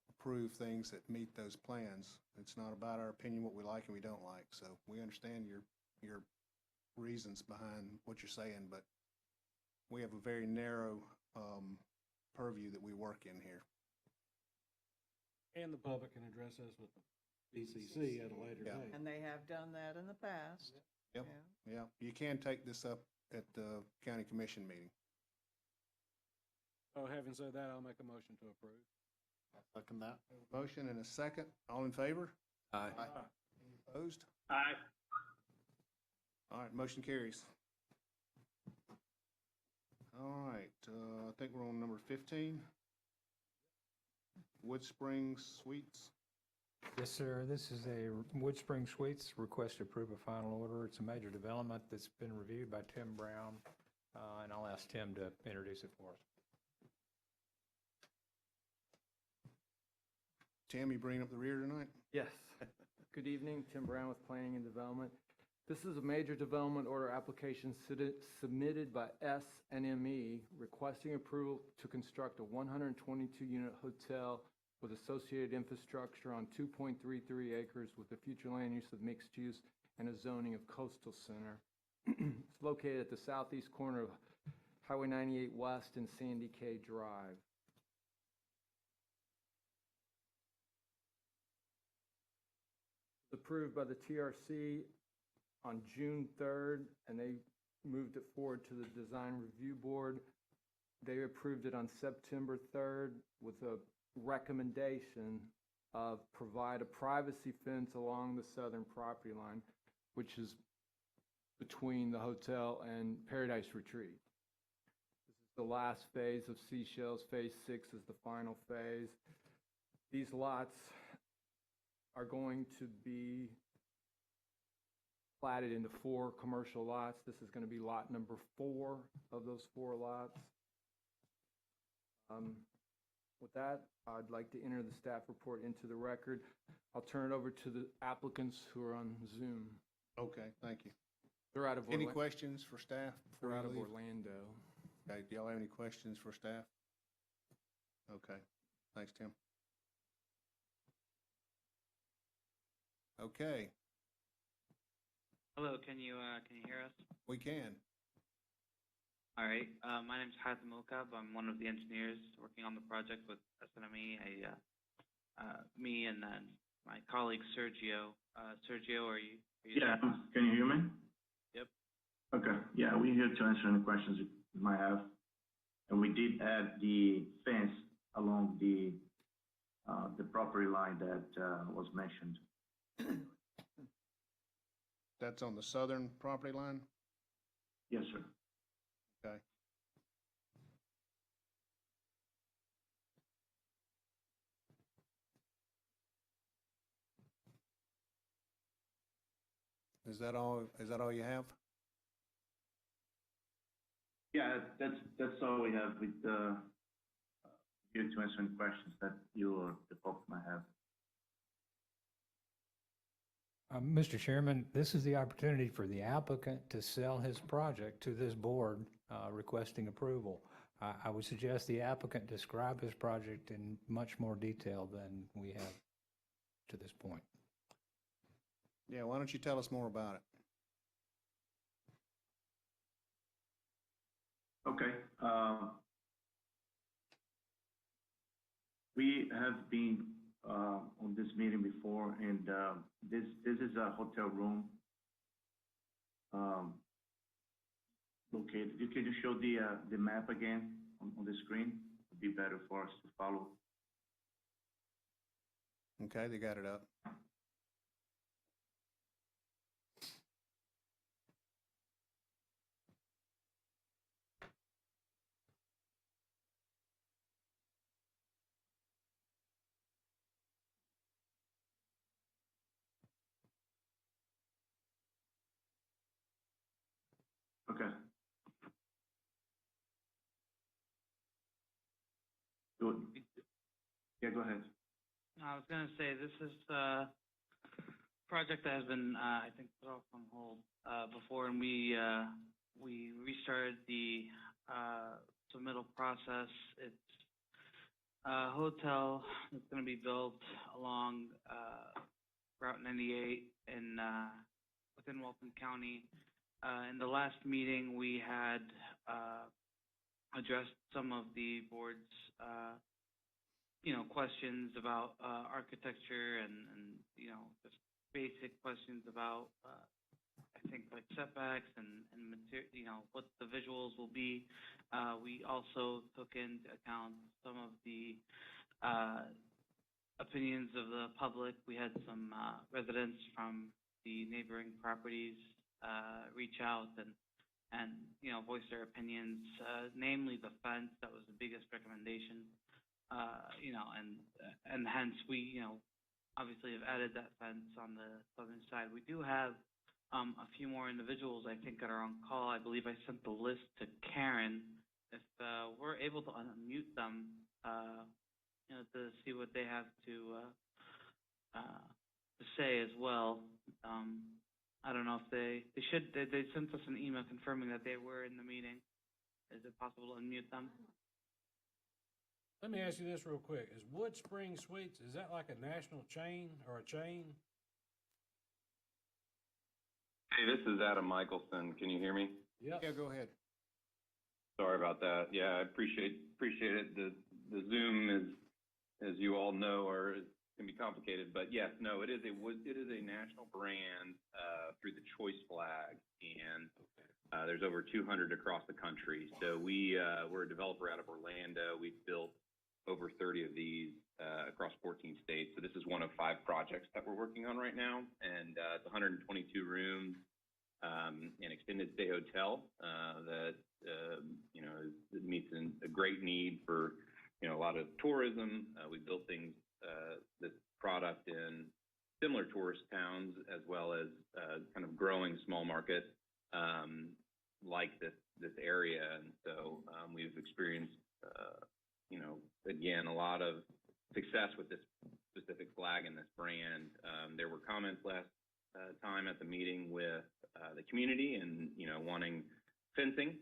approve things that meet those plans. It's not about our opinion, what we like and we don't like. So we understand your reasons behind what you're saying, but we have a very narrow purview that we work in here. And the public can address us with the BCC at a later date. And they have done that in the past. Yep. Yeah. You can take this up at the county commission meeting. So having said that, I'll make a motion to approve. I'll second that. Motion and a second. All in favor? Aye. Any opposed? Aye. All right, motion carries. All right, I think we're on number 15. Wood Springs Suites. Yes, sir. This is a Wood Spring Suites request to approve a final order. It's a major development that's been reviewed by Tim Brown, and I'll ask Tim to introduce it for us. Tim, you bringing up the rear tonight? Yes. Good evening, Tim Brown with Planning and Development. This is a major development order application submitted by S&ME requesting approval to construct a 122-unit hotel with associated infrastructure on 2.33 acres with a future land use of mixed use and a zoning of coastal center. It's located at the southeast corner of Highway 98 West and Sandy K Drive. Approved by the TRC on June 3rd, and they moved it forward to the Design Review Board. They approved it on September 3rd with a recommendation of provide a privacy fence along the southern property line, which is between the hotel and Paradise Retreat. the last phase of Seashells. Phase 6 is the final phase. These lots are going to be platted into 4 commercial lots. This is going to be lot number 4 of those 4 lots. With that, I'd like to enter the staff report into the record. I'll turn it over to the applicants who are on Zoom. Okay, thank you. They're out of Any questions for staff? before They're you out of leave? Orlando. Okay, do y'all have any questions for staff? Okay, thanks, Tim. Okay, Hello, can you hear us? we can. All right, my name's Hatem Ilkab. I'm one of the engineers working on the project with SNME. Me and then my colleague Sergio. Sergio, are you Yeah, there? can you hear me? Yep. Okay, yeah, we're here to answer any questions you might have. And we did add the fence along the property line that was mentioned. That's on the southern property line? Yes, sir. Okay. Is that all you have? Yeah, that's all we have with here to answer any questions that you or the folks might have. Mr. Chairman, this is the opportunity for the applicant to sell his project to this board requesting approval. I would suggest the applicant describe his project in much more detail than we have to this point. Yeah, why don't you tell us more about it? Okay. We have been on this meeting before, and this is a hotel room located. Can you show the map again on the screen? It'd be better for us to follow. Okay, they got it up. Okay. Good. Yeah, go ahead. I was gonna say, this is a project that has been, I think, put off on hold before, and we restarted the submittal process. It's a hotel that's gonna be built along Route 98 in within Walton County. In the last meeting, we had addressed some of the board's questions about architecture and just basic questions about I think like setbacks and what the visuals will be. We also took into account some of the opinions of the public. We had some residents from the neighboring properties reach out and voice their opinions, namely the fence. That was the biggest recommendation. And hence we, obviously have added that fence on the southern side. We do have a few more individuals, I think, that are on call. I believe I sent the list to Karen. If we're able to unmute them, to see what they have to say as well. I don't know if they sent us an email confirming that they were in the meeting. Is it possible to unmute them? Let me ask you this real quick. Is Wood Spring Suites, is that like a national chain or a chain? Hey, this is Adam Michelson. Can you hear me? Yep. Yeah, go ahead. Sorry about that. Yeah, I appreciate it. The Zoom is, as you all know, can be complicated. But yes, no, it is a national brand through the Choice flag, and there's over 200 across the country. So we're a developer out of Orlando. We've built over 30 of these across 14 states. So this is one of 5 projects that we're working on right now, and it's 122 rooms, an extended stay hotel that it meets a great need for, a lot of tourism. We built this product in similar tourist towns as well as kind of growing small markets like this area. And so we've experienced, again, a lot of success with this specific flag and this brand. There were comments last time at the meeting with the community and, wanting fencing,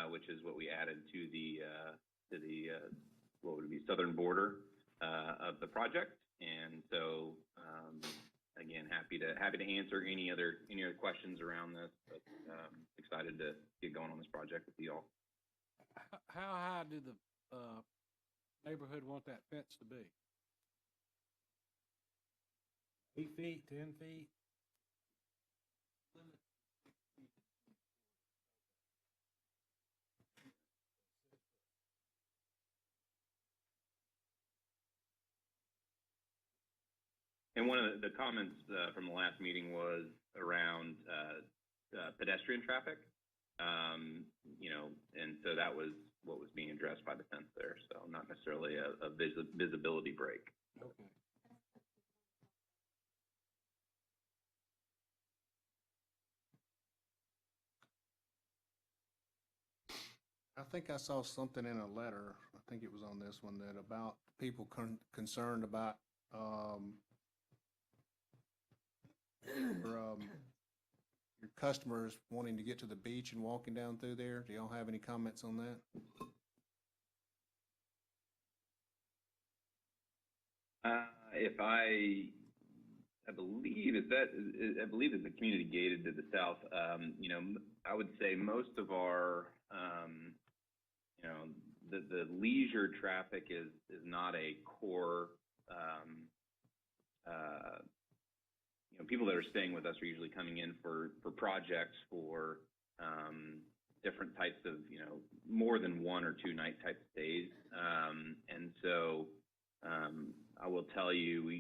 which is what we added to the what would be southern border of the project. And so, again, happy to answer any other questions around this, but excited to get going on this project with you all. How high do the neighborhood want that fence to be? 8 feet, 10 feet? And one of the comments from the last meeting was around pedestrian traffic, and so that was what was being addressed by the fence there. So not necessarily a visibility break. Okay. I think I saw something in a letter, I think it was on this one, that about people concerned about your customers wanting to get to the beach and walking down through there. Do y'all have any comments on that? I believe it's the community gated to the south. I would say most of our, the leisure traffic is not a core. People that are staying with us are usually coming in for projects, for different types of, more than 1 or 2 night type stays. And so I will tell you,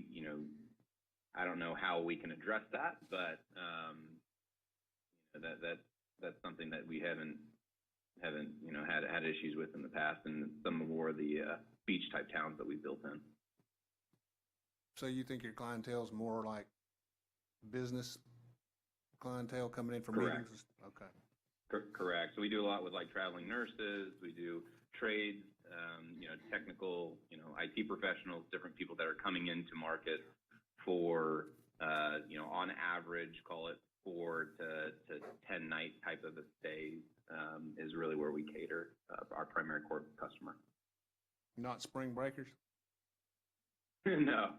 I don't know how we can address that, but that's something that we haven't had issues with in the past, and some more of the beach type towns that we built in. So you think your clientele is more like business clientele coming in for Correct. meetings? Okay. Correct. So we do a lot with like traveling nurses. We do trades, technical, IT professionals, different people that are coming into market for, on average, call it 4 to 10 night type of a stay, is really where we cater our primary core customer. Not spring breakers? No.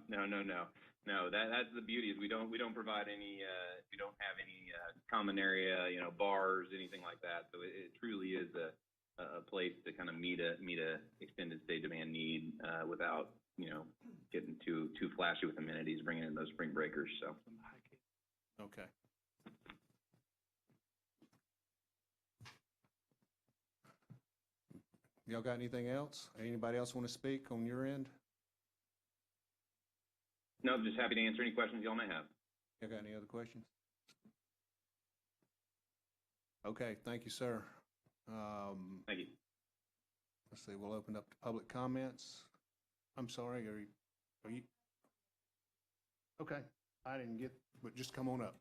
That's the beauty is we don't provide any, we don't have any common area, bars, anything like that. So it truly is a place to kind of meet a extended stay demand need without, getting too flashy with amenities, bringing in those spring breakers. So. Okay. Y'all got anything else? Anybody else want to speak on your end? No, just happy to answer any questions y'all may have. Y'all got any other questions? Okay, thank you, sir. Thank you. Let's see, we'll open up to public comments. I'm sorry, are you? Okay, I didn't get, but just come on up.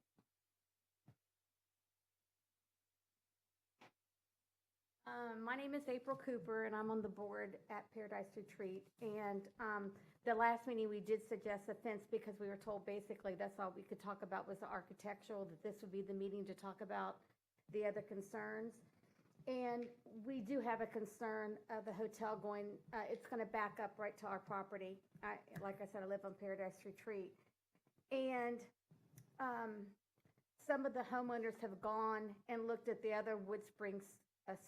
My name is April Cooper, and I'm on the board at Paradise Retreat. And the last meeting, we did suggest a fence because we were told basically that's all we could talk about was the architectural, that this would be the meeting to talk about the other concerns. And we do have a concern of the hotel going, it's going to back up right to our property. Like I said, I live on Paradise Retreat. And some of the homeowners have gone and looked at the other Wood Springs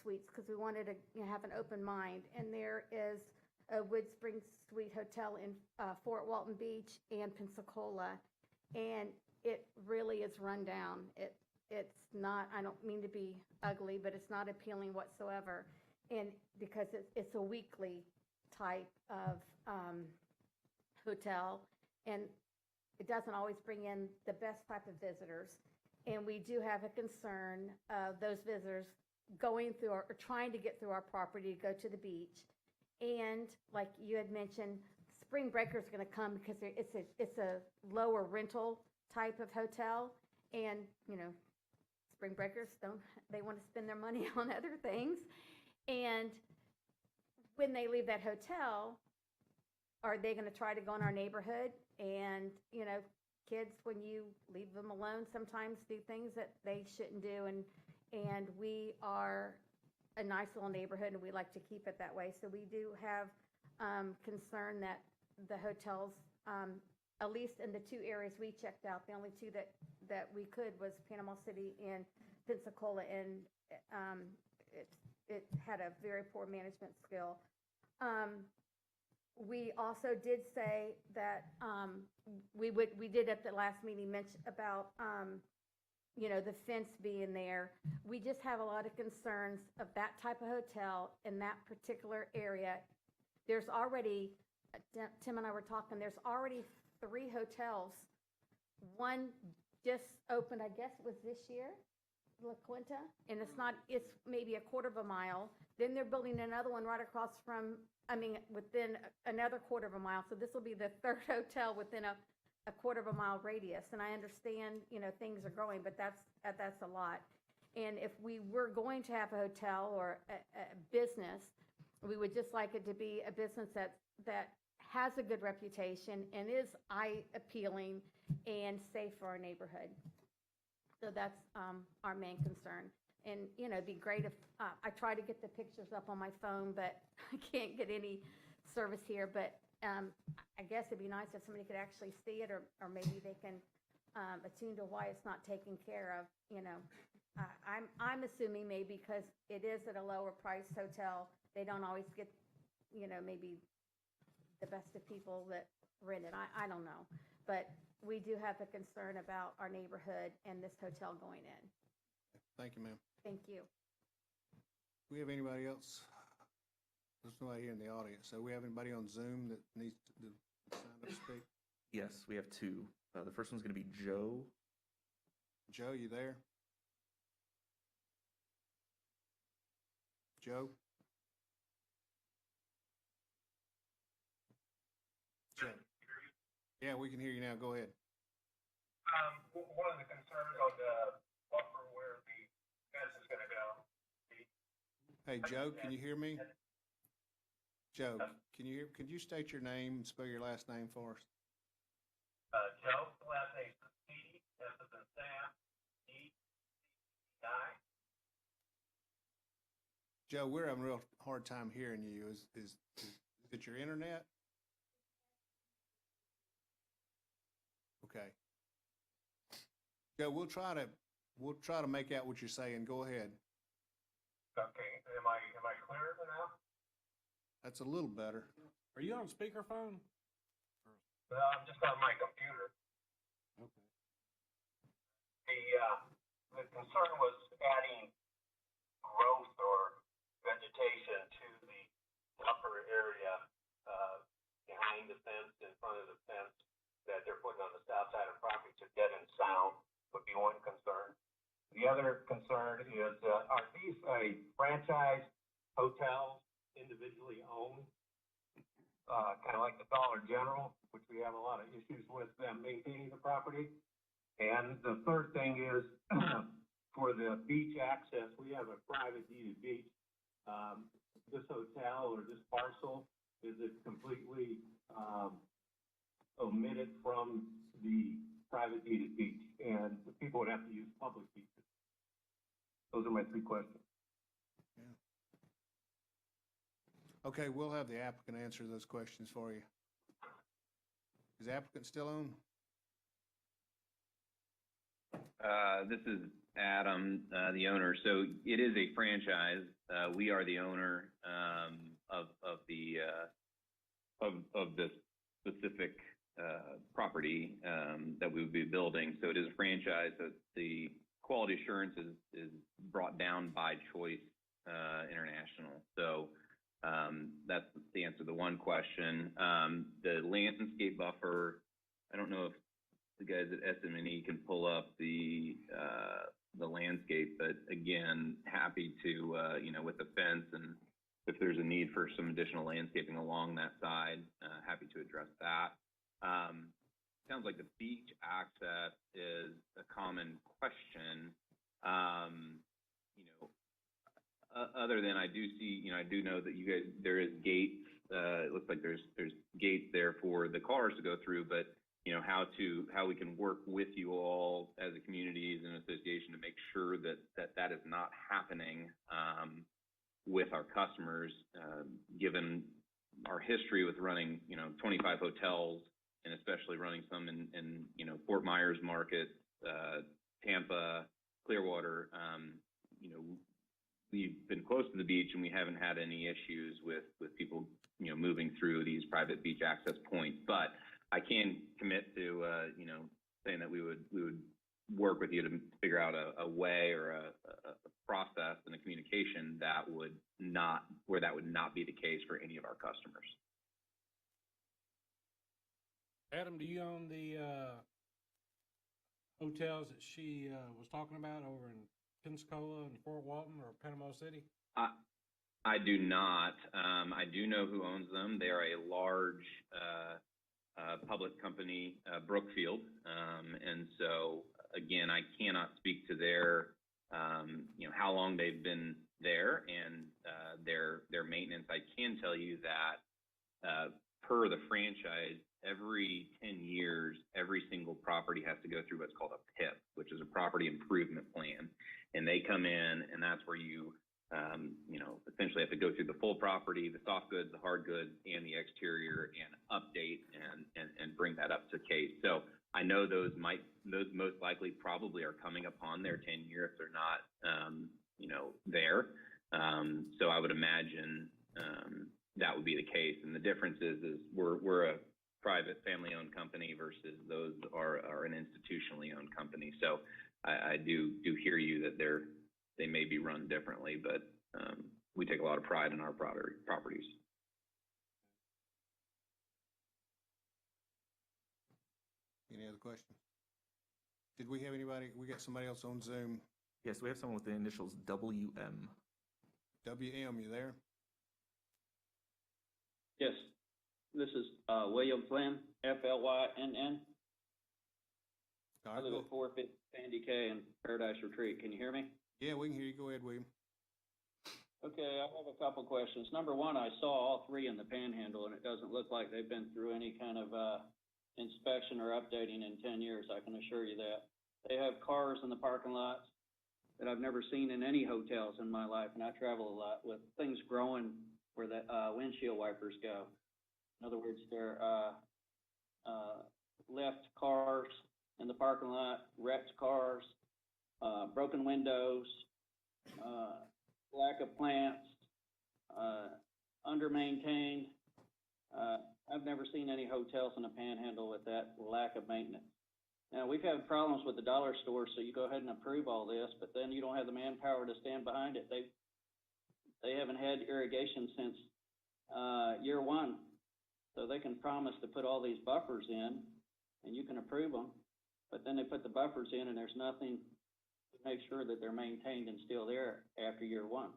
suites because we wanted to have an open mind. And there is a Wood Springs Suite Hotel in Fort Walton Beach and Pensacola. And it really is run down. It's not, I don't mean to be ugly, but it's not appealing whatsoever. And because it's a weekly type of hotel, and it doesn't always bring in the best type of visitors. And we do have a concern of those visitors going through or trying to get through our property to go to the beach. And like you had mentioned, spring breakers are going to come because it's a lower rental type of hotel. And, you know, spring breakers they want to spend their money on other things. And when they leave that hotel, are they going to try to go in our neighborhood? And, you know, kids, when you leave them alone, sometimes do things that they shouldn't do. And we are a nice little neighborhood, and we like to keep it that way. So we do have concern that the hotels, at least in the two areas we checked out, the only two that we could was Panama City and Pensacola, and it had a very poor management skill. We also did say that we did at the last meeting mention about you know, the fence being there. We just have a lot of concerns of that type of hotel in that particular area. There's already, Tim and I were talking, there's already 3 hotels. One just opened, I guess it was this year, La Quinta, and it's maybe a quarter of a mile. Then they're building another one right across from, within another quarter of a mile. So this will be the 3rd hotel within a quarter of a mile radius. And I understand, you know, things are growing, but that's a lot. And if we were going to have a hotel or a business, we would just like it to be a business that has a good reputation and is eye appealing and safe for our neighborhood. So that's our main concern. And, you know, it'd be great if, I try to get the pictures up on my phone, but I can't get any service here. But I guess it'd be nice if somebody could actually see it, or maybe they can attune to why it's not taken care of, you know. I'm assuming maybe because it is at a lower price hotel, they don't always get, you know, maybe the best of people that rent it. I don't know. But we do have a concern about our neighborhood and this hotel going in. Thank you, ma'am. Thank you. Do we have anybody else? There's nobody here in the audience. So we have anybody on Zoom that needs to sign up to speak? Yes, we have 2. The first one's going to be Joe. Joe, you there? Joe? Joe? Yeah, we can hear you now. Go ahead. One of the concerns on the buffer where the fence is gonna go. Hey, Joe, can you hear me? Joe, could you state your name and spell your last name for us? Joe, the last name is C, S as in Sam, E-I. Joe, we're having a real hard time hearing you. Is it your internet? Okay. Joe, we'll try to make out what you're saying. Go ahead. Okay, am I clear enough? That's a little better. Are you on speakerphone? I'm just on my computer. Okay. The concern was adding growth or vegetation to the upper area behind the fence, in front of the fence that they're putting on the south side of the property to deaden sound would be one concern. The other concern is, are these a franchise hotels, individually owned? Kind of like the Dollar General, which we have a lot of issues with them maintaining the property. And the third thing is, for the beach access, we have a private deeded beach. This hotel or this parcel, is it completely omitted from the private deeded beach? And the people would have to use public beaches. Those are my 3 questions. Yeah. Okay, we'll have the applicant answer those questions for you. Is the applicant still on? This is Adam, the owner. So it is a franchise. We are the owner of the specific property that we would be building. So it is a franchise. So the quality assurance is brought down by Choice International. So that's the answer to the one question. The landscape buffer, I don't know if the guys at SM&E can pull up the the landscape. But again, happy to, with the fence, and if there's a need for some additional landscaping along that side, happy to address that. Sounds like the beach access is a common question. Other than I do see, I do know that you guys, there is gates. It looks like there's gates there for the cars to go through, but how we can work with you all as a community, as an association, to make sure that is not happening with our customers, given our history with running 25 hotels, and especially running some in Fort Myers market, Tampa, Clearwater. We've been close to the beach, and we haven't had any issues with people moving through these private beach access points. But I can commit to saying that we would work with you to figure out a way or a process and a communication that would not be the case for any of our customers. Adam, do you own the hotels that she was talking about over in Pensacola and Fort Walton or Panama City? I do not. I do know who owns them. They are a large public company, Brookfield. And so, again, I cannot speak to their, how long they've been there and their maintenance. I can tell you that per the franchise, every 10 years, every single property has to go through what's called a PIP, which is a property improvement plan. And they come in, and that's where you, essentially have to go through the full property, the soft goods, the hard goods, and the exterior, and update and bring that up to case. So I know those most likely probably are coming upon their 10 year if they're not, there. So I would imagine that would be the case. And the difference is we're a private family-owned company versus those are an institutionally owned company. So I do hear you that they may be run differently, but we take a lot of pride in our properties. Any other questions? Did we have anybody? We got somebody else on Zoom. Yes, we have someone with the initials WM. WM, you there? Yes, this is William Flynn, Flynn. I live at 450 Sandy K in Paradise Retreat. Can you hear me? Yeah, we can hear you. Go ahead, William. Okay, I have a couple questions. Number one, I saw all three in the Panhandle, and it doesn't look like they've been through any kind of inspection or updating in 10 years, I can assure you that. They have cars in the parking lots that I've never seen in any hotels in my life, and I travel a lot, with things growing where the windshield wipers go. In other words, they're left cars in the parking lot, wrecked cars, broken windows, lack of plants, under-maintained. I've never seen any hotels in the Panhandle with that lack of maintenance. Now, we've had problems with the dollar store, so you go ahead and approve all this, but then you don't have the manpower to stand behind it. They haven't had irrigation since year one, so they can promise to put all these buffers in, and you can approve them, but then they put the buffers in, and there's nothing to make sure that they're maintained and still there after year one.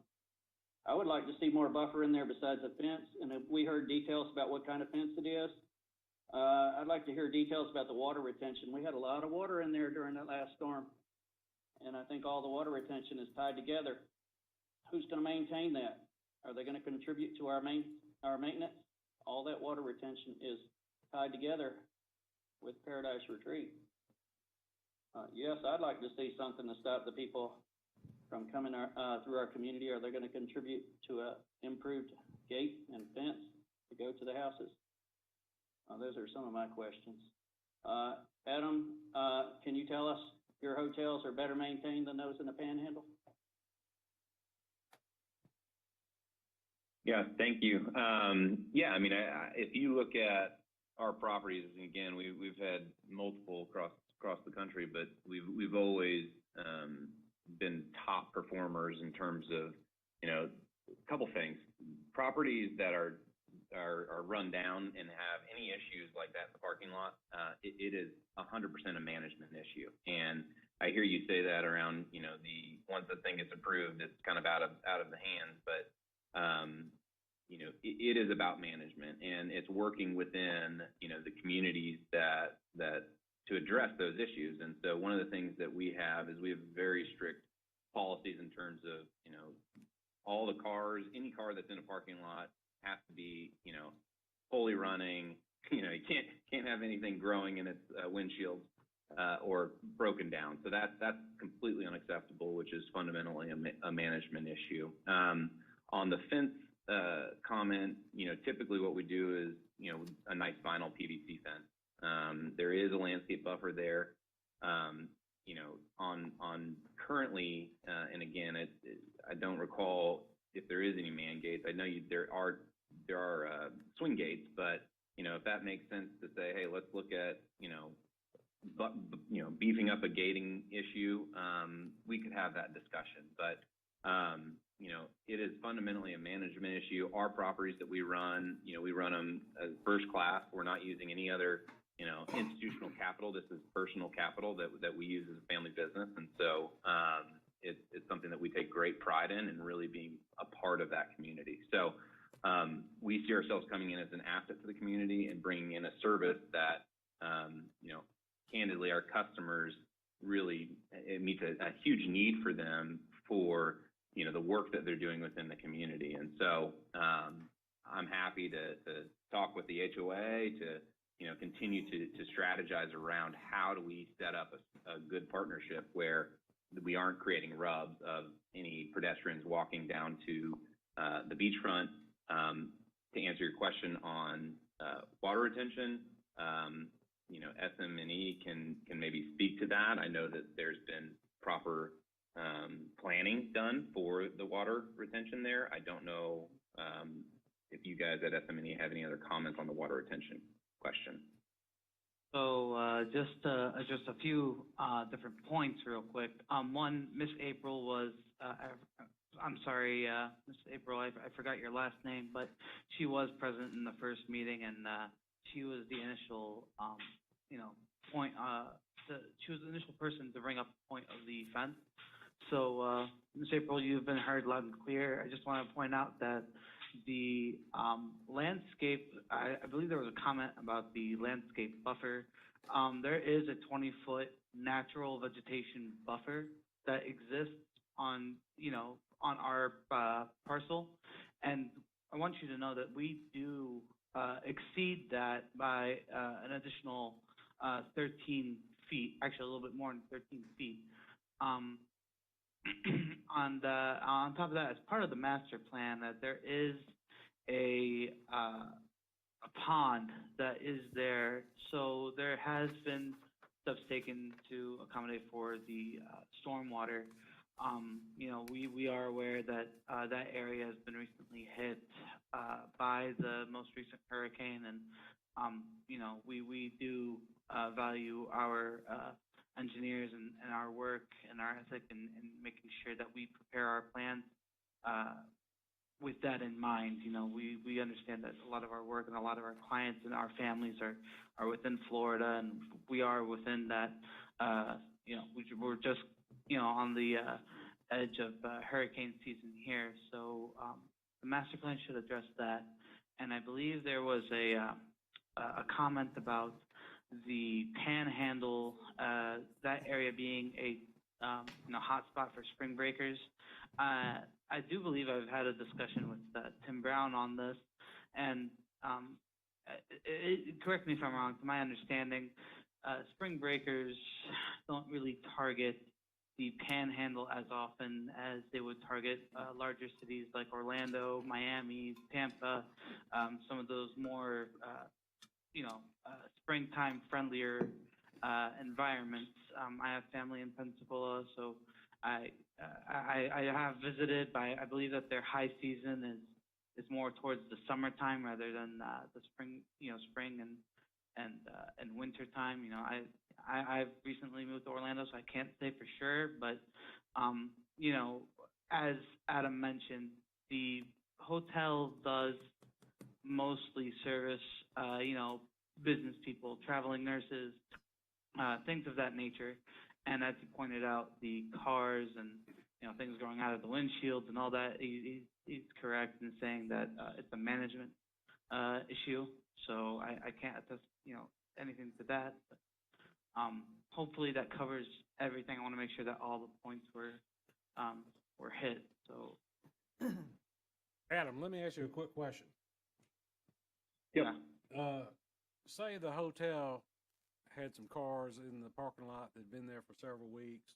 I would like to see more buffer in there besides a fence, and if we heard details about what kind of fence it is, I'd like to hear details about the water retention. We had a lot of water in there during that last storm, and I think all the water retention is tied together. Who's going to maintain that? Are they going to contribute to our maintenance? All that water retention is tied together with Paradise Retreat. Yes, I'd like to see something to stop the people from coming through our community. Are they going to contribute to a improved gate and fence to go to the houses? Those are some of my questions. Adam, can you tell us your hotels are better maintained than those in the Panhandle? Yeah, thank you. Yeah, I mean, if you look at our properties, again, we've had multiple across the country, but we've always been top performers in terms of, a couple things. Properties that are run down and have any issues like that in the parking lot, it is 100% a management issue. And I hear you say that around, the, once the thing gets approved, it's kind of out of the hands, but, it is about management, and it's working within, the communities that to address those issues. And so one of the things that we have is we have very strict policies in terms of, all the cars, any car that's in a parking lot has to be, fully running. You can't have anything growing in its windshield or broken down. So that's completely unacceptable, which is fundamentally a management issue. On the fence comment, typically what we do is, a nice vinyl PVC fence. There is a landscape buffer there. On currently, and again, I don't recall if there is any man gates. I know there are swing gates, but if that makes sense to say, hey, let's look at beefing up a gating issue, we could have that discussion. But it is fundamentally a management issue. Our properties that we run, we run them as first class. We're not using any other institutional capital. This is personal capital that we use as a family business. And so it's something that we take great pride in and really being a part of that community. So we see ourselves coming in as an asset to the community and bringing in a service that, candidly, our customers really, it meets a huge need for them for, the work that they're doing within the community. And so I'm happy to talk with the HOA to, continue to strategize around how do we set up a good partnership where we aren't creating rubs of any pedestrians walking down to the beachfront. To answer your question on water retention, SM&E can maybe speak to that. I know that there's been proper planning done for the water retention there. I don't know if you guys at SM&E have any other comments on the water retention question. So just a few different points real quick. One, Miss April was, I'm sorry, Miss April, I forgot your last name, but she was present in the first meeting, and she was the initial, point, she was the initial person to bring up the point of the fence. So, Ms. April, you've been heard loud and clear. I just want to point out that the landscape, I believe there was a comment about the landscape buffer. There is a 20-foot natural vegetation buffer that exists on, on our parcel. And I want you to know that we do exceed that by an additional 13 feet, actually a little bit more than 13 feet. On top of that, as part of the master plan, that there is a pond that is there. So there has been steps taken to accommodate for the stormwater. We are aware that that area has been recently hit by the most recent hurricane, and we do value our engineers and our work and our ethic and making sure that we prepare our plans with that in mind. We understand that a lot of our work and a lot of our clients and our families are within Florida, and we are within that. We're just on the edge of hurricane season here, so the master plan should address that. And I believe there was a comment about the Panhandle, that area being a hot spot for spring breakers. I do believe I've had a discussion with Tim Brown on this, and correct me if I'm wrong, to my understanding, spring breakers don't really target the Panhandle as often as they would target larger cities like Orlando, Miami, Tampa, some of those more springtime friendlier environments. I have family in Pensacola, so I have visited, but I believe that their high season is more towards the summertime rather than the spring, spring and winter time. I've recently moved to Orlando, so I can't say for sure, but as Adam mentioned, the hotel does mostly service business people, traveling nurses, things of that nature. And as he pointed out, the cars and, you know, things going out of the windshields and all that, he's correct in saying that it's a management issue. So I can't attest, you know, anything to that. But, hopefully that covers everything. I want to make sure that all the points were hit. So, Adam, let me ask you a quick question. yeah. Say the hotel had some cars in the parking lot that'd been there for several weeks.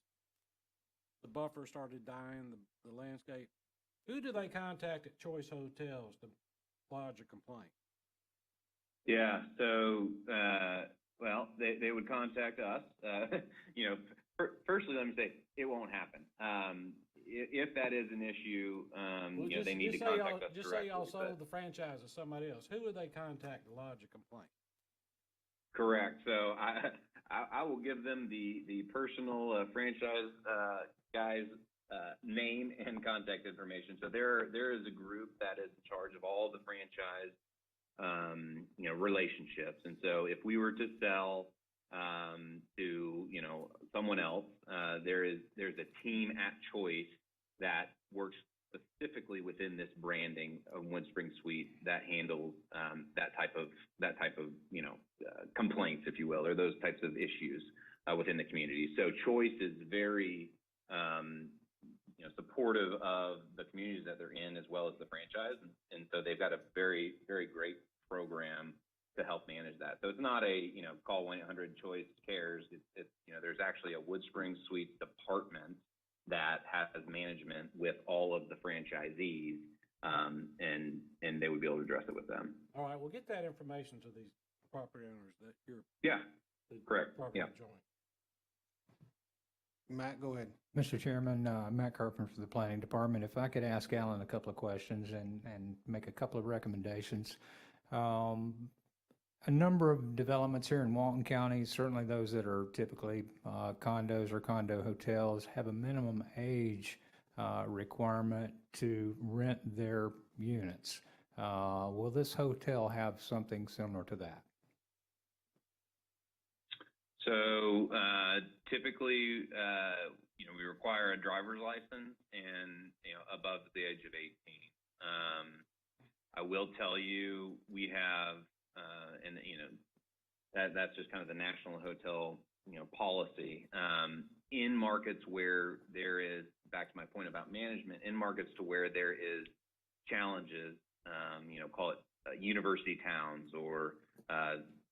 The buffer started dying, the landscape. Who do they contact at Choice Hotels to lodge a complaint? Yeah, so, well, they would contact us. You know, firstly, let me say, it won't happen. If that is an issue, you know, they need to contact us Just directly. say y'all sold the franchise to somebody else. Who would they contact to lodge a complaint? Correct. So I will give them the personal franchise guy's name and contact information. So there is a group that is in charge of all the franchise you know, relationships. And so if we were to sell to, you know, someone else, there's a team at Choice that works specifically within this branding of WindSpring Suite that handles that type of you know, complaints, if you will, or those types of issues within the community. So Choice is very you know, supportive of the communities that they're in as well as the franchise, and so they've got a very, very great program to help manage that. So it's not a, you know, call 1-800-CHOICE cares. It's you know, there's actually a WindSpring Suite department that has management with all of the franchisees, and they would be able to address it with them. All right, well, get that information to these property owners that you're. Yeah, correct. Yeah. Joint. Matt, go ahead. Mr. Chairman, Matt Carpenter for the Planning Department. If I could ask Alan a couple of questions and make a couple of recommendations. A number of developments here in Walton County, certainly those that are typically condos or condo hotels, have a minimum age requirement to rent their units. Will this hotel have something similar to that? So typically, you know, we require a driver's license and, you know, above the age of 18. I will tell you, we have, and you know, that's just kind of the national hotel, you know, policy. In markets where there is, back to my point about management, in markets to where there is challenges, you know, call it university towns or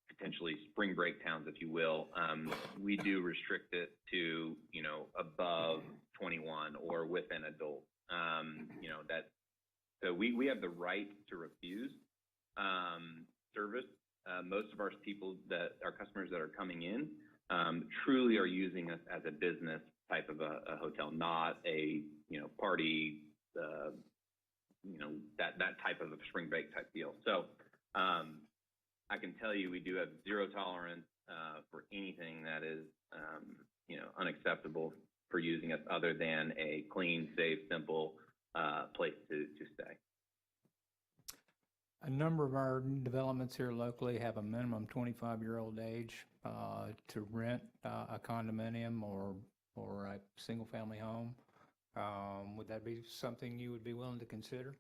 potentially spring break towns, if you will, we do restrict it to, you know, above 21 or with an adult. You know, that, so we have the right to refuse service. Most of our people our customers that are coming in truly are using us as a business type of a hotel, not a, you know, party, you know, that type of a spring break type deal. So I can tell you we do have zero tolerance for anything that is, you know, unacceptable for using us other than a clean, safe, simple place to stay. A number of our developments here locally have a minimum 25-year-old age to rent a condominium or a single-family home. Would that be something you would be willing to consider?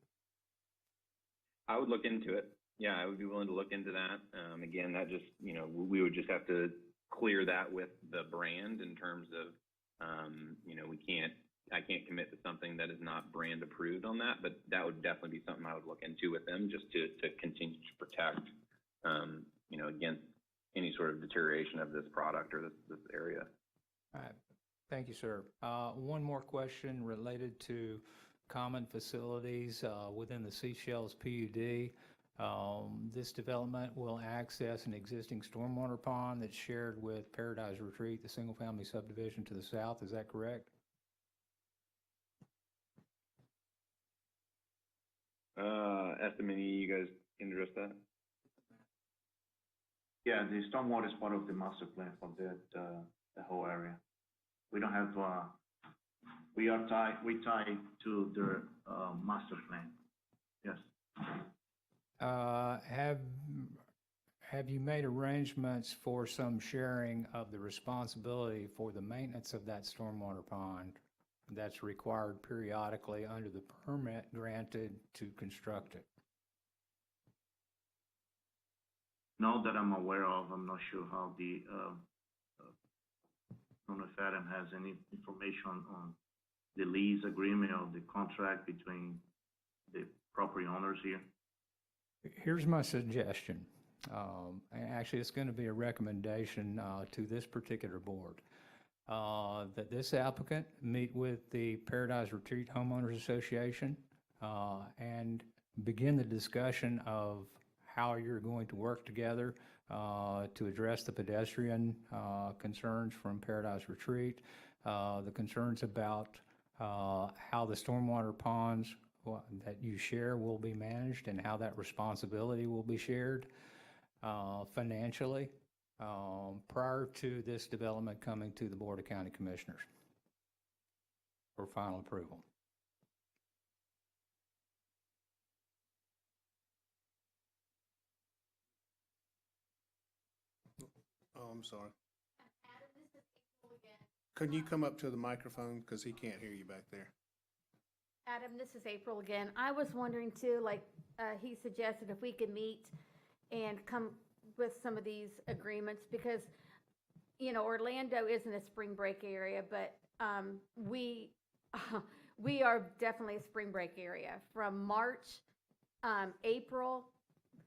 I would look into it. Yeah, I would be willing to look into that. Again, that just, you know, we would just have to clear that with the brand in terms of, you know, I can't commit to something that is not brand approved on that, but that would definitely be something I would look into with them just to continue to protect, you know, against any sort of deterioration of this product or this area. All right. Thank you, sir. One more question related to common facilities within the Seychelles PUD. This development will access an existing stormwater pond that's shared with Paradise Retreat, the single-family subdivision to the south. Is that correct? Estimate, you guys can address that? Yeah, the stormwater is part of the master plan for the whole area. We don't have, we tie to the Have you made arrangements for some sharing of the responsibility for the maintenance of that stormwater pond that's required periodically under the permit granted to construct it? Not that I'm aware of. I'm not sure how I don't know if Adam has any information on the lease agreement or the contract between the property owners here. Here's my suggestion. And actually, it's going to be a recommendation to this particular board. That this applicant meet with the Paradise Retreat Homeowners Association and begin the discussion of how you're going to work together to address the pedestrian concerns from Paradise Retreat, the concerns about how the stormwater ponds that you share will be managed and how that responsibility will be shared financially prior to this development coming to the Board of County Commissioners for final approval. Oh, I'm sorry. Could you come up to the microphone, because he can't hear you back there? Adam, this is April again. I was wondering too, like, he suggested if we could meet and come with some of these agreements, because, you know, Orlando isn't a spring break area, but we are definitely a spring break area. From March, April,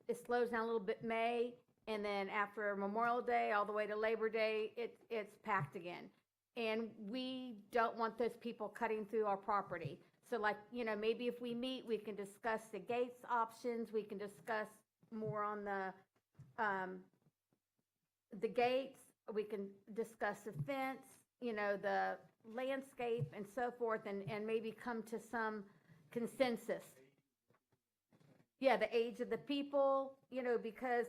it slows down a little bit, May, and then after Memorial Day, all the way to Labor Day, it's packed again. And we don't want those people cutting through our property. So like, you know, maybe if we meet, we can discuss the gates options, we can discuss more on the gates, we can discuss the fence, you know, the landscape and so forth, and maybe come to some consensus. Yeah, the age of the people, you know, because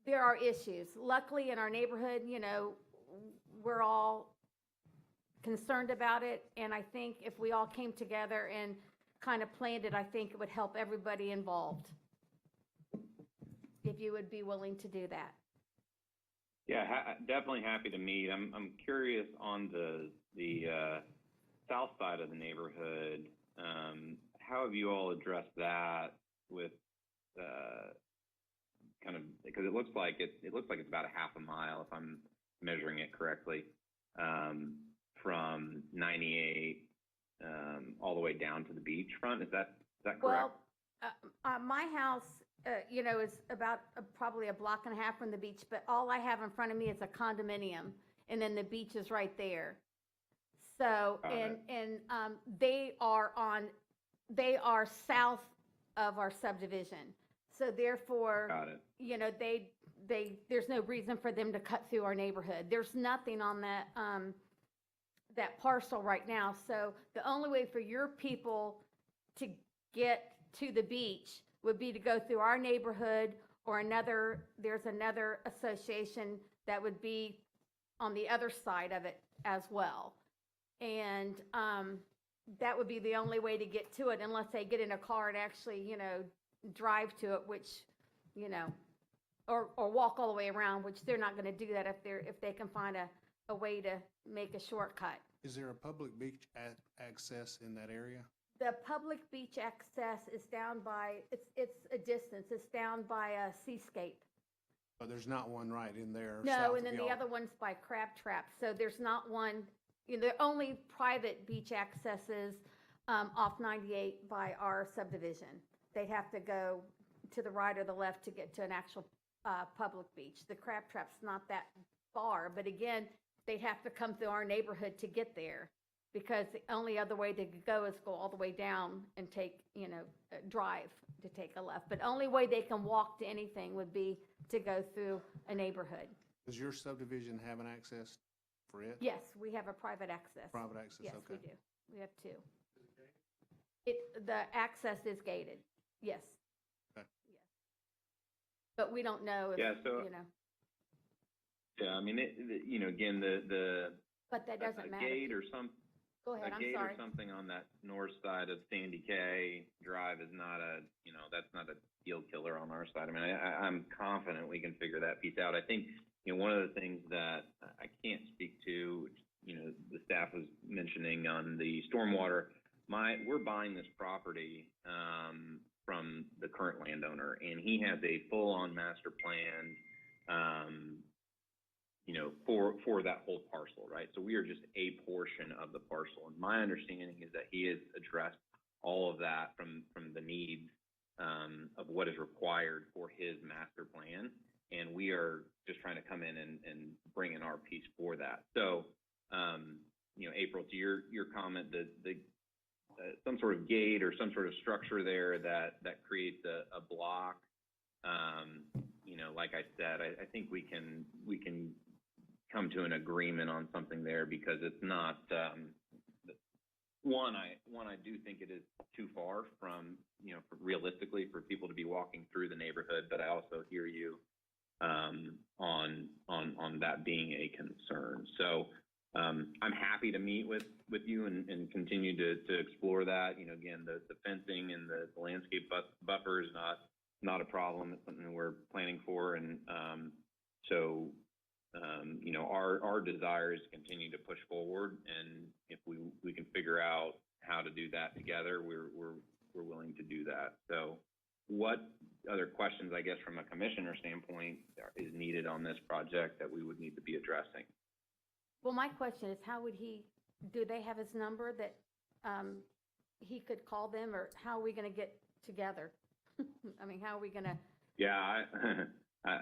there are issues. Luckily in our neighborhood, you know, we're all concerned about it, and I think if we all came together and kind of planned it, I think it would help everybody involved. If you would be willing to do that. Yeah, definitely happy to meet. I'm curious on the south side of the neighborhood. How have you all addressed that with kind of, because it looks like it's about a half a mile if I'm measuring it correctly, from 98 all the way down to the beachfront. Is that correct? Well, my house, you know, is about probably a block and a half from the beach, but all I have in front of me is a condominium, and then the beach is right there. So, they are south of our subdivision. So therefore, you know, there's no reason for them to cut through our neighborhood. There's nothing on that, that parcel right now. So the only way for your people to get to the beach would be to go through our neighborhood or there's another association that would be on the other side of it as well. And that would be the only way to get to it, unless they get in a car and actually, you know, drive to it, which, you know, or walk all the way around, which they're not going to do that if they can find a way to make a shortcut. Is there a public beach access in that area? The public beach access is down by, it's a distance, it's down by a Seascape. But there's not one right in there? No, and then the other one's by Crab Trap. So there's not one, you know, the only private beach accesses off 98 by our subdivision. They'd have to go to the right or the left to get to an actual public beach. The Crab Trap's not that far, but again, they'd have to come through our neighborhood to get there, because the only other way to go is go all the way down and take, you know, drive to take a left. But only way they can walk to anything would be to go through a neighborhood. Does your subdivision have an access for it? Yes, we have a private access. Private access, yes, okay. Yes, we do. We have two. The access is gated, yes. Okay. Yes. But we don't know if, you know. Yeah, I mean, you know, again, the but that doesn't matter. gate or some Go ahead, a I'm gate sorry. or something on that north side of Sandy K Drive is not a, that's not a deal killer on our side. I mean, I'm confident we can figure that piece out. I think, one of the things that I can't speak to, the staff was mentioning on the stormwater, we're buying this property, from the current landowner, and he has a full-on master plan, for that whole parcel, right? So we are just a portion of the parcel. And my understanding is that he has addressed all of that from the needs of what is required for his master plan. And we are just trying to come in and bring in our piece for that. So, April, to your comment, some sort of gate or some sort of structure there that creates a block, like I said, I think we can come to an agreement on something there, because it's not, one, I do think it is too far from, realistically for people to be walking through the neighborhood, but I also hear you on that being a concern. So I'm happy to meet with you and continue to explore that. Again, the fencing and the landscape buffer is not a problem. It's something we're planning for, and so our desire is to continue to push forward, and if we can figure out how to do that together, we're willing to do that. So what other questions, I guess, from a commissioner standpoint is needed on this project that we would need to be addressing? Well, my question is, do they have his number that he could call them, or how are we going to get together? I mean, how are we going to? Yeah,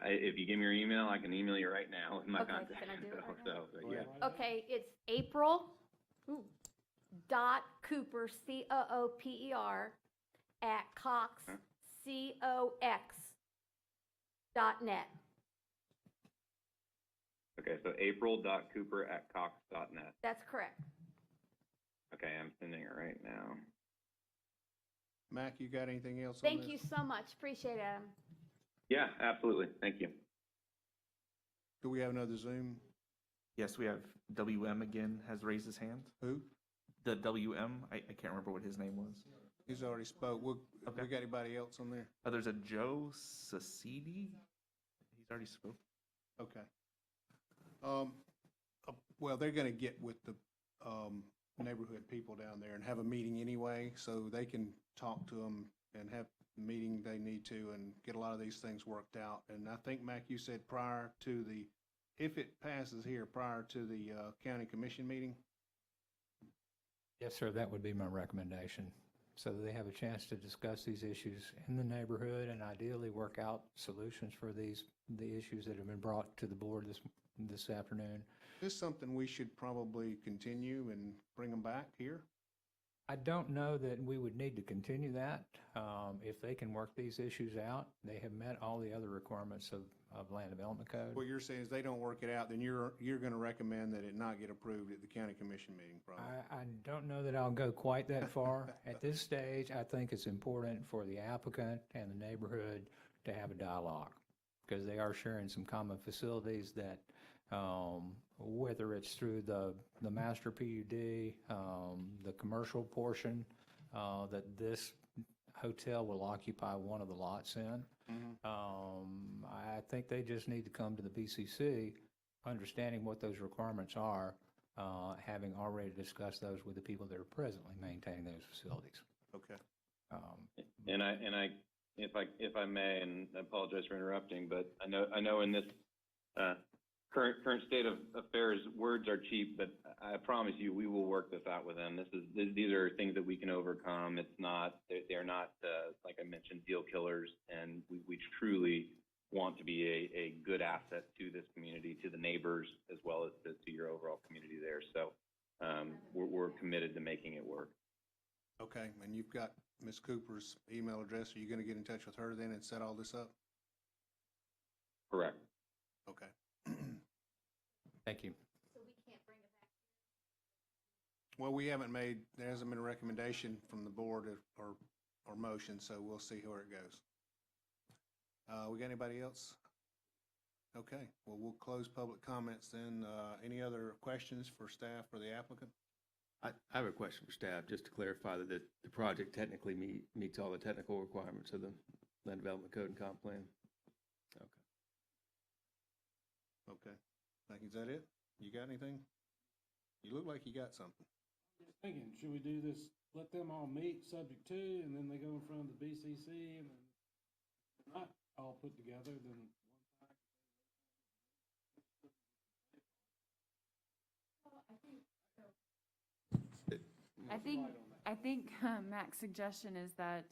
if you give me your email, I can email you right now with my contact. Can I do it right So, yeah. Okay, it's April dot Cooper, COOPER, at Cox, COX.net. Okay, so april.cooper@cox.net. That's correct. Okay, I'm sending it right now. Mac, you got anything else on Thank this? you so much. Appreciate it, Adam. Yeah, absolutely. Thank you. Do we have another Zoom? Yes, we have WM again has raised his hand. Who? The WM, I can't remember what his name was. He's already spoke. We got anybody else on there? There's a Joe Sacidi. He's already spoke. Okay. Well, they're going to get with the neighborhood people down there and have a meeting anyway, so they can talk to them and have the meeting they need to and get a lot of these things worked out. And I think, Mac, you said if it passes here, prior to the county commission meeting? Yes, sir, that would be my recommendation, so that they have a chance to discuss these issues in the neighborhood and ideally work out solutions for the issues that have been brought to the board this afternoon. Is this something we should probably continue and bring them back here? I don't know that we would need to continue that. If they can work these issues out, they have met all the other requirements of land development code. What you're saying is they don't work it out, then you're going to recommend that it not get approved at the county commission meeting, probably? I don't know that I'll go quite that far. At this stage, I think it's important for the applicant and the neighborhood to have a dialogue, because they are sharing some common facilities that, whether it's through the master PUD, the commercial portion, that this hotel will occupy one of the lots in. I think they just need to come to the BCC, understanding what those requirements are, having already discussed those with the people that are presently maintaining those facilities. Okay. If I may, and I apologize for interrupting, but I know in this current state of affairs, words are cheap, but I promise you, we will work this out with them. These are things that we can overcome. They're not, like I mentioned, deal killers, and we truly want to be a good asset to this community, to the neighbors, as well as to your overall community there. So we're committed to making it work. Okay, and you've got Ms. Cooper's email address. Are you going to get in touch with her then and set all this up? Correct. Okay. Thank you. So we can't bring it back? Well, there hasn't been a recommendation from the board or motion, so we'll see where it goes. We got anybody else? Okay, well, we'll close public comments then. Any other questions for staff or the applicant? I have a question for staff, just to clarify that the project technically meets all the technical requirements of the land development code and comp plan. Okay. Is that it? You got anything? You look like you got something. Just thinking, should we do this, let them all meet subject to, and then they go in front of the BCC, and then not all put together, then I think Mac's suggestion is that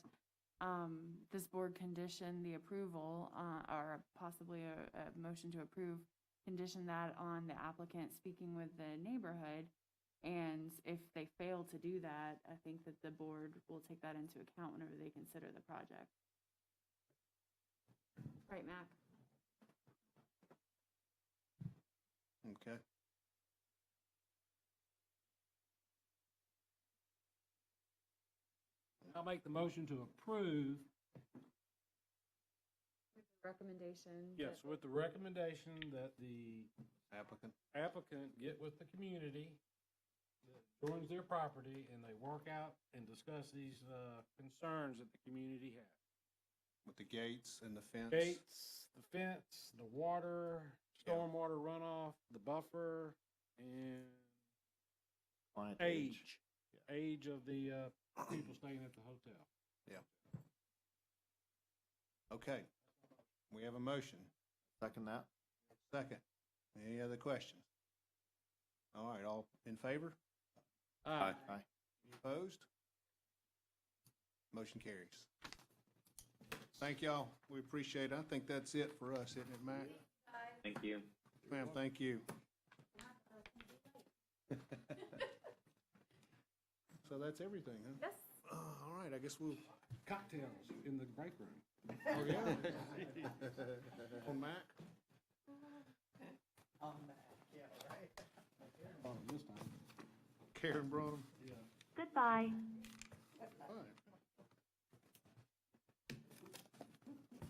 this board condition the approval, or possibly a motion to approve, condition that on the applicant speaking with the neighborhood. And if they fail to do that, I think that the board will take that into account whenever they consider the project. Right, Mac? Okay. I'll make the motion to approve. Recommendation. Yes, with the recommendation that the applicant get with the community, that joins their property, and they work out and discuss these concerns that the community has. With the gates and the fence. Gates, the fence, the water, stormwater runoff, the buffer, and age. Age of the people staying at the hotel. Yeah. Okay. We have a motion. Second that. Second. Any other questions? All right, all in favor? Aye. Aye. Opposed? Motion carries. Thank y'all. We appreciate it. I think that's it for us, isn't it, Mac? Thank you. Ma'am, thank you. So that's everything, huh? Yes. All right, I guess we'll. Cocktails in the break room. Oh, yeah. On Mac? On that, yeah, right. This time. Karen brought them? Yeah. Goodbye.